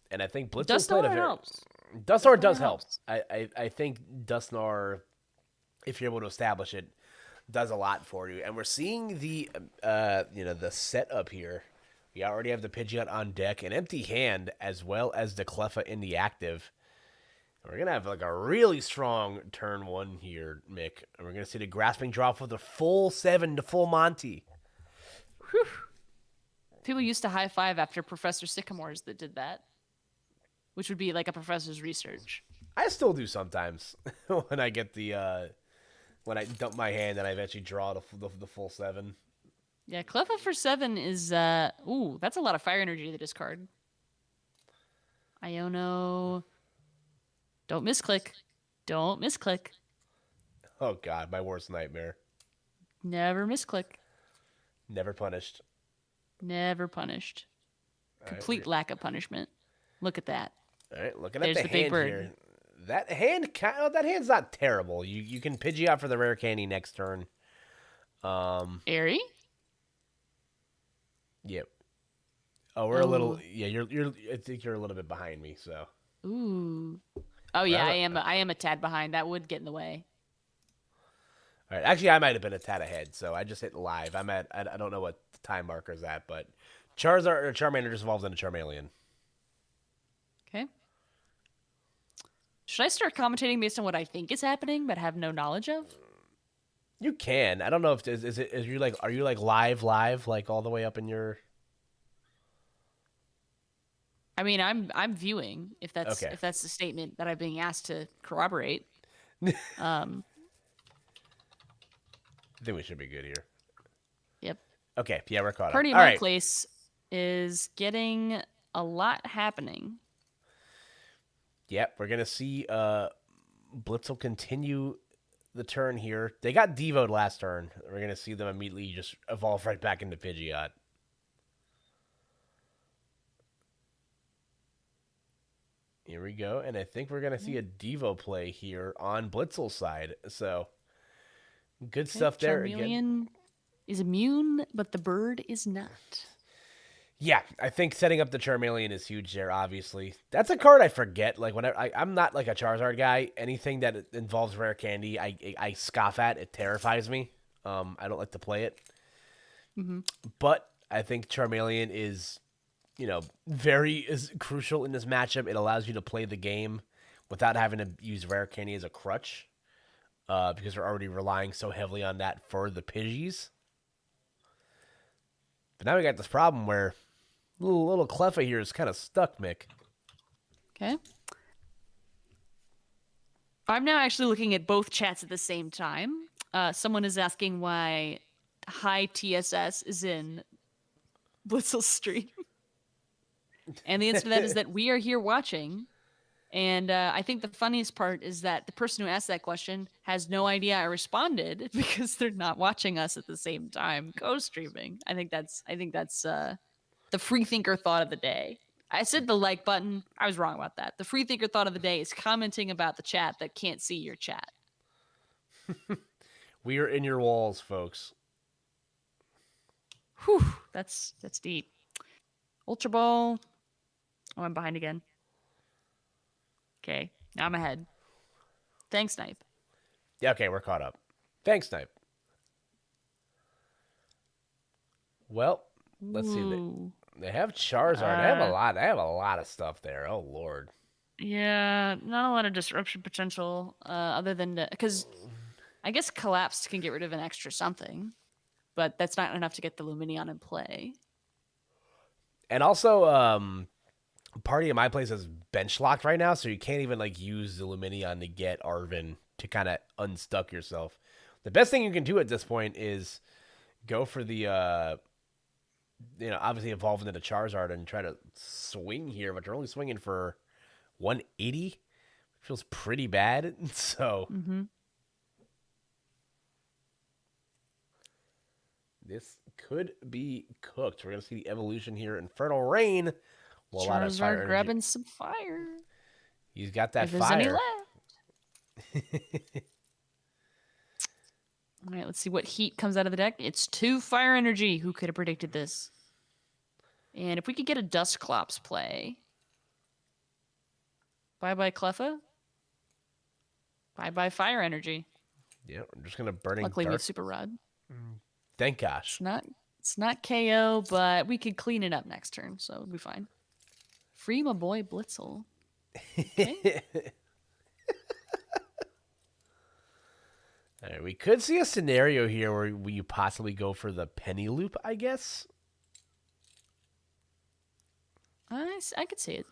And I think Blitzle's played a Dusknoir very helps. Dusknoir does Dusknoir help. helps. I think Dusknoir, if you're able to establish it, does a lot for you. And we're seeing the the setup here. We already have the Pidgeot on deck, an empty hand, as well as the Cleffa in the active. We're gonna have like a really strong turn one here, Mick. And we're gonna see the grasping drop for the full 7 to full Monty. Whew. People used to high five after Professor Sycamores that did that, which would be like a professor's research. I still do sometimes when I get the when I dump my hand and I eventually draw the full 7. Yeah, Cleffa for 7 is ooh, that's a lot of fire energy to discard. Iono. Don't misclick. Don't misclick. Oh god, my worst nightmare. Never misclick. Never punished. Never punished. Complete lack of punishment. Look at that. All right, looking There's at the the big hand bird. here. That hand's not terrible. You can Pidgeot for the rare candy next turn. Airy? Yep. Oh, we're a little. Yeah, you're. I think you're a little bit behind me. So. Ooh. Oh yeah, Well, I am a tad behind. That would get in the way. All right. Actually, I might have been a tad ahead. So I just hit live. I'm at. I don't know what the time marker is at, but Charizard or Charmander just evolves into Charmeleon. Okay. Should I start commentating based on what I think is happening but have no knowledge of? You can. I don't know if is you like are you like live like all the way up in your. I mean, I'm viewing if that's Okay. if that's the statement that I'm being asked to corroborate. I think we should be good here. Yep. Okay. Yeah, we're caught up. Party in All my right. place is getting a lot happening. Yep, we're gonna see Blitzel continue the turn here. They got Devoed last turn. We're gonna see them immediately just evolve right back into Pidgeot. Here we go, and I think we're gonna see a Devo play here on Blitzel's side. So good stuff there. Again. Charmeleon is immune, but the bird is not. Yeah, I think setting up the Charmeleon is huge there, obviously. That's a card I forget. Like, whenever I'm not like a Charizard guy. Anything that involves rare candy, I scoff at. It terrifies me. I don't like to play it. Mm-hmm. But I think Charmeleon is, very is crucial in this matchup. It allows you to play the game without having to use rare candy as a crutch. Because we're already relying so heavily on that for the Pidgeys. But now we got this problem where little Cleffa here is kind of stuck, Mick. Okay. I'm now actually looking at both chats at the same time. Someone is asking why high TSS is in Blitzel's stream. And the answer to that is that we are here watching. And I think the funniest part is that the person who asked that question has no idea I responded because they're not watching us at the same time co-streaming. I think that's the free thinker thought of the day. I said the like button. I was wrong about that. The free thinker thought of the day is commenting about the chat that can't see your chat. We are in your walls, folks. Whew, that's deep. Ultra Ball. Oh, I'm behind again. Okay, now I'm ahead. Thanks, Snipe. Yeah, okay, we're caught up. Thanks, Snipe. Well, let's see. They have Charizard. They have a lot of stuff there. Oh Lord. Yeah, not a lot of disruption potential other than because I guess collapsed can get rid of an extra something, but that's not enough to get the Luminion in play. And also, party in my place is bench locked right now, so you can't even like use the Luminion to get Arvin to kind of unstuck yourself. The best thing you can do at this point is go for the obviously evolve into the Charizard and try to swing here, but you're only swinging for 180. Feels pretty bad. So Mm-hmm. this could be cooked. We're gonna see the evolution here. Infernal Rain will allow that fire Charizard energy. grabbing some fire. He's got that If there's any fire. left. All right, let's see what heat comes out of the deck. It's 2 fire energy. Who could have predicted this? And if we could get a Dusclops play. Bye-bye Cleffa. Bye-bye fire energy. Yeah, I'm just gonna burning Luckily we dark. have Super Rod. Thank gosh. It's not KO, but we could clean it up next turn, so it'll be fine. Free my boy Blitzel. Okay. All right, we could see a scenario here where you possibly go for the penny loop, I guess. I could see it.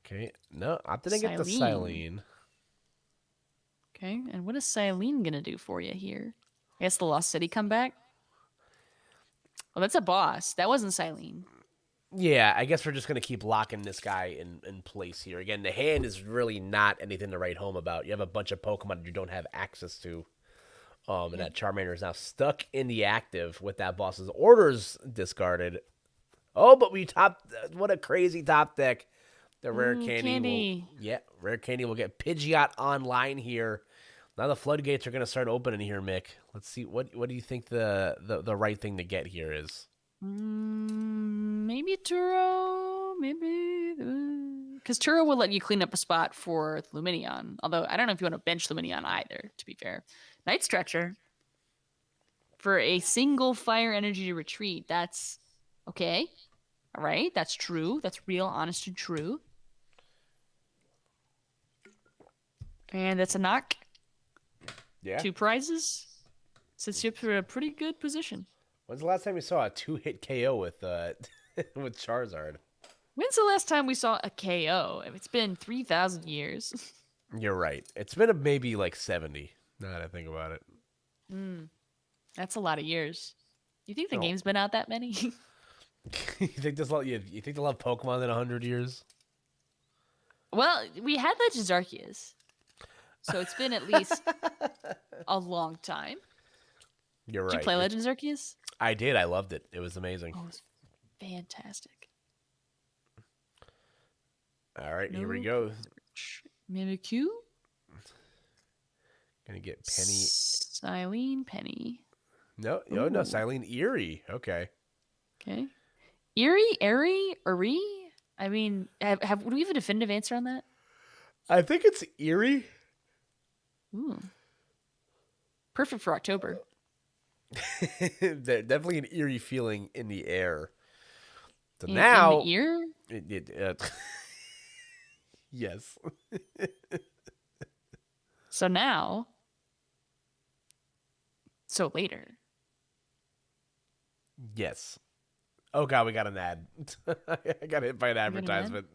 Okay, no, I'm gonna get the Silene. Silene. Okay, and what is Silene gonna do for you here? I guess the Lost City comeback? Oh, that's a boss. That wasn't Silene. Yeah, I guess we're just gonna keep locking this guy in place here. Again, the hand is really not anything to write home about. You have a bunch of Pokemon you don't have access to. And that Charmander is now stuck in the active with that boss's orders discarded. Oh, but we top. What a crazy top deck. The rare candy. Rare candy will get Pidgeot online here. Now the floodgates are going to start opening here, Mick. Let's see what do you think the right thing to get here is? Maybe Turo. Maybe because Turo will let you clean up a spot for Luminion. Although I don't know if you want to bench Luminion either. To be fair, Night Stretcher for a single fire energy retreat. That's okay. All right, that's true. That's real, honest, and true. And that's a knock. Yeah. 2 prizes. Sets you up for a pretty good position. When's the last time you saw a 2-hit KO with with Charizard? When's the last time we saw a KO? It's been 3,000 years. You're right. It's been maybe like 70. Now that I think about it. That's a lot of years. You think the game's been out that many? You think you think they'll have Pokemon in 100 years? Well, we had Legends Arceus. So it's been at least a long time. You're right. Did you play Legends Arceus? I did. I loved it. It was amazing. Oh, it was fantastic. All right, here we go. Mimikyu. Gonna get Penny. Silene Penny. No, Silene Eerie. Okay. Okay. Eri? I mean, do we have a definitive answer on that? I think it's Eerie. Ooh. Perfect for October. Definitely an eerie feeling in the air. So in now, the ear? Yes. So now, so later. Yes. Oh god, we got an ad. I got hit by an advertisement.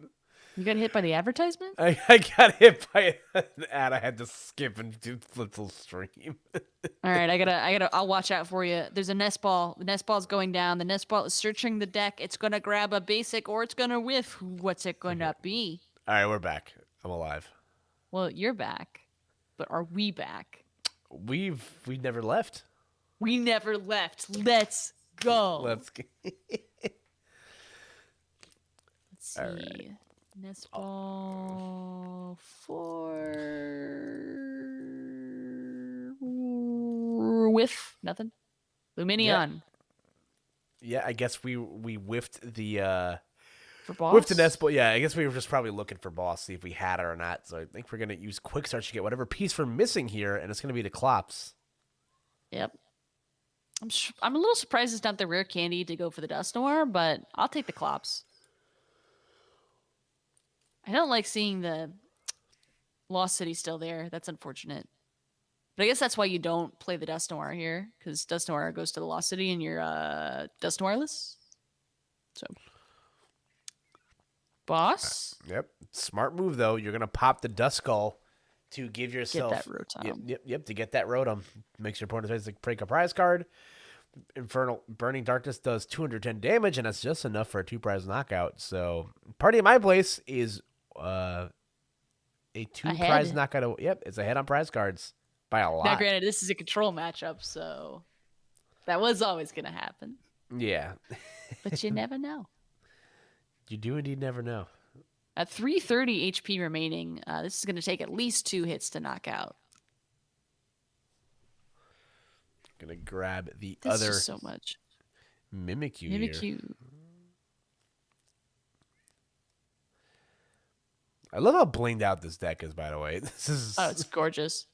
You got hit by the advertisement? I got hit by an ad. I had to skip and do little stream. All right, I'll watch out for you. There's a nest ball. The nest ball's going down. The nest ball is searching the deck. It's gonna grab a basic or it's gonna whiff. What's it gonna be? All right, we're back. I'm alive. Well, you're back, but are we back? We never left. We never left. Let's go. Let's see. Right. Nest ball 4 whiff. Nothing. Luminion. Yeah, I guess we whiffed the for boss. Whiffed the nest ball. Yeah, I guess we were just probably looking for boss, see if we had it or not. So I think we're gonna use quick search to get whatever piece we're missing here, and it's gonna be the Clops. Yep. I'm a little surprised it's not the rare candy to go for the Dust Noir, but I'll take the Clops. I don't like seeing the Lost City still there. That's unfortunate. But I guess that's why you don't play the Dust Noir here, because Dust Noir goes to the Lost City and you're Dust Noirless. So, boss, Yep. Smart move, though. You're going to pop the Dust Skull to give yourself... get that Rotom. Yep, to get that Rotom. Makes your opponent's face like break a prize card. Infernal Burning Darkness does 210 damage, and that's just enough for a 2-prize knockout. So, Party in my place is a 2-prize knockout. Yep, it's ahead on prize cards by a lot. Now, granted, this is a control matchup, so that was always going to happen. Yeah. But you never know. You do indeed never know. At 330 HP remaining, this is going to take at least 2 hits to knock out. Gonna grab the This other is so much. Mimikyu here. Mimikyu. I love how blinged out this deck is, by the way. This is It's gorgeous.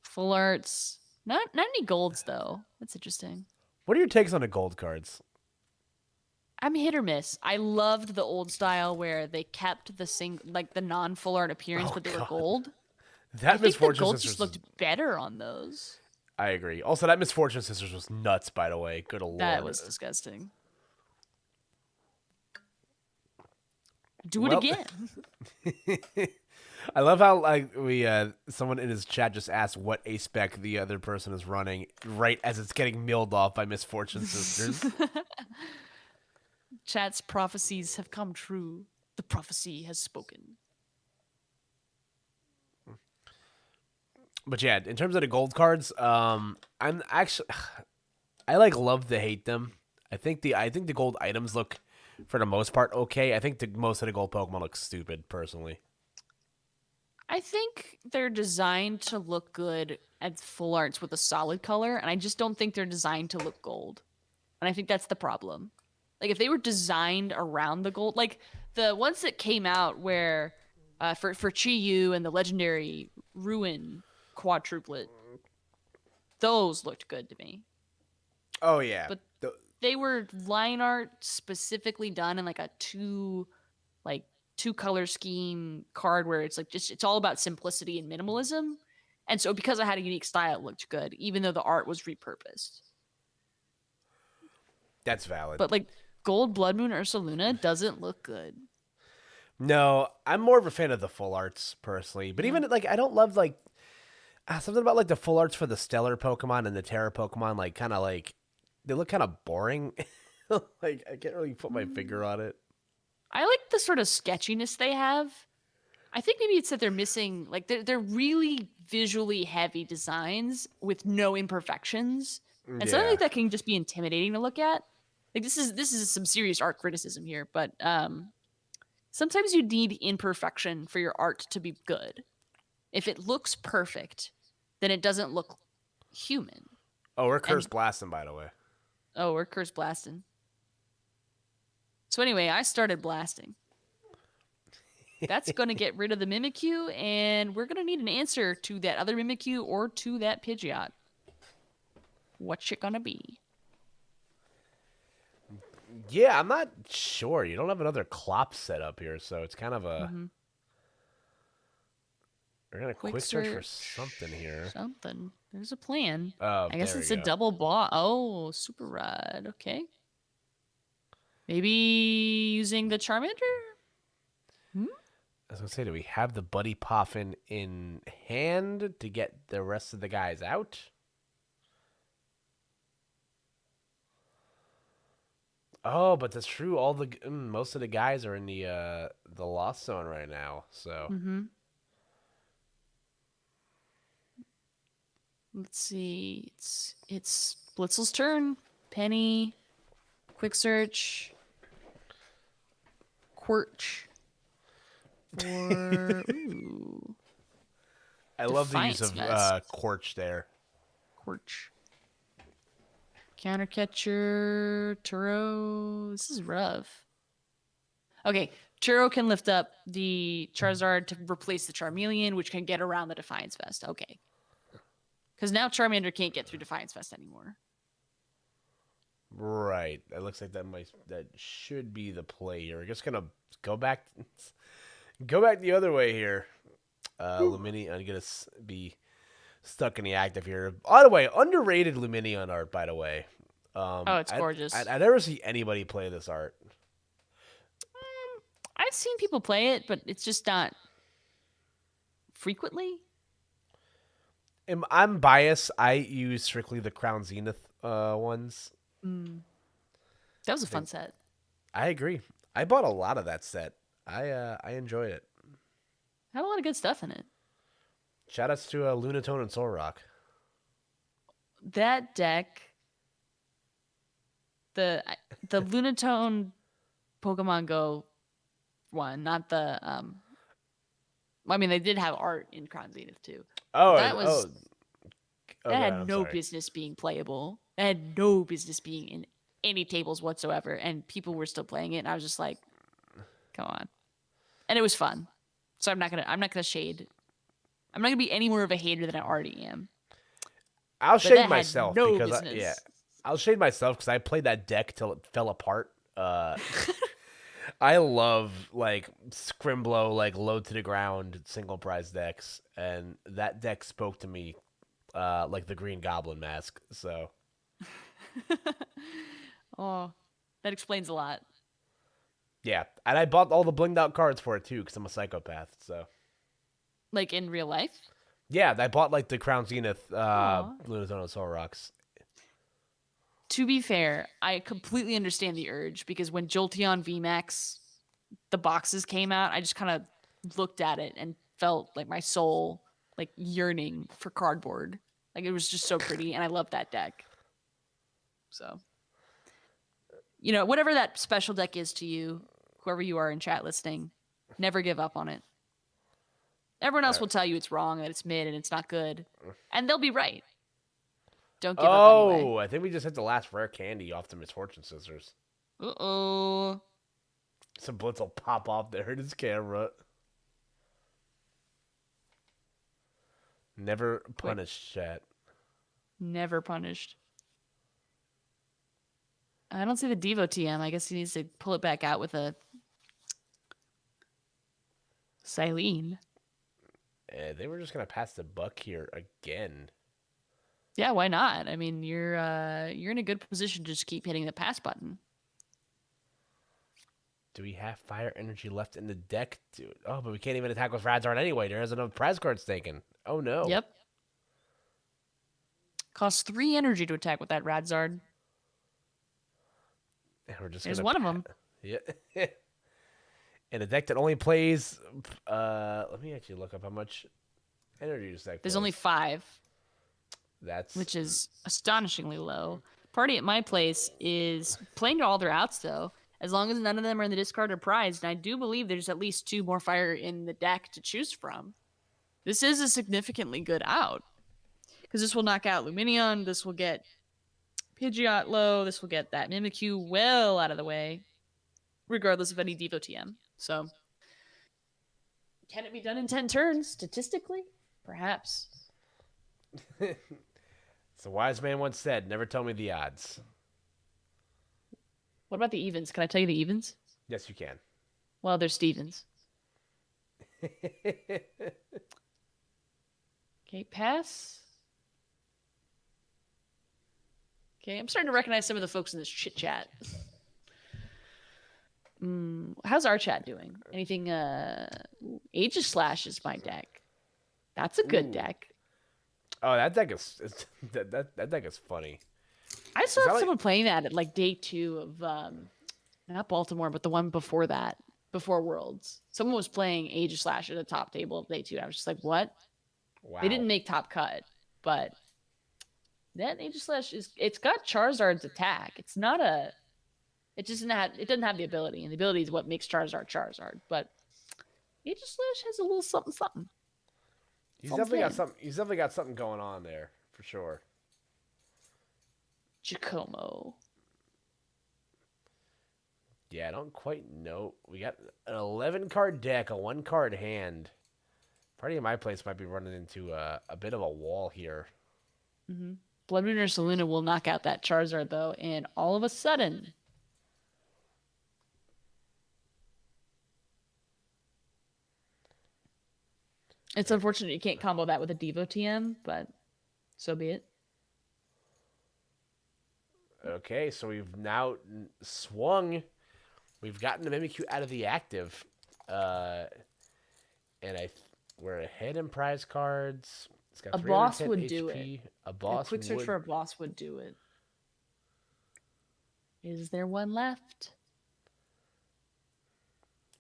Full arts. Not any golds though. That's interesting. What are your takes on the gold cards? I'm hit or miss. I loved the old style where they kept the non-full art appearance, but they were gold. That I think the Misfortune gold Sisters just looked better on those. I agree. Also, that Misfortune Sisters was nuts, by the way. Good lord. That was disgusting. Do it again. I love how we someone in his chat just asked what A-spec the other person is running right as it's getting milled off by Misfortune Sisters. Chat's prophecies have come true. The prophecy has spoken. But yeah, in terms of the gold cards, I'm actually I love to hate them. I think the gold items look for the most part okay. I think most of the gold Pokemon look stupid personally. I think they're designed to look good as full arts with a solid color, and I just don't think they're designed to look gold. And I think that's the problem. Like if they were designed around the gold, like the ones that came out where for Chi-Yu and the legendary Ruin quadruplet, those looked good to me. Oh yeah, but they were line art specifically done in like a two color scheme card where it's like it's all about simplicity and minimalism, and so because I had a unique style, it looked good even though the art was repurposed. That's valid. But like Gold Blood Moon Ursaluna doesn't look good. No, I'm more of a fan of the full arts personally, but even like I don't love like something about like the full arts for the stellar Pokemon and the Terra Pokemon, like kind of like they look kind of boring. Like I can't really put my finger on it. I like the sort of sketchiness they have. I think maybe it's that they're missing, like they're really visually heavy designs with no imperfections, and something like that can just be intimidating to look at. Like this is some serious art criticism here, but sometimes you need imperfection for your art to be good. If it looks perfect, then it doesn't look human. Oh, we're curse blasting, by the way. Oh, we're curse blasting. So anyway, I started blasting. That's going to get rid of the Mimikyu, and we're going to need an answer to that other Mimikyu or to that Pidgeot. What's it going to be? Yeah, I'm not sure. You don't have another Clop set up here, so it's kind of a... We're going to quick search for something here. Something. There's a plan. Oh, I guess it's a double ball. Oh, Super Rod. Okay. Maybe using the Charmander? I was going to say, do we have the Buddy Poffin in hand to get the rest of the guys out? Oh, but that's true. All the most of the guys are in the Lost Zone right now, so... Let's see. It's Blitzel's turn. Penny, quick search, Quirch, or ooh, I love the use of Quirch there. Quirch, counter catcher, Turo. This is rough. Okay, Turo can lift up the Charizard to replace the Charmeleon, which can get around the Defiance Vest. Okay. Because now Charmander can't get through Defiance Vest anymore. Right. That looks like that should be the play here. We're just gonna go back go back the other way here. Lumini, I'm gonna be stuck in the active here. By the way, underrated Luminion art. By the way, Oh, it's gorgeous. I never see anybody play this art. I've seen people play it, but it's just not frequently. I'm biased. I use strictly the Crown Zenith ones. Mm. That was a fun set. I agree. I bought a lot of that set. I enjoyed it. Had a lot of good stuff in it. Shoutouts to Lunatone and Soul Rock. That deck, the Lunatone Pokemon Go one, not the I mean, they did have art in Crown Zenith too. Oh, that was that had I'm no sorry. business being playable. That had no business being in any tables whatsoever, and people were still playing it. And I was just like, "Come on!" And it was fun. So I'm not gonna shade. I'm not gonna be any more of a hater than I already am. I'll But shade that myself had no because business. I'll shade myself because I played that deck till it fell apart. I love like Scrimblow, like low to the ground single prize decks, and that deck spoke to me like the Green Goblin mask. So Oh, that explains a lot. yeah, and I bought all the blinged out cards for it too because I'm a psychopath. So Like in real life. yeah, I bought like the Crown Zenith Aw. Lunatone and Soul Rocks. To be fair, I completely understand the urge because when Jolteon VMAX, the boxes came out, I just kind of looked at it and felt like my soul like yearning for cardboard. Like it was just so pretty, and I love that deck. So, whatever that special deck is to you, whoever you are in chat listening, never give up on it. Everyone else will tell you it's wrong, that it's mid, and it's not good, and they'll be right. Don't give up anyway. I think we just hit the last rare candy off the Misfortune Scissors. Uh-oh. Some blitz will pop off there in his camera. Never punished, chat. Never punished. I don't see the Devo TM. I guess he needs to pull it back out with a Silene. They were just gonna pass the buck here again. Yeah, why not? I mean, you're in a good position to just keep hitting the pass button. Do we have fire energy left in the deck? Dude. Oh, but we can't even attack with Radzard anyway. There isn't enough prize cards taken. Oh no. Yep. Costs 3 energy to attack with that Radzard. We're just There's gonna one of them. Yeah. In a deck that only plays let me actually look up how much energy this deck There's plays. only 5, That's which is astonishingly low. Party at my place is playing all their outs though, as long as none of them are in the discard or prized. And I do believe there's at least 2 more fire in the deck to choose from. This is a significantly good out. Because this will knock out Luminion, this will get Pidgeot low, this will get that Mimikyu well out of the way, regardless of any Devo TM. So, can it be done in 10 turns, statistically? Perhaps. So wise man once said, never tell me the odds. What about the evens? Can I tell you the evens? Yes, you can. Well, they're Stevens. Okay, pass. Okay, I'm starting to recognize some of the folks in this chit chat. How's our chat doing? Anything? Aegis Slash is my deck. That's a good deck. Oh, that deck is that deck is funny. I saw that someone playing that at like day 2 of not Baltimore, but the one before that, before Worlds. Someone was playing Aegis Slash at the top table of day 2. I was just like, what? Wow. They didn't make top cut, but that Aegis Slash it's got Charizard's attack. It's not a it doesn't have the ability, and the ability is what makes Charizard, but Aegis Slash has a little something. He's definitely got something going on there, for sure. Giacomo. Yeah, I don't quite know. We got an 11 card deck, a 1 card hand. Party of my place might be running into a bit of a wall here. Mm-hmm. Blood Moon or Saluna will knock out that Charizard, though, and all of a sudden... It's unfortunate you can't combo that with a Devo TM, but so be it. Okay, so we've now swung. We've gotten the Mimikyu out of the active. And we're ahead in prize cards. It's got A boss 310 would HP. do it. A boss quick search would. for a boss would do it. Is there one left?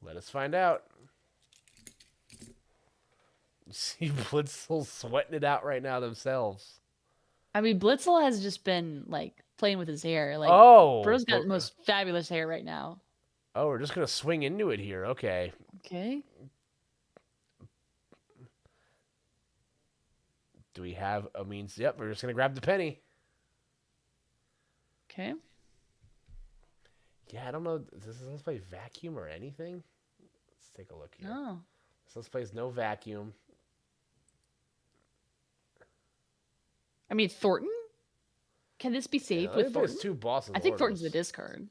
Let us find out. See Blitzel sweating it out right now themselves. I mean, Blitzel has just been like playing with his hair. Like, Bro's got the most fabulous hair right now. Oh, we're just gonna swing into it here. Okay. Okay. Do we have a means? Yep, we're just gonna grab the penny. Okay. Yeah, I don't know. Does this play vacuum or anything? Let's take a look here. No. So this plays no vacuum. I mean, Thornton? Can this be saved with Thornton? Two bosses. I think Thornton's the discard.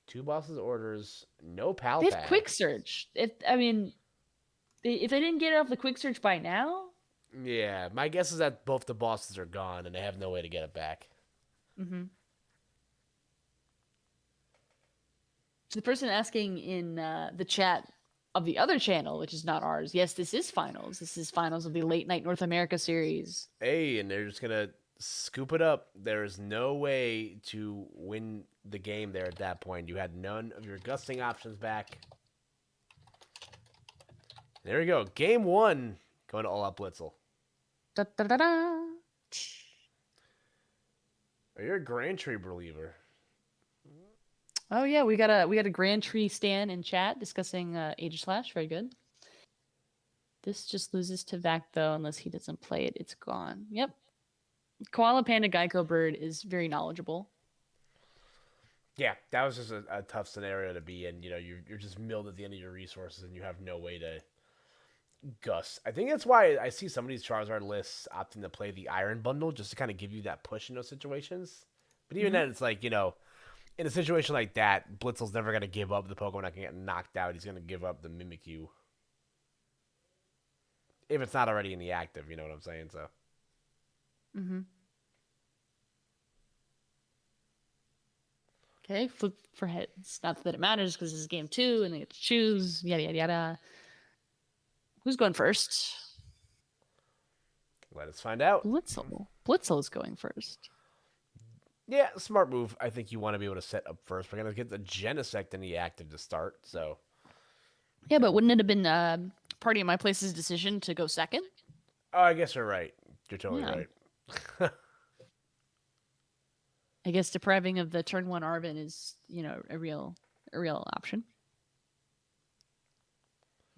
Two bosses orders. No pal They pad. have quick search. If they didn't get off the quick search by now. Yeah, my guess is that both the bosses are gone and they have no way to get it back. Mm-hmm. So the person asking in the chat of the other channel, which is not ours, yes, this is finals. This is finals of the Late Night North America series. Hey, and they're just gonna scoop it up. There is no way to win the game there at that point. You had none of your gusting options back. There we go. Game 1 going to all out Blitzel. Da, da, da, da. Are you a Grand Tree believer? Oh yeah, we got a Grand Tree Stan in chat discussing Age Slash. Very good. This just loses to Vac though, unless he doesn't play it. It's gone. Yep. Koala Panda Geico Bird is very knowledgeable. Yeah, that was just a tough scenario to be in. You know, you're just milled at the end of your resources and you have no way to Gus. I think that's why I see some of these Charizard lists opting to play the Iron Bundle just to kind of give you that push in those situations. But even then, it's like, you know, in a situation like that, Blitzel's never going to give up the Pokemon that can get knocked out. He's going to give up the Mimikyu. If it's not already in the active, you know what I'm saying? So. Mm-hmm. Okay, flip for heads. Not that it matters because this is game 2 and they get to choose. Yada, yada, yada. Who's going first? Let us find out. Blitzel. Blitzel is going first. Yeah, smart move. I think you want to be able to set up first. We're going to get the Genesect in the active to start, so. Yeah, but wouldn't it have been Party in My Place's decision to go second? Oh, I guess you're right. You're totally right. I guess depriving of the turn 1 Arven is, you know, a real option.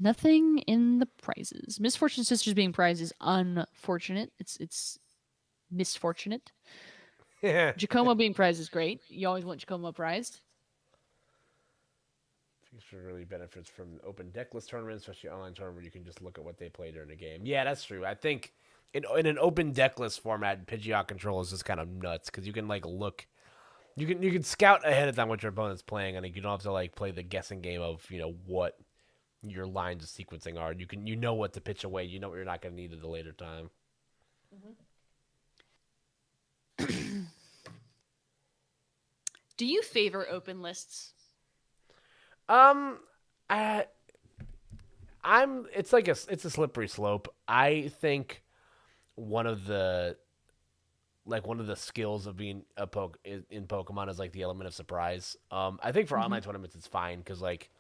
Nothing in the prizes. Misfortune Sisters being prized is unfortunate. It's misfortunate. Yeah. Jacomo being prized is great. You always want Jacomo prized. Future really benefits from open decklist tournaments, especially online tournament where you can just look at what they play during the game. Yeah, that's true. I think in an open decklist format, Pidgeot control is just kind of nuts because you can like look, you can scout ahead of time what your opponent's playing, and you don't have to like play the guessing game of what your lines of sequencing are. You know what to pitch away. You know what you're not going to need at a later time. Do you favor open lists? It's a slippery slope. I think one of the skills of being in Pokemon is like the element of surprise. I think for online tournaments it's fine because like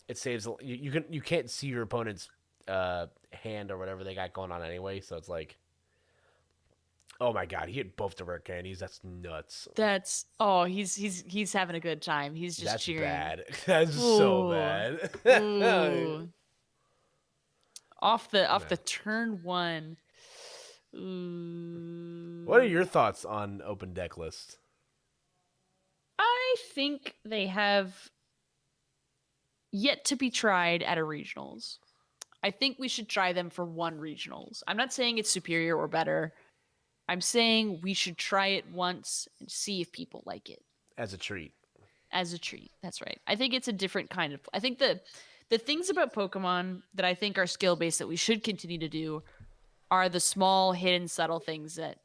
it saves you can't see your opponent's hand or whatever they got going on anyway, so it's like, oh my god, he hit both the rare candies. That's nuts. He's having a good time. He's just That's cheering. Bad. That's so bad. Ooh. Off the turn 1. Ooh. What are your thoughts on open deck lists? I think they have yet to be tried at a regionals. I think we should try them for one regionals. I'm not saying it's superior or better. I'm saying we should try it once and see if people like it As a treat. as a treat. That's right. I think it's a different kind of. I think the things about Pokemon that I think are skill based that we should continue to do are the small, hidden, subtle things that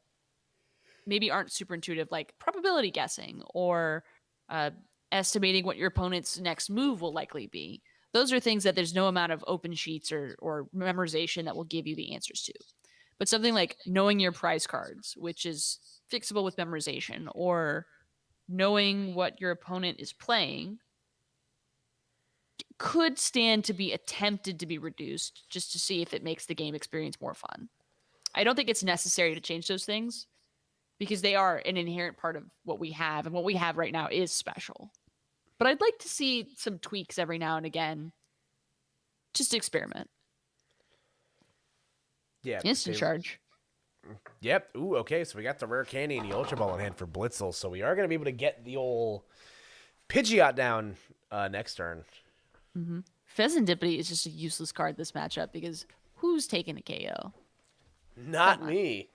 maybe aren't super intuitive, like probability guessing or uh, estimating what your opponent's next move will likely be. Those are things that there's no amount of open sheets or memorization that will give you the answers to. But something like knowing your prize cards, which is fixable with memorization, or knowing what your opponent is playing, could stand to be attempted to be reduced just to see if it makes the game experience more fun. I don't think it's necessary to change those things because they are an inherent part of what we have, and what we have right now is special. But I'd like to see some tweaks every now and again, just to experiment. Yeah. Instant charge. Yep. Ooh, okay. So we got the rare candy and the Ultra Ball in hand for Blitzel. So we are going to be able to get the old Pidgeot down next turn. Mm-hmm. Pheasantipity is just a useless card this matchup because who's taking a KO? Not me.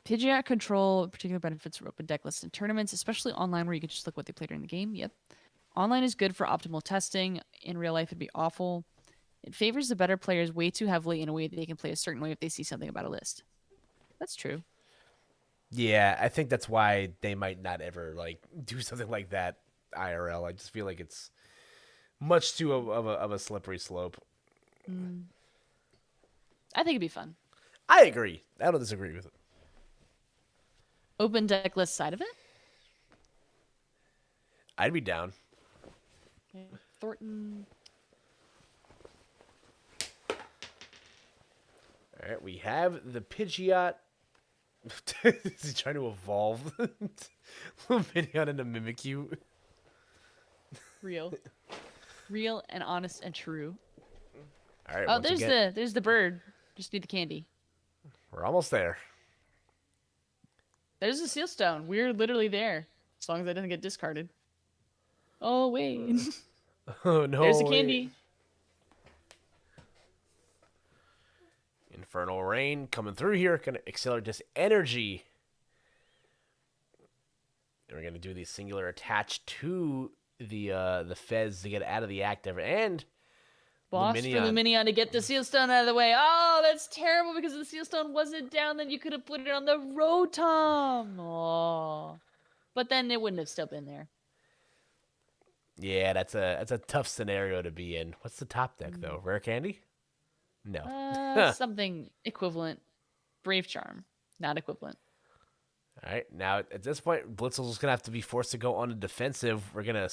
Pidgeot control particular benefits from open deck lists in tournaments, especially online where you can just look what they played during the game. Yep. Online is good for optimal testing. In real life, it'd be awful. It favors the better players way too heavily in a way that they can play a certain way if they see something about a list. That's true. Yeah, I think that's why they might not ever like do something like that IRL. I just feel like it's much too of a slippery slope. I think it'd be fun. I agree. I don't disagree with it. Open deck list side of it? I'd be down. Okay. Thornton. All right, we have the Pidgeot. Is he trying to evolve Pidgeot into Mimikyu? Real. Real and honest and true. All right. Oh, there's the bird. Just need the candy. We're almost there. There's the seal stone. We're literally there. As long as I didn't get discarded. Oh wait. Oh no. There's the candy. Infernal Rain coming through here. Gonna accelerate this energy. And we're gonna do the singular attach to the Fez to get out of the active and Boss for Luminion to get the seal stone out of the way. Oh, that's terrible because the seal stone wasn't down. Then you could have put it on the Rotom. Oh, but then it wouldn't have still been there. Yeah, that's a tough scenario to be in. What's the top deck though? Rare candy? No. Something equivalent. Brave Charm, not equivalent. All right, now at this point, Blitzel's gonna have to be forced to go on the defensive. We're gonna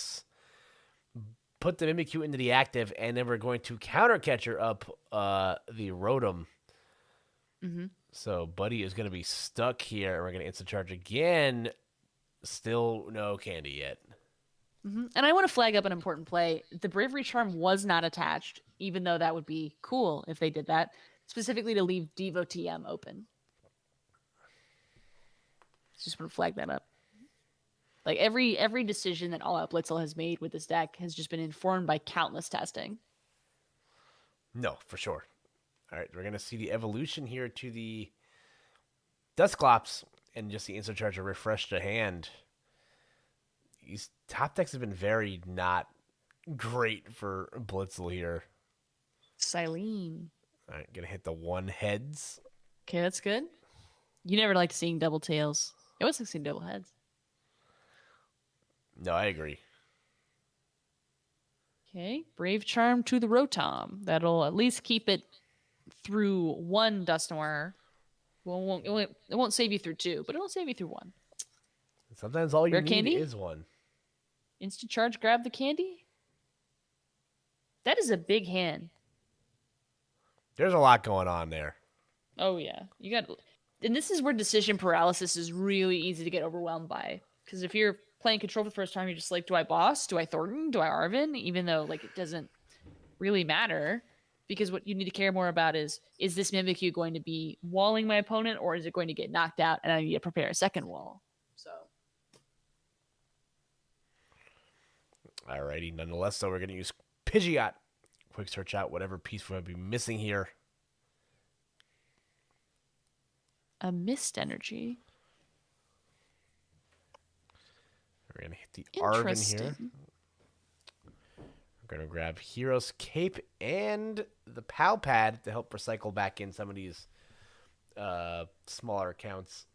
put the Mimikyu into the active, and then we're going to counter catcher up the Rotom. Mm-hmm. So Buddy is gonna be stuck here, and we're gonna instant charge again. Still no candy yet. Mm-hmm. And I want to flag up an important play. The Bravery Charm was not attached, even though that would be cool if they did that, specifically to leave Devo TM open. Just want to flag that up. Like every decision that All Out Blitzel has made with this deck has just been informed by countless testing. No, for sure. All right, we're gonna see the evolution here to the Dusclops and just the instant charge to refresh the hand. These top decks have been very not great for Blitzel here. Silene. All right, gonna hit the one heads. Okay, that's good. You never liked seeing double tails. It was like seeing double heads. No, I agree. Okay, Brave Charm to the Rotom. That'll at least keep it through one Dusknoir. Well, it won't save you through two, but it'll save you through one. Sometimes all you Rare need candy? is one. Instant charge, grab the candy. That is a big hand. There's a lot going on there. Oh yeah, you got. And this is where decision paralysis is really easy to get overwhelmed by. Because if you're playing control for the first time, you're just like, do I boss? Do I Thornton? Do I Arvin? Even though like it doesn't really matter. Because what you need to care more about is this Mimikyu going to be walling my opponent, or is it going to get knocked out and I need to prepare a second wall? So Alrighty, nonetheless, so we're going to use Pidgeot. Quick search out whatever piece we might be missing here. A mist energy. We're going to hit the Arven here. Interesting. We're going to grab Hero's Cape and the Pal Pad to help recycle back in some of these smaller accounts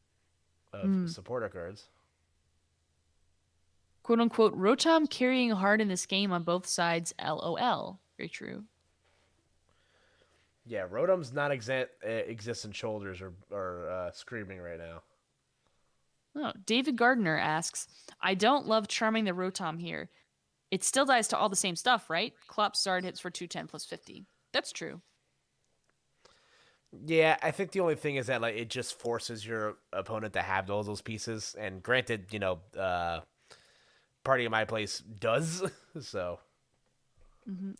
of supporter cards. Quote unquote, Rotom carrying hard in this game on both sides, LOL. Very true. Yeah, Rotom's not existent shoulders or screaming right now. Oh, David Gardner asks, I don't love charming the Rotom here. It still dies to all the same stuff, right? Klopp's Zard hits for 210 plus 50. That's true. Yeah, I think the only thing is that like it just forces your opponent to have all those pieces. And granted, Party of My Place does, so.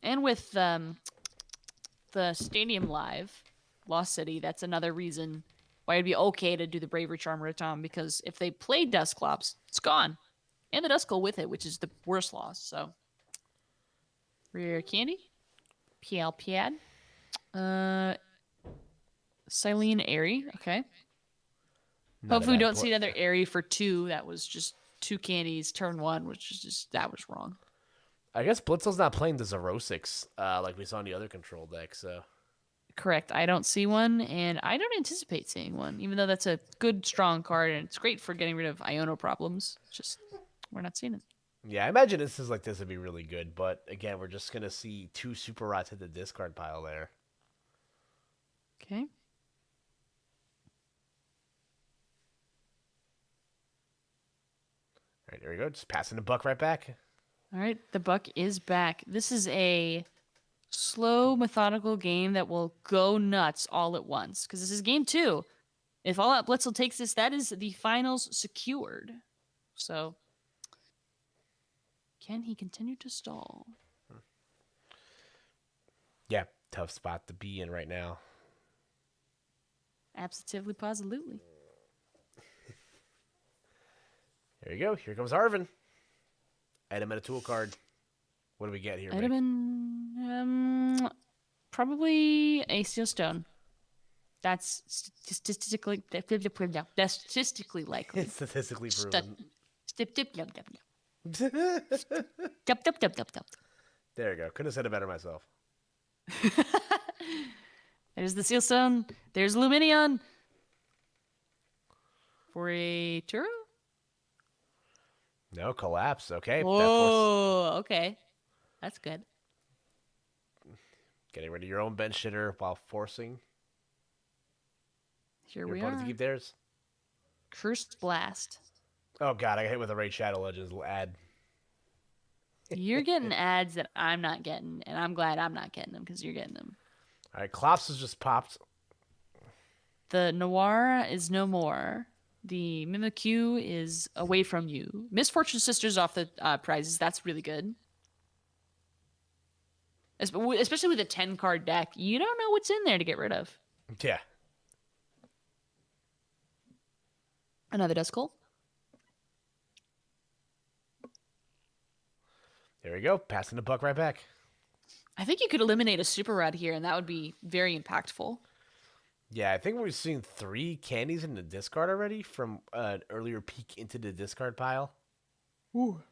And with the Stadium Live, Lost City, that's another reason why it'd be okay to do the Bravery Charm Rotom, because if they play Dusclops, it's gone. And the Duskull with it, which is the worst loss, so. Rare Candy. PL Pad. Silene Airy, okay. Hopefully we don't see another Airy for 2. That was just 2 candies, turn 1, which is just, that was wrong. I guess Blitzel's not playing the Zerosix like we saw in the other control deck, so. Correct. I don't see one, and I don't anticipate seeing one, even though that's a good, strong card, and it's great for getting rid of Iono problems. It's just, we're not seeing it. Yeah, I imagine this would be really good, but again, we're just going to see 2 Super Rots hit the discard pile there. Okay. All right, there we go. Just passing the buck right back. All right, the buck is back. This is a slow, methodical game that will go nuts all at once, because this is game 2. If All Out Blitzel takes this, that is the finals secured. So, can he continue to stall? Yeah, tough spot to be in right now. Absolutely, positively. There you go. Here comes Arven. Item and a tool card. What do we get here? Item and probably a Steel Stone. That's statistically likely. It's statistically proven. There you go. Couldn't have said it better myself. There's the Steel Stone. There's Luminion. For a Turo? No, collapse. Okay. Whoa, okay. That's good. Getting rid of your own bench hitter while forcing Here your we opponent are. to keep theirs. Cursed Blast. Oh, God. I got hit with a Raid Shadow Legends ad. You're getting ads that I'm not getting, and I'm glad I'm not getting them because you're getting them. All right. Klops has just popped. The Noir is no more. The Mimikyu is away from you. Misfortune Sisters off the prizes. That's really good. Especially with a 10-card deck. You don't know what's in there to get rid of. Yeah. Another Duskull. There we go. Passing the buck right back. I think you could eliminate a Super Rod here, and that would be very impactful. Yeah, I think we've seen 3 candies in the discard already from an earlier peek into the discard pile. Ooh.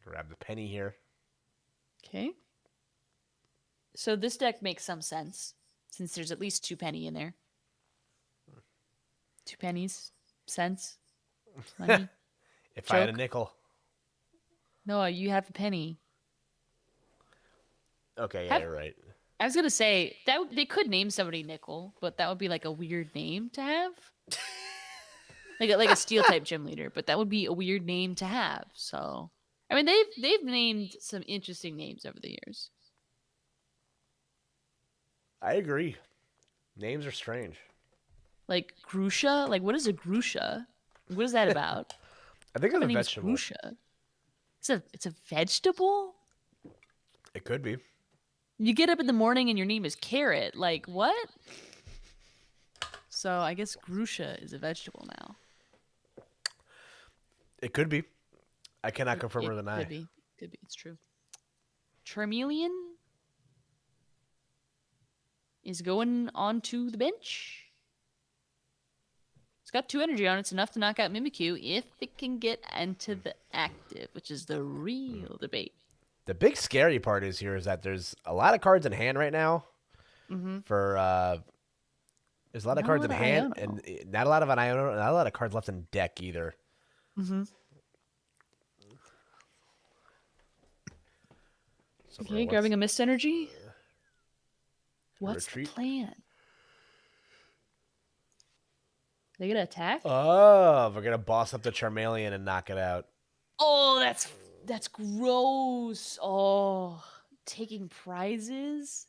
Grab the penny here. Okay. So this deck makes some sense, since there's at least 2 penny in there. 2 pennies. Cents. Money. If I had a nickel. No, you have a penny. Okay, yeah, you're right. I was gonna say that they could name somebody Nickel, but that would be like a weird name to have. like a steel type gym leader, but that would be a weird name to have. So, I mean, they've named some interesting names over the years. I agree. Names are strange. Like Grusha, like what is a Grusha? What is that about? I think it's a vegetable. Grusha. It's a vegetable. It could be. You get up in the morning and your name is Carrot. Like, what? So I guess Grusha is a vegetable now. It could be. I cannot confirm or deny. Could be. Could be. It's true. Charmeleon is going onto the bench. It's got 2 energy on it. It's enough to knock out Mimikyu if it can get into the active, which is the real debate. The big scary part is that there's a lot of cards in hand right now. Mm-hmm. There's a lot of cards in hand, and not a lot of an Iono, not a lot of cards left in deck either. Mm-hmm. So Okay, grabbing a Mist Energy. What's retreat. the plan? They gonna attack? Oh, we're gonna boss up the Charmeleon and knock it out. Oh, that's gross. Oh, taking prizes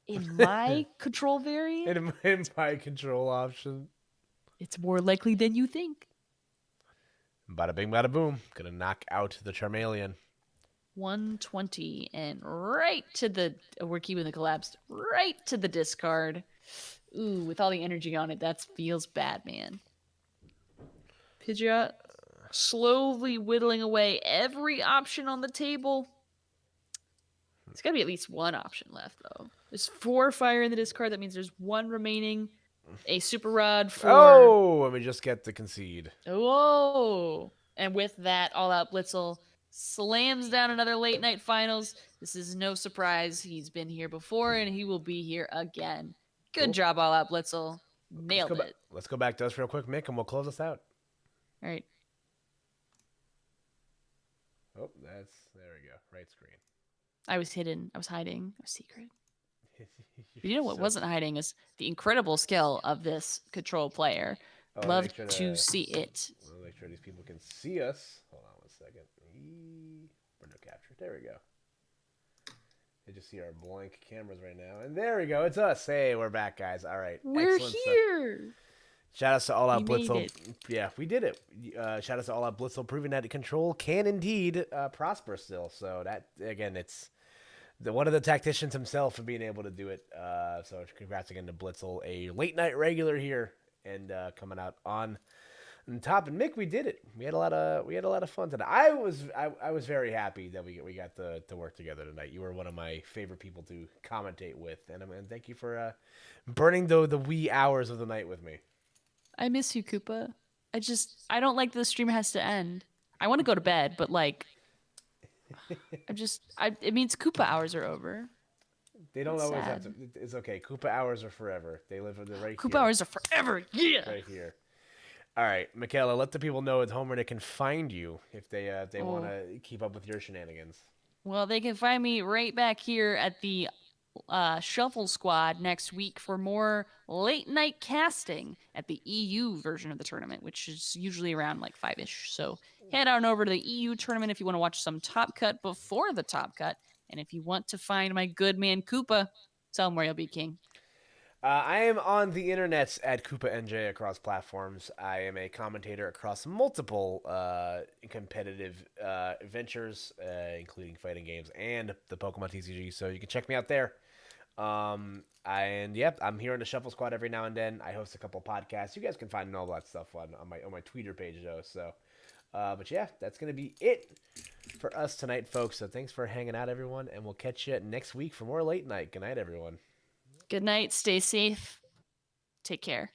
in my control variant? In my control option. It's more likely than you think. Bada bing, bada boom. Gonna knock out the Charmeleon. 120 and right to the we're keeping the collapsed right to the discard. Ooh, with all the energy on it, that feels bad, man. Pidgeot slowly whittling away every option on the table. There's got to be at least one option left, though. There's 4 fire in the discard. That means there's 1 remaining. A super rod for. Oh, let me just get the concede. Whoa! And with that, All Out Blitzel slams down another late night finals. This is no surprise. He's been here before, and he will be here again. Good job, All Out Blitzel. Nailed it. Let's go back to us real quick, Mick, and we'll close this out. All right. Oh, there we go. Right screen. I was hidden. I was hiding. I was secret. But you know what wasn't hiding is the incredible skill of this control player. Love to see it. We'll make sure these people can see us. Hold on 1 second. Window capture. There we go. They just see our blank cameras right now. And there we go. It's us. Hey, we're back, guys. All right. We're here. Shout out to All Out Blitzel. Yeah, we did it. Shout out to All Out Blitzel, proving that control can indeed prosper still. So that, again, it's one of the tacticians himself for being able to do it. So congrats again to Blitzel, a late night regular here and coming out on top. And Mick, we did it. We had a lot of fun tonight. I was very happy that we got to work together tonight. You were one of my favorite people to commentate with, and thank you for burning the wee hours of the night with me. I miss you, Koopa. I don't like the stream has to end. I want to go to bed, but like, it means Koopa hours are over. They don't always have to. It's okay. Koopa hours are forever. They live right here. Koopa hours are forever. Yeah. Right here. All right, Michaela, let the people know at home where they can find you if they want to keep up with your shenanigans. Well, they can find me right back here at the Shuffle Squad next week for more late night casting at the EU version of the tournament, which is usually around like 5-ish. So head on over to the EU tournament if you want to watch some Top Cut before the Top Cut. And if you want to find my good man Koopa, tell him where you'll be, King. I am on the internets at Koopa NJ across platforms. I am a commentator across multiple competitive ventures, including fighting games and the Pokemon TCG. So you can check me out there. I'm here on the Shuffle Squad every now and then. I host a couple podcasts. You guys can find all that stuff on my Twitter page though. So, but yeah, that's gonna be it for us tonight, folks. So thanks for hanging out, everyone, and we'll catch you next week for more late night. Good night, everyone. Good night. Stay safe. Take care.